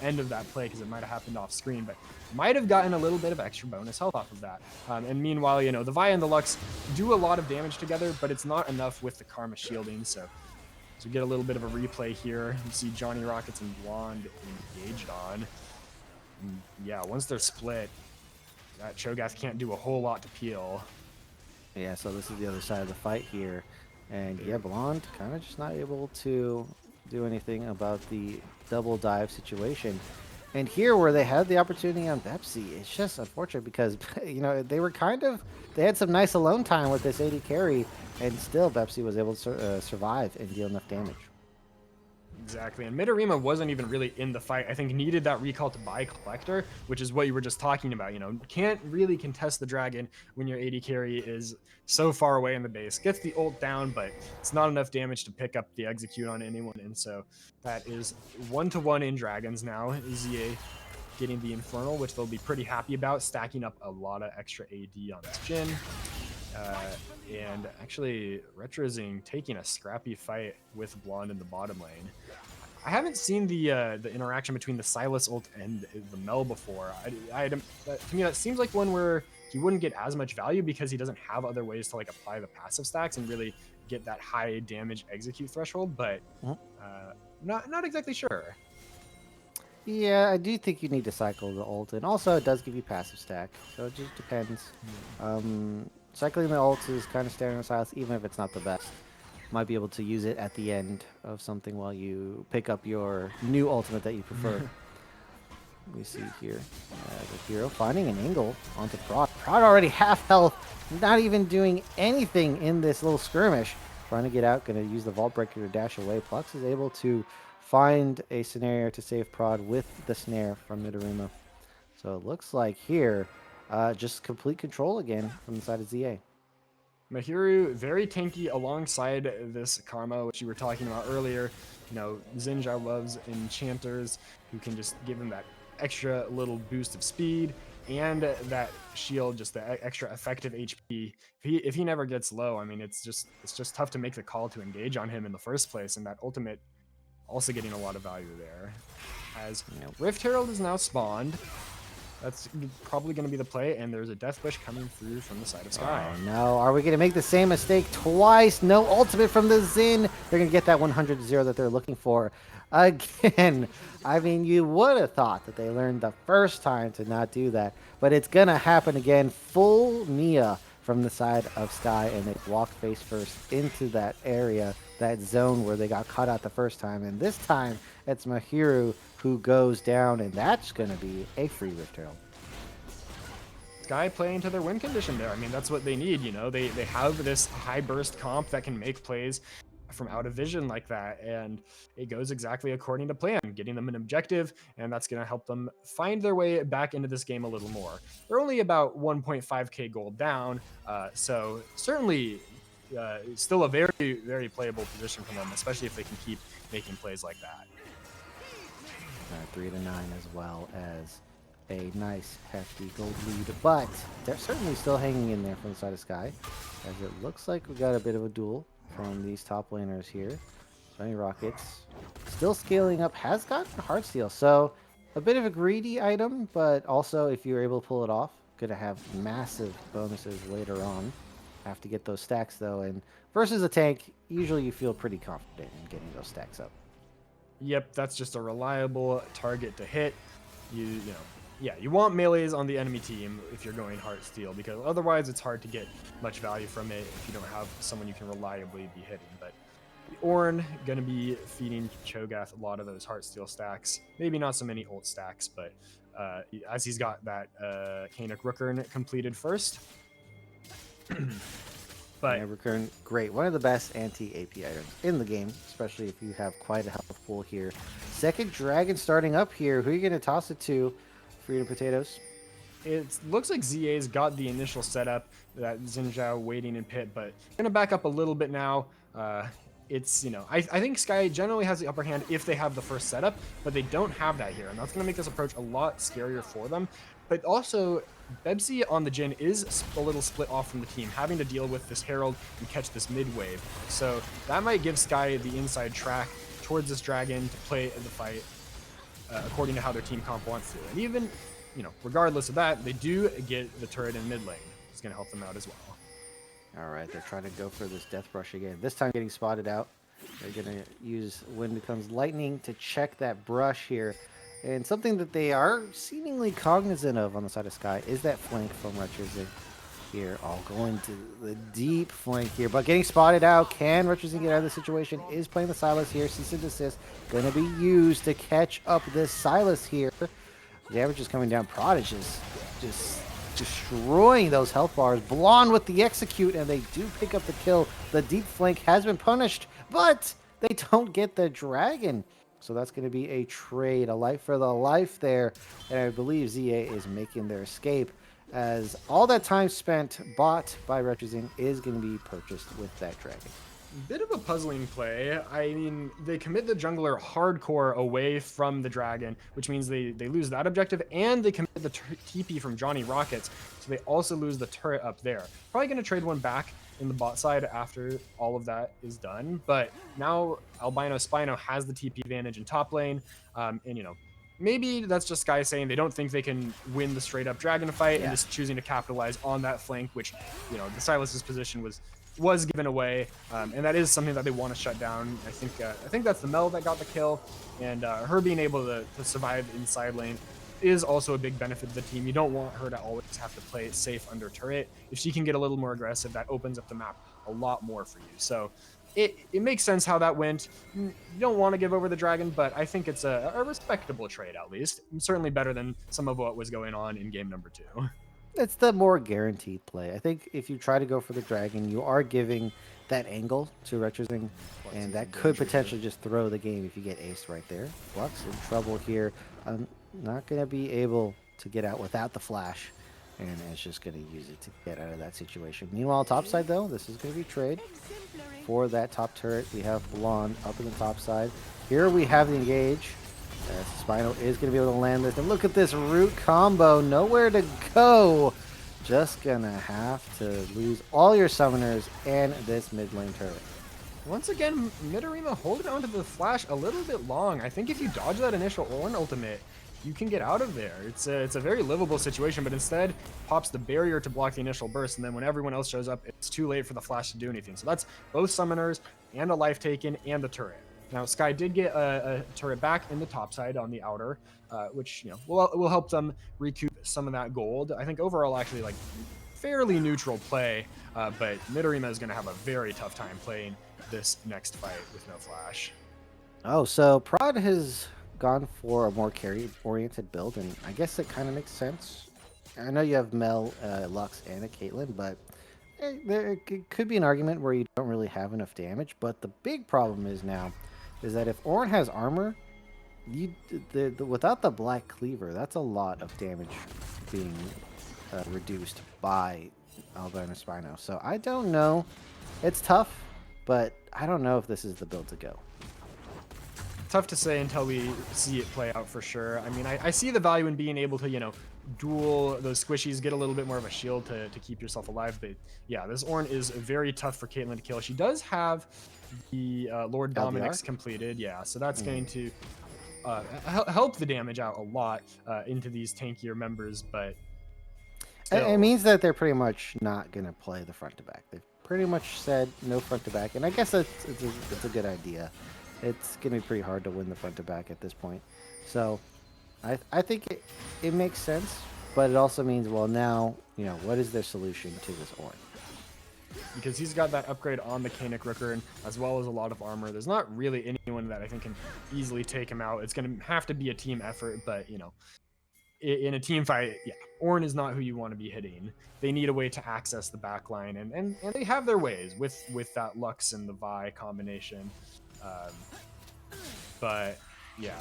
end of that play because it might have happened off screen, but might have gotten a little bit of extra bonus health off of that. And meanwhile, the Vi and the Lux do a lot of damage together, but it's not enough with the Karma shielding, so we get a little bit of a replay here. You see Johnny Rockets and Blonde engaged on. And yeah, once they're split, that Cho'Gath can't do a whole lot to peel. Yeah, so this is the other side of the fight here. And yeah, Blonde kind of just not able to do anything about the double dive situation. And here where they had the opportunity on Bepsi, it's just unfortunate because, they had some nice alone time with this AD carry, and still Bepsi was able to survive and deal enough damage. Exactly, and Midorima wasn't even really in the fight. I think needed that recall to buy Collector, which is what you were just talking about. Can't really contest the dragon when your AD carry is so far away in the base. Gets the ult down, but it's not enough damage to pick up the execute on anyone, and so that is 1-to-1 in dragons now. ZA getting the Infernal, which they'll be pretty happy about, stacking up a lot of extra AD on this Jhin. And actually, Retrozing taking a scrappy fight with Blonde in the bottom lane. I haven't seen the interaction between the Silas ult and the Mel before. To me, that seems like one where he wouldn't get as much value because he doesn't have other ways to apply the passive stacks and really get that high damage execute threshold. But not exactly sure. Yeah, I do think you need to cycle the ult, and also it does give you passive stack, so it just depends. Cycling the ult is kind of staring us out, even if it's not the best. Might be able to use it at the end of something while you pick up your new ultimate that you prefer. We see here the hero finding an angle onto Prod. Prod already half health, not even doing anything in this little skirmish. Trying to get out, going to use the Vault Breaker to dash away. Plux is able to find a scenario to save Prod with the snare from Midorima. So it looks like here, just complete control again from the side of ZA. Mahiru, very tanky alongside this Karma, which you were talking about earlier. Zinja loves enchanters who can just give him that extra little boost of speed and that shield, just the extra effective HP. If he never gets low, I mean, it's just tough to make the call to engage on him in the first place, and that ultimate also getting a lot of value there. As Rift Herald is now spawned, That's probably going to be the play, and there's a Death Wish coming through from the side of Sky. Oh no, are we going to make the same mistake twice? No ultimate from the Xin. They're going to get that 100-0 that they're looking for. Again, I mean, you would have thought that they learned the first time to not do that, but it's going to happen again. Full Nia from the side of Sky, and they walk face first into that area, that zone where they got caught out the first time. And this time, it's Mahiru who goes down, and that's going to be a free Rift Herald. Sky playing to their win condition there. I mean, that's what they need, you know. They have this high burst comp that can make plays from out of vision like that, and it goes exactly according to plan, getting them an objective, and that's going to help them find their way back into this game a little more. They're only about 1.5k gold down, so certainly still a very, very playable position for them, especially if they can keep making plays like that. 3-9 as well as a nice hefty gold lead, but they're certainly still hanging in there from the side of Sky, as it looks like we got a bit of a duel from these top laners here. Johnny Rockets still scaling up, has gotten Heartsteel, so a bit of a greedy item, but also if you're able to pull it off, gonna have massive bonuses later on. Have to get those stacks though, and versus a tank, usually you feel pretty confident in getting those stacks up. Yep, that's just a reliable target to hit. You know, yeah, you want melees on the enemy team if you're going Heartsteel, because otherwise it's hard to get much value from it if you don't have someone you can reliably be hitting. But Ornn gonna be feeding Cho'Gath a lot of those Heartsteel stacks. Maybe not so many ult stacks, but as he's got that Canuck Rookern completed first. But yeah, Recurrent, great. One of the best anti-AP items in the game, especially if you have quite a health pool here. Second Dragon starting up here. Who are you going to toss it to? Freedom Potatoes? it looks like ZA's got the initial setup, that Xin Zhao waiting in pit, but going to back up a little bit now. It's, you know, I think Sky generally has the upper hand if they have the first setup, but they don't have that here, and that's going to make this approach a lot scarier for them. But also, Bebsy on the Jhin is a little split off from the team, having to deal with this Herald and catch this mid wave. So that might give Sky the inside track towards this dragon to play the fight according to how their team comp wants to. And even, you know, regardless of that, they do get the turret in mid lane. It's going to help them out as well. All right, they're trying to go for this Death Brush again. This time getting spotted out. They're going to use Wind Becomes Lightning to check that brush here. And something that they are seemingly cognizant of on the side of Sky is that flank from Retrozing here. All going to the deep flank here, but getting spotted out. Can Retrozing get out of the situation? Is playing the Sylas here. Cease and desist going to be used to catch up this Sylas here. Damage is coming down. Prodigy just destroying those health bars. Blonde with the execute, and they do pick up the kill. The deep flank has been punished, but they don't get the dragon. So that's going to be a trade, a life for the life there. And I believe ZA is making their escape, as all that time spent bought by Retrozing is going to be purchased with that dragon. Bit of a puzzling play. I mean, they commit the jungler hardcore away from the dragon, which means they lose that objective, and they commit the TP from Johnny Rockets, so they also lose the turret up there. Probably going to trade one back in the bot side after all of that is done, but now Albino Spino has the TP advantage in top lane, and you know, maybe that's just Sky saying they don't think they can win the straight up dragon fight, and just choosing to capitalize on that flank, which, you know, the Sylas's position was given away, and that is something that they want to shut down. I think that's the Mel that got the kill, and her being able to survive inside lane is also a big benefit to the team. You don't want her to always have to play it safe under turret. If she can get a little more aggressive, that opens up the map a lot more for you. So it makes sense how that went. You don't want to give over the dragon, but I think it's a respectable trade, at least. Certainly better than some of what was going on in game number 2. It's the more guaranteed play. I think if you try to go for the dragon, you are giving that angle to Retrozing, and that could potentially just throw the game if you get aced right there. Flux in trouble here. Not going to be able to get out without the flash, and it's just going to use it to get out of that situation. Meanwhile, topside though, this is going to be trade for that top turret. We have Blonde up in the top side. Here we have the engage. Spino is going to be able to land this. And look at this root combo. Nowhere to go. Just going to have to lose all your summoners and this mid lane turret. Once again, Midorima holding onto the flash a little bit long. I think if you dodge that initial Ornn ultimate, you can get out of there. It's a very livable situation, but instead pops the barrier to block the initial burst, and then when everyone else shows up, it's too late for the Flash to do anything. So that's both summoners and a life taken and the turret. Now Sky did get a turret back in the top side on the outer, which will help them recoup some of that gold. I think overall, actually, like fairly neutral play, but Midorima is going to have a very tough time playing this next fight with no Flash. Oh, so Prod has gone for a more carry-oriented build, and I guess it kind of makes sense. I know you have Mel, Lux, and a Caitlyn, but there could be an argument where you don't really have enough damage. But the big problem is now, is that if Ornn has armor, you without the Black Cleaver, that's a lot of damage being reduced by Albino Spino. So I don't know. It's tough, but I don't know if this is the build to go. Tough to say until we see it play out for sure. I mean, I see the value in being able to, duel those squishies, get a little bit more of a shield to keep yourself alive. But yeah, this Ornn is very tough for Caitlyn to kill. She does have the Lord Dominic's completed. Yeah, so that's going to help the damage out a lot into these tankier members. But it means that they're pretty much not going to play the front to back. They've pretty much said no front to back. And I guess it's a good idea. It's going to be pretty hard to win the front to back at this point. So I think it makes sense, but it also means, well, now, what is their solution to this Ornn? Because he's got that upgrade on Mechanic Rooker, as well as a lot of armor. There's not really anyone that I think can easily take him out. It's going to have to be a team effort, but, in a team fight, yeah, Ornn is not who you want to be hitting. They need a way to access the backline, and they have their ways with that Lux and the Vi combination. But yeah,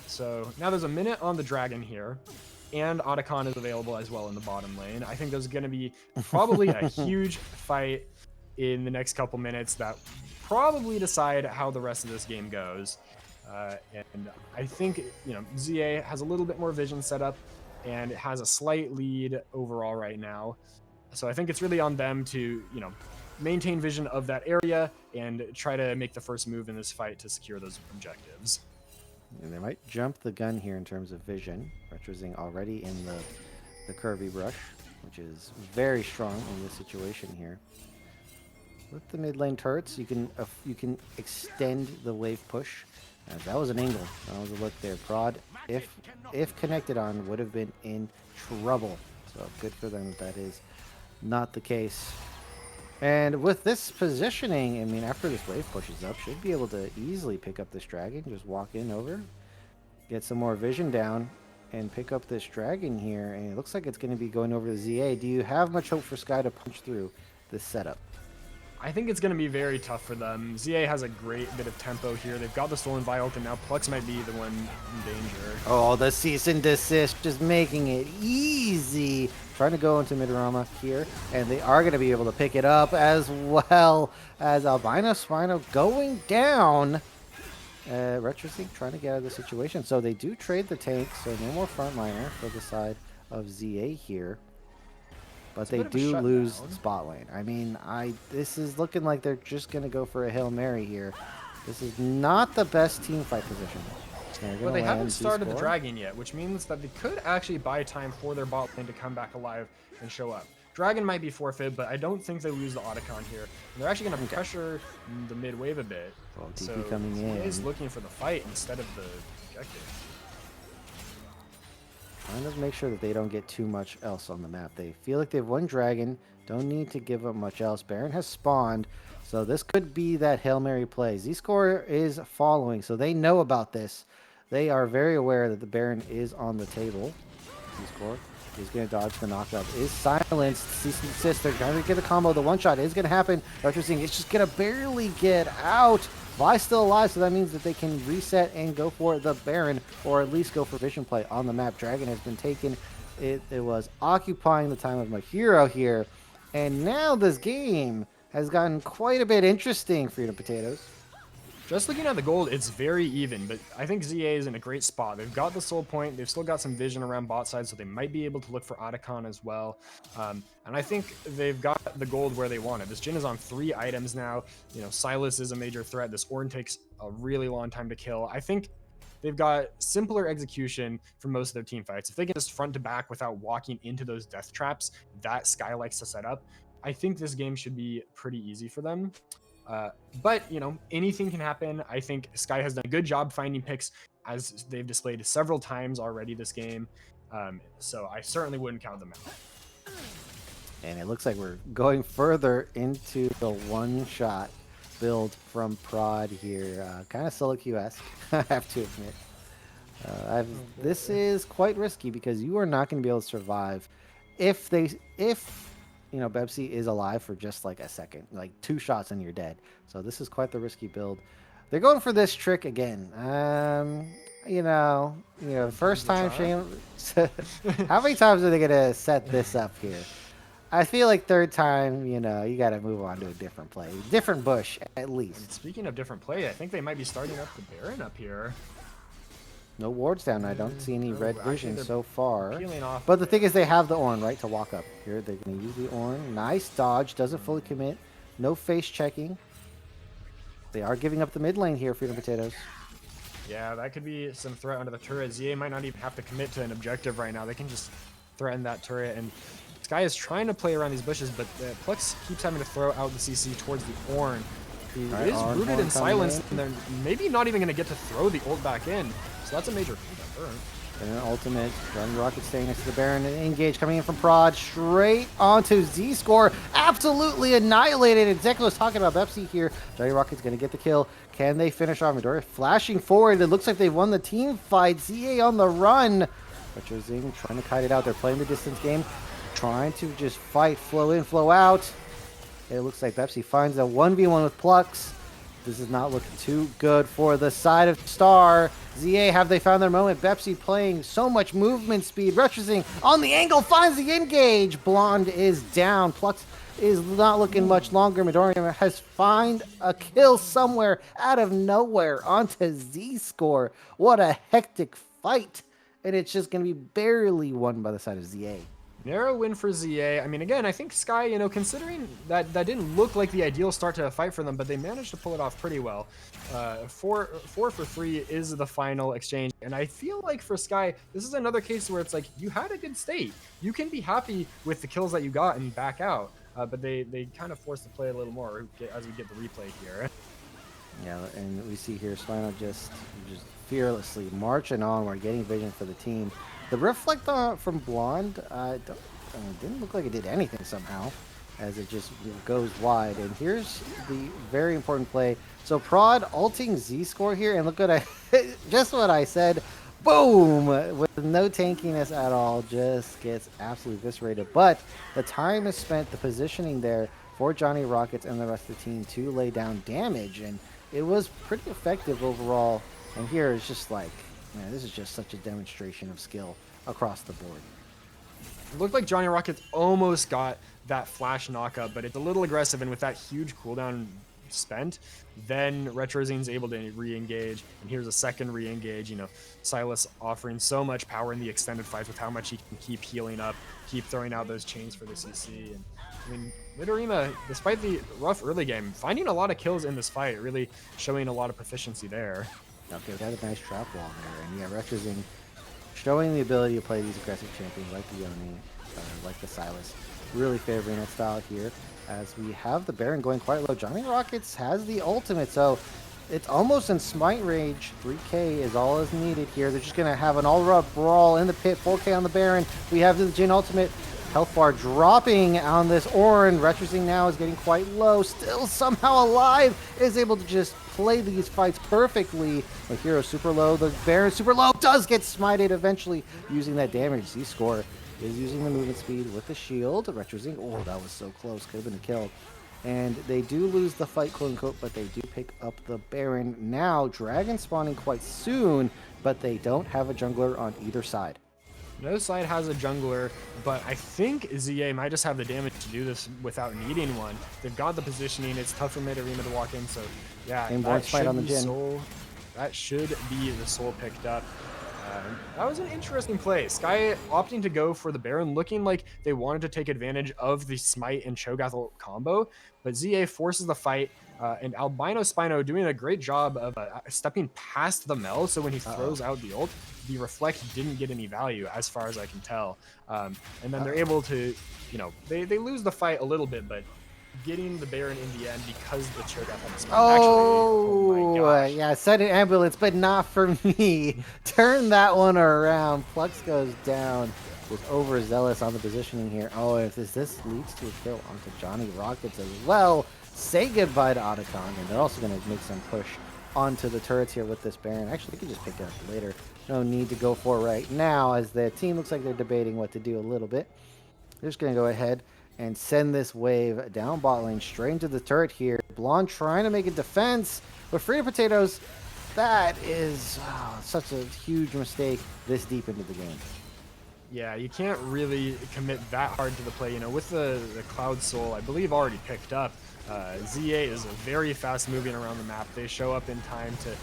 so now there's a minute on the dragon here, and Otacon is available as well in the bottom lane. I think there's going to be probably a huge fight in the next couple minutes that probably decide how the rest of this game goes. And I think, ZA has a little bit more vision set up, and it has a slight lead overall right now. So I think it's really on them to, maintain vision of that area and try to make the first move in this fight to secure those objectives. And they might jump the gun here in terms of vision. Retrozing already in the curvy brush, which is very strong in this situation here. With the mid lane turrets, you can extend the wave push. That was an angle. That was a look there. Prod, if connected on, would have been in trouble. So good for them that is not the case. And with this positioning, I mean, after this wave pushes up, should be able to easily pick up this dragon. Just walk in over, get some more vision down, and pick up this dragon here. And it looks like it's going to be going over to ZA. Do you have much hope for Sky to punch through this setup? I think it's going to be very tough for them. ZA has a great bit of tempo here. They've got the Stolen Violent, and now Plex might be the one in danger. Oh, the cease and desist just making it easy. Trying to go into Midorama here, and they are going to be able to pick it up as well as Albino Spino going down. Retrosync trying to get out of the situation. So they do trade the tank, so no more frontliner for the side of ZA here. But they do lose spot lane. I mean, this is looking like they're just going to go for a Hail Mary here. This is not the best team fight position. Well, they haven't started the dragon yet, which means that they could actually buy time for their bot lane to come back alive and show up. Dragon might be forfeit, but I don't think they lose the Otacon here. And they're actually going to pressure the mid wave a bit. Well, so coming in. He's looking for the fight instead of the objective. Trying to make sure that they don't get too much else on the map. They feel like they've won dragon. Don't need to give up much else. Baron has spawned. So this could be that Hail Mary play. Z-Score is following, so they know about this. They are very aware that the Baron is on the table. Z-Score is going to dodge the knockup. Is silenced. Cease and desist. They're trying to get the combo. The one shot is going to happen. Retrosync is just going to barely get out. Vi still alive, so that means that they can reset and go for the Baron, or at least go for vision play on the map. Dragon has been taken. It was occupying the time of my hero here. And now this game has gotten quite a bit interesting, Freedom Potatoes. Just looking at the gold, it's very even, but I think ZA is in a great spot. They've got the soul point, they've still got some vision around bot side, so they might be able to look for Otacon as well. And I think they've got the gold where they want it. This Jhin is on 3 items now. Silas is a major threat. This Ornn takes a really long time to kill. I think they've got simpler execution for most of their team fights. If they can just front to back without walking into those death traps that Sky likes to set up, I think this game should be pretty easy for them. But anything can happen. I think Sky has done a good job finding picks, as they've displayed several times already this game. So I certainly wouldn't count them out. And it looks like we're going further into the one-shot build from Prod here. Kind of solo QS, I have to admit. This is quite risky because you are not going to be able to survive if Bebsy is alive for just like a second, like 2 shots and you're dead. So this is quite the risky build. They're going for this trick again. First time shame. How many times are they gonna set this up here? I feel like third time, you got to move on to a different play, different bush at least. And speaking of different play, I think they might be starting up the Baron up here. No wards down. I don't see any red vision so far. Off but the thing is, they have the Ornn, right, to walk up here. They're going to use the Ornn. Nice dodge. Doesn't fully commit. No face checking. They are giving up the mid lane here, Freedom Potatoes. Yeah, that could be some threat under the turret. ZA might not even have to commit to an objective right now. They can just threaten that turret. And Sky is trying to play around these bushes, but Plex keeps having to throw out the CC towards the Ornn, who is rooted in silence, and they're maybe not even going to get to throw the ult back in. So that's a major burn. And an ultimate. Johnny Rocket staying next to the Baron. And engage coming in from Prod. Straight onto Z-Score. Absolutely annihilated. Exactly what I was talking about Bebsy here. Johnny Rocket's going to get the kill. Can they finish off Midori? Flashing forward. It looks like they've won the team fight. ZA on the run. Retro Zing trying to kite it out. They're playing the distance game. Trying to just fight. Flow in, flow out. It looks like Bebsy finds a 1v1 with Plux. This is not looking too good for the side of Star. ZA, have they found their moment? Bebsy playing so much movement speed. Retrosing on the angle, finds the engage. Blonde is down. Plux is not looking much longer. Midoriya has found a kill somewhere out of nowhere onto Z-Score. What a hectic fight. And it's just going to be barely won by the side of ZA. Narrow win for ZA. I mean, again, I think Sky, considering that didn't look like the ideal start to a fight for them, but they managed to pull it off pretty well. 4 for 3 is the final exchange. And I feel like for Sky, this is another case where it's like, you had a good state. You can be happy with the kills that you got and back out. But they kind of forced to play a little more as we get the replay here. Yeah, and we see here Spino just fearlessly marching on. We're getting vision for the team. The reflect from Blonde didn't look like it did anything somehow, as it just goes wide. And here's the very important play. So Prod ulting Z-Score here, and look at just what I said. Boom! With no tankiness at all, just gets absolutely eviscerated. But the time is spent, the positioning there for Johnny Rockets and the rest of the team to lay down damage, and it was pretty effective overall. And here it's just like, man, this is just such a demonstration of skill across the board. It looked like Johnny Rockets almost got that flash knockup, but it's a little aggressive, and with that huge cooldown spent, then Retrozine's able to re-engage, and here's a second re-engage. Silas offering so much power in the extended fights with how much he can keep healing up, keep throwing out those chains for the CC. And I mean, Midoriya, despite the rough early game, finding a lot of kills in this fight, really showing a lot of proficiency there. Okay, we had a nice trap wall there, and yeah, Retrozine showing the ability to play these aggressive champions like the Yoni, like the Silas, really favoring that style here. As we have the Baron going quite low, Johnny Rockets has the ultimate, so it's almost in smite range. 3k is all is needed here. They're just going to have an all-out brawl in the pit. 4k on the Baron. We have the Jin ultimate. Health bar dropping on this Ornn. Retrosing now is getting quite low. Still somehow alive. Is able to just play these fights perfectly. The hero super low. The Baron super low. Does get smited eventually using that damage. Z-Score is using the movement speed with the shield. Retrosing. Oh, that was so close. Could have been a kill. And they do lose the fight, quote unquote, but they do pick up the Baron. Now, Dragon spawning quite soon, but they don't have a jungler on either side. No side has a jungler, but I think ZA might just have the damage to do this without needing one. They've got the positioning. It's tough for Midoriya to walk in, so yeah, that should on the be Jin. soul. That should be the soul picked up. That was an interesting play. Sky opting to go for the Baron, looking like they wanted to take advantage of the Smite and Cho'Gath combo, but ZA forces the fight. And Albino Spino doing a great job of stepping past the Mel. So when he Uh-oh. throws out the ult, the reflect didn't get any value as far as I can tell. And then they're Uh-oh. able to, they lose the fight a little bit, but getting the Baron in the end because the chair death on the spine. Actually, oh my Oh, gosh. yeah, send an ambulance, but not for me. Turn that one around. Plux goes down. Just overzealous on the positioning here. Oh, if this leads to a kill onto Johnny Rockets as well, say goodbye to Otacon, and they're also going to make some push onto the turrets here with this Baron. Actually, they could just pick it up later. No need to go for it right now, as the team looks like they're debating what to do a little bit. They're just going to go ahead and send this wave down bot lane straight into the turret here. Blonde trying to make a defense, but Frito Potatoes, that is such a huge mistake this deep into the game. Yeah, you can't really commit that hard to the play. With the Cloud Soul, I believe already picked up. ZA is very fast moving around the map. They show up in time to,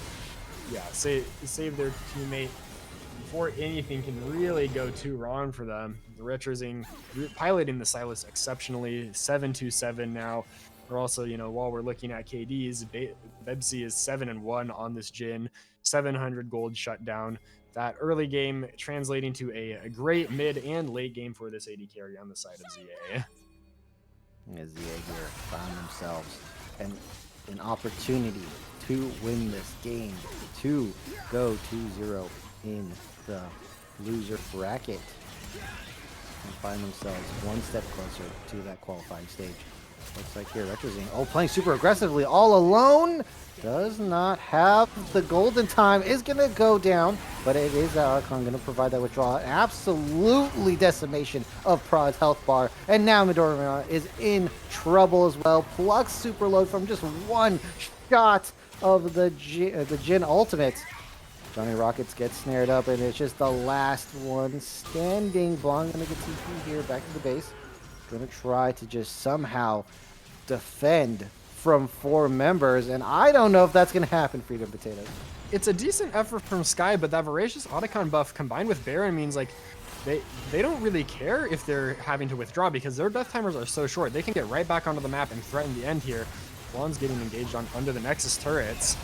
yeah, save their teammate before anything can really go too wrong for them. The Retrozing piloting the Silas exceptionally, 7-2-7 now. We're also, while we're looking at KDs, Bebsy is 7-1 on this Jin, 700 gold shutdown. That early game translating to a great mid and late game for this AD carry on the side of ZA. As ZA here found themselves an opportunity to win this game, to go 2-0 in the loser bracket, and find themselves one step closer to that qualifying stage. Looks like here, Retrozing, playing super aggressively, all alone. Does not have the golden time, is going to go down, but it is Archon going to provide that withdrawal. Absolutely decimation of Prod's health bar, and now Midoriya is in trouble as well. Plucks super load from just one shot of the Jin ultimate. Johnny Rockets gets snared up, and it's just the last one standing. Blonde going to get TP here, back to the base. Going to try to just somehow defend from 4 members, and I don't know if that's going to happen, Freedom Potatoes. It's a decent effort from Sky, but that Voracious Otacon buff combined with Baron means like they don't really care if they're having to withdraw because their death timers are so short. They can get right back onto the map and threaten the end here. Blonde's getting engaged under the Nexus turrets.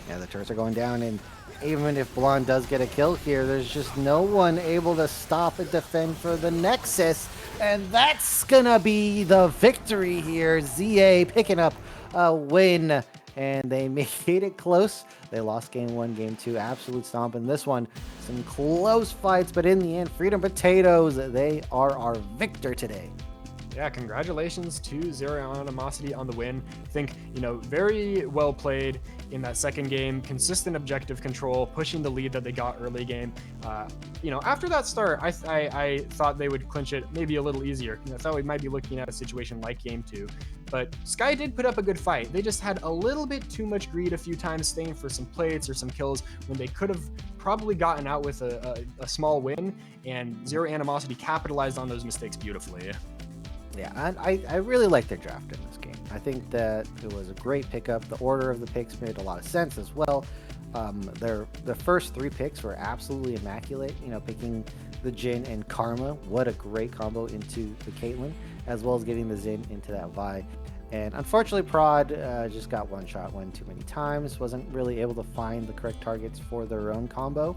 Yeah, the turrets are going down, and even if Blonde does get a kill here, there's just no one able to stop and defend for the Nexus. And that's gonna be the victory here. ZA picking up a win, and they made it close. They lost game 1, game 2, absolute stomp in this one. Some close fights, but in the end, Freedom Potatoes, they are our victor today. Yeah, congratulations to Zero Animosity on the win. I think, very well played in that second game, consistent objective control, pushing the lead that they got early game. After that start, I thought they would clinch it maybe a little easier. I thought we might be looking at a situation like game 2. But Sky did put up a good fight. They just had a little bit too much greed a few times, staying for some plates or some kills when they could have probably gotten out with a small win, and Zero Animosity capitalized on those mistakes beautifully. Yeah, I really like their draft in this game. I think that it was a great pickup. The order of the picks made a lot of sense as well. The first 3 picks were absolutely immaculate. Picking the Jin and Karma, what a great combo into the Caitlyn, as well as getting the Xin into that Vi. And unfortunately, Prod just got one shot one too many times. Wasn't really able to find the correct targets for their own combo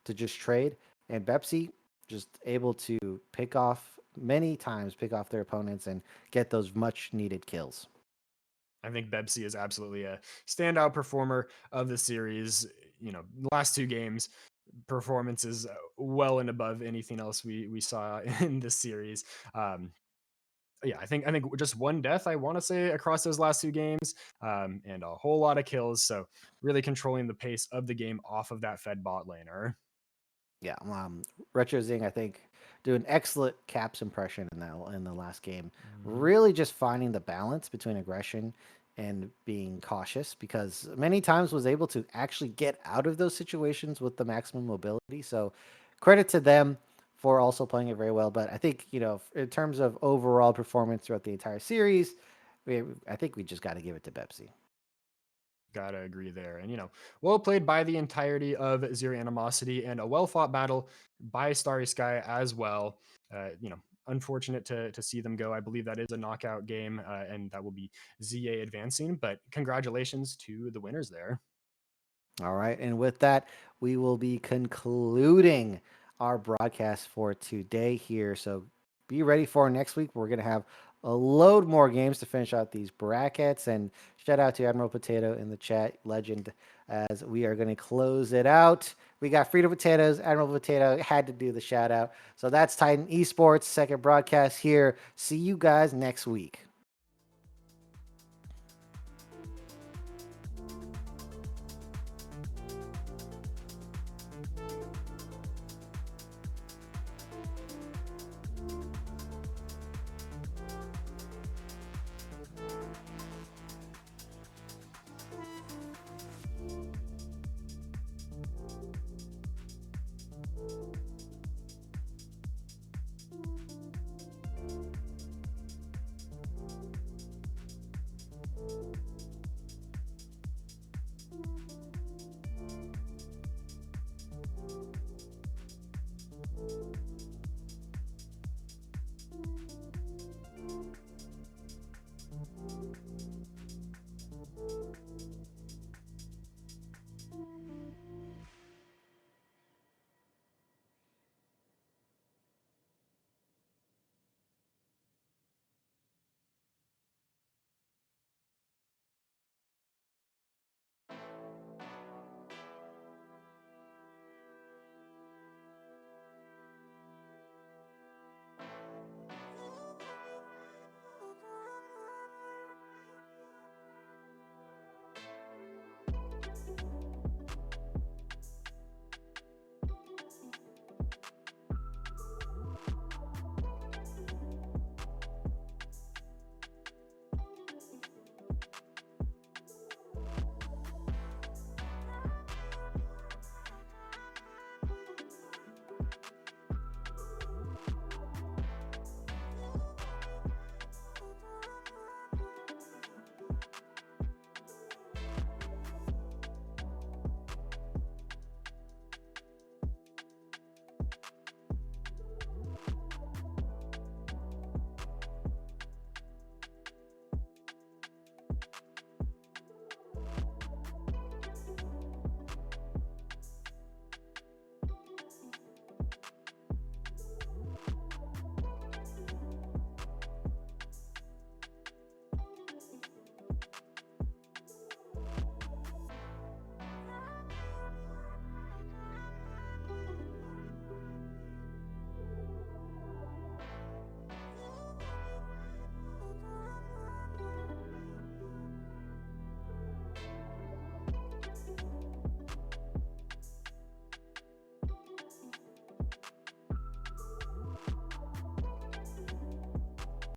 to just trade. And Bepsi just able to pick off their opponents and get those much needed kills. I think Bebsy is absolutely a standout performer of the series. The last 2 games, performances well and above anything else we saw in this series. Yeah, I think just one death I want to say across those last 2 games, and a whole lot of kills. So really controlling the pace of the game off of that Fed bot laner. Yeah, Retro Zing, I think, do an excellent Caps impression in the last game. Mhm. Really, just finding the balance between aggression and being cautious, because many times was able to actually get out of those situations with the maximum mobility. So, credit to them for also playing it very well. But I think in terms of overall performance throughout the entire series, I think we just got to give it to Pepsi. Gotta agree there. And, well played by the entirety of Zero Animosity and a well fought battle by Starry Sky as well. unfortunate to see them go. I believe that is a knockout game, and that will be ZA advancing. But congratulations to the winners there. All right. And with that, we will be concluding our broadcast for today here. So be ready for next week. We're going to have a load more games to finish out these brackets. And shout out to Admiral Potato in the chat, legend, as we are going to close it out. We got Frito Potatoes. Admiral Potato had to do the shout out. So that's Titan Esports, second broadcast here. See you guys next week.